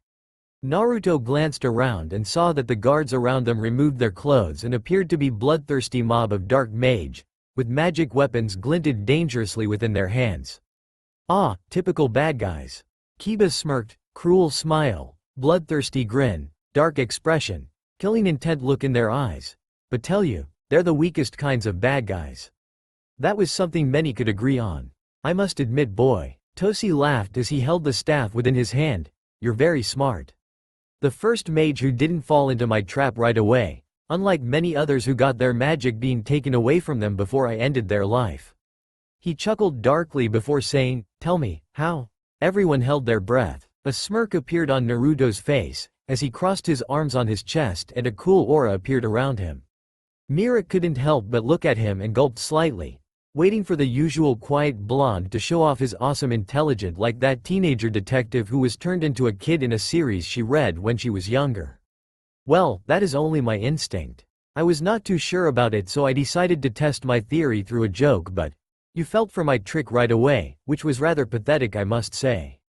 Naruto glanced around and saw that the guards around them removed their clothes and appeared to be bloodthirsty mob of dark mage, with magic weapons glinted dangerously within their hands. Ah, typical bad guys. Kiba smirked, cruel smile, bloodthirsty grin, dark expression, killing intent look in their eyes. But tell you, they're the weakest kinds of bad guys. That was something many could agree on. I must admit, boy. Toshi laughed as he held the staff within his hand. You're very smart. The first mage who didn't fall into my trap right away, unlike many others who got their magic being taken away from them before I ended their life. He chuckled darkly before saying, tell me, how? Everyone held their breath. A smirk appeared on Naruto's face, as he crossed his arms on his chest and a cool aura appeared around him. Mira couldn't help but look at him and gulped slightly, waiting for the usual quiet blonde to show off his awesome intelligence like that teenager detective who was turned into a kid in a series she read when she was younger. Well, that is only my instinct. I was not too sure about it, so I decided to test my theory through a joke, but you felt for my trick right away, which was rather pathetic, I must say.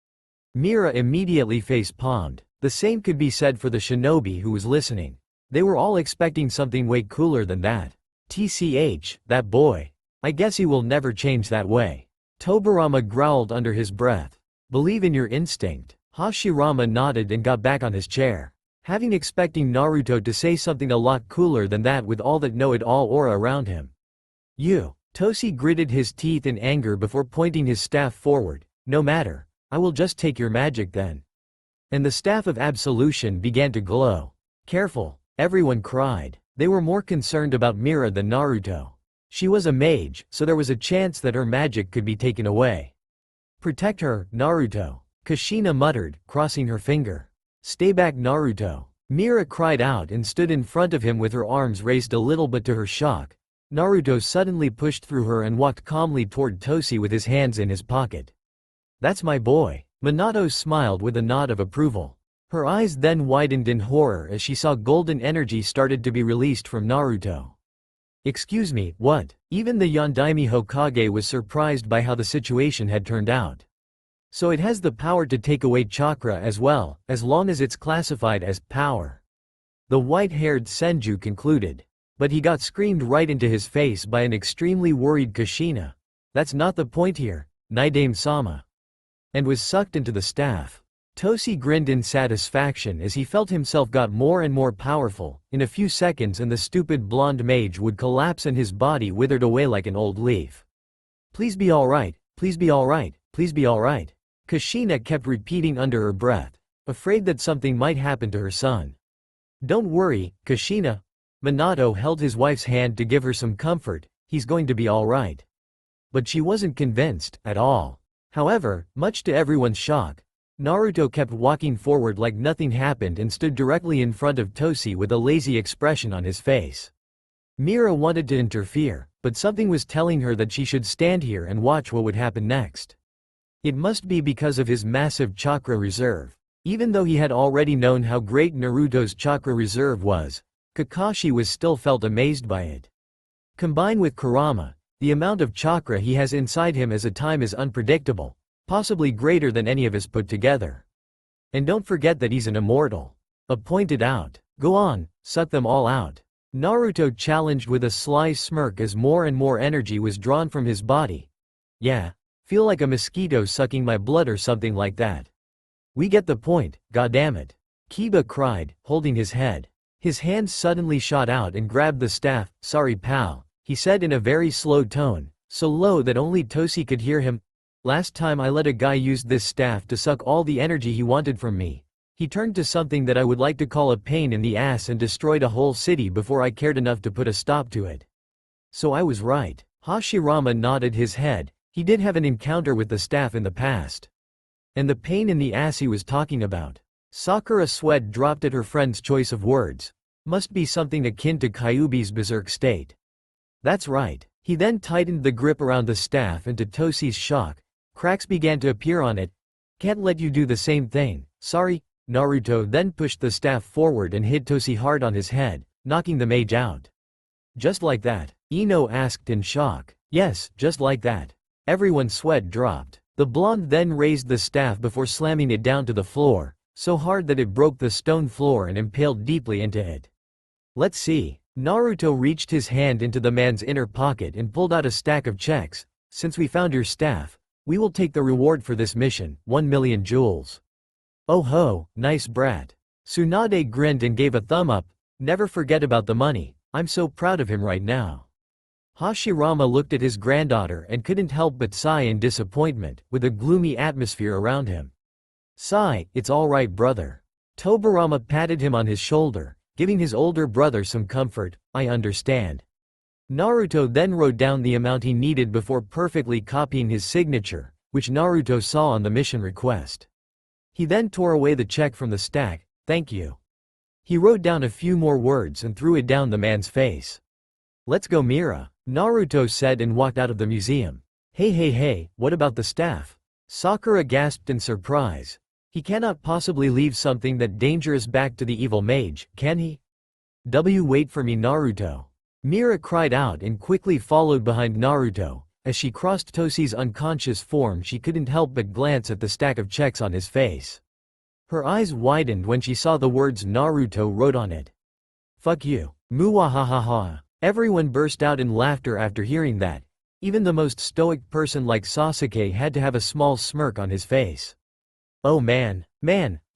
Mira immediately face-palmed. The same could be said for the shinobi who was listening. They were all expecting something way cooler than that. TCH, that boy. I guess he will never change that way. Tobirama growled under his breath. Believe in your instinct. Hashirama nodded and got back on his chair, having expecting Naruto to say something a lot cooler than that with all that know-it-all aura around him. You. Toshi gritted his teeth in anger before pointing his staff forward. No matter. I will just take your magic then. And the staff of absolution began to glow. Careful. Everyone cried. They were more concerned about Mira than Naruto. She was a mage, so there was a chance that her magic could be taken away. Protect her, Naruto. Kushina muttered, crossing her finger. Stay back, Naruto. Mira cried out and stood in front of him with her arms raised a little, but to her shock, Naruto suddenly pushed through her and walked calmly toward Toshi with his hands in his pocket. That's my boy. Minato smiled with a nod of approval. Her eyes then widened in horror as she saw golden energy started to be released from Naruto. Excuse me, what? Even the Yondaime Hokage was surprised by how the situation had turned out. So it has the power to take away chakra as well, as long as it's classified as power. the white-haired Senju concluded. But he got screamed right into his face by an extremely worried Kushina. That's not the point here, Naidame-sama. And was sucked into the staff. Toshi grinned in satisfaction as he felt himself got more and more powerful. In a few seconds and the stupid blonde mage would collapse and his body withered away like an old leaf. Please be alright, please be alright, please be alright. Kushina kept repeating under her breath, afraid that something might happen to her son. Don't worry, Kushina. Minato held his wife's hand to give her some comfort, he's going to be alright. But she wasn't convinced, at all. However, much to everyone's shock, Naruto kept walking forward like nothing happened and stood directly in front of Toshi with a lazy expression on his face. Mira wanted to interfere, but something was telling her that she should stand here and watch what would happen next. It must be because of his massive chakra reserve. Even though he had already known how great Naruto's chakra reserve was, Kakashi was still felt amazed by it. Combined with Kurama, the amount of chakra he has inside him as a time is unpredictable, possibly greater than any of us put together. And don't forget that he's an immortal. Pointed out. Go on, suck them all out. Naruto challenged with a sly smirk as more and more energy was drawn from his body. Yeah, feel like a mosquito sucking my blood or something like that. We get the point, goddammit. Kiba cried, holding his head. His hand suddenly shot out and grabbed the staff. Sorry pal, he said in a very slow tone, so low that only Toshi could hear him. Last time I let a guy use this staff to suck all the energy he wanted from me. He turned to something that I would like to call a pain in the ass and destroyed a whole city before I cared enough to put a stop to it. So I was right. Hashirama nodded his head. He did have an encounter with the staff in the past. And the pain in the ass he was talking about. Sakura sweat dropped at her friend's choice of words. Must be something akin to Kyuubi's berserk state. That's right. He then tightened the grip around the staff and to Toshi's shock, cracks began to appear on it. Can't let you do the same thing, sorry. Naruto then pushed the staff forward and hit Toshi hard on his head, knocking the mage out. Just like that? Ino asked in shock. Yes, just like that. Everyone's sweat dropped. The blonde then raised the staff before slamming it down to the floor, so hard that it broke the stone floor and impaled deeply into it. Let's see. Naruto reached his hand into the man's inner pocket and pulled out a stack of checks. Since we found your staff, we will take the reward for this mission, 1 million jewels. Oh ho, nice brat. Tsunade grinned and gave a thumb up. Never forget about the money, I'm so proud of him right now. Hashirama looked at his granddaughter and couldn't help but sigh in disappointment, with a gloomy atmosphere around him. Sigh, it's all right brother. Tobirama patted him on his shoulder, giving his older brother some comfort. I understand. Naruto then wrote down the amount he needed before perfectly copying his signature, which Naruto saw on the mission request. He then tore away the check from the stack. Thank you. He wrote down a few more words and threw it down the man's face. Let's go Mira, Naruto said and walked out of the museum. Hey, what about the staff? Sakura gasped in surprise. He cannot possibly leave something that dangerous back to the evil mage, can he? Wait for me Naruto. Mira cried out and quickly followed behind Naruto. As she crossed Toshi's unconscious form she couldn't help but glance at the stack of checks on his face. Her eyes widened when she saw the words Naruto wrote on it. Fuck you. Muwahahaha. Everyone burst out in laughter after hearing that. Even the most stoic person like Sasuke had to have a small smirk on his face. Oh man,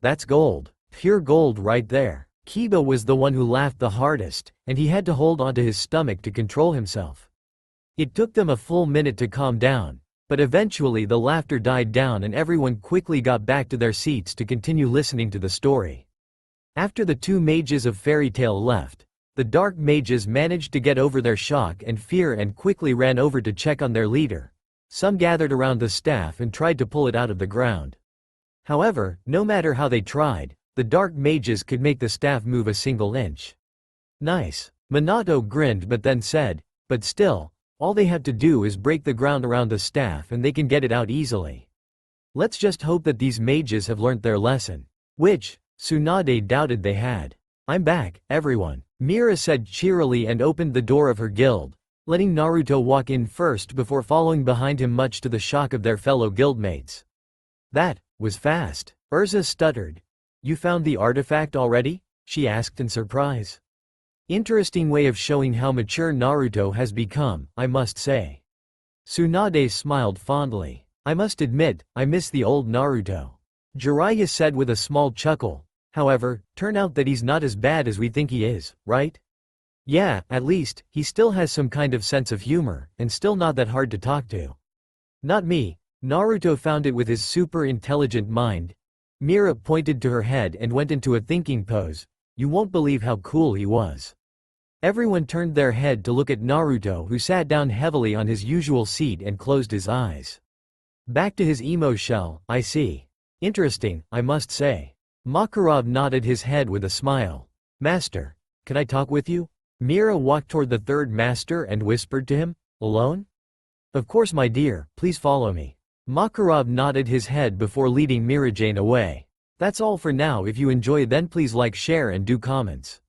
that's gold. Pure gold right there. Kiba was the one who laughed the hardest, and he had to hold onto his stomach to control himself. It took them a full minute to calm down, but eventually the laughter died down and everyone quickly got back to their seats to continue listening to the story. After the two mages of Fairy Tail left, the dark mages managed to get over their shock and fear and quickly ran over to check on their leader. Some gathered around the staff and tried to pull it out of the ground. However, no matter how they tried, the dark mages could make the staff move a single inch. Nice. Minato grinned but then said, but still, all they have to do is break the ground around the staff and they can get it out easily. Let's just hope that these mages have learnt their lesson. Which, Tsunade doubted they had. I'm back, everyone, Mira said cheerily and opened the door of her guild, letting Naruto walk in first before following behind him much to the shock of their fellow guildmates. That was fast. Urza stuttered. You found the artifact already? she asked in surprise. Interesting way of showing how mature Naruto has become, I must say. Tsunade smiled fondly. I must admit, I miss the old Naruto. Jiraiya said with a small chuckle. However, turn out that he's not as bad as we think he is, right? Yeah, at least, he still has some kind of sense of humor, and still not that hard to talk to. Not me. Naruto found it with his super intelligent mind. Mira pointed to her head and went into a thinking pose. You won't believe how cool he was. Everyone turned their head to look at Naruto, who sat down heavily on his usual seat and closed his eyes. Back to his emo shell, I see. Interesting, I must say. Makarov nodded his head with a smile. Master, can I talk with you? Mira walked toward the third master and whispered to him, alone? Of course my dear, please follow me. Makarov nodded his head before leading Mirajane away. That's all for now. If you enjoy then please like, share and do comments.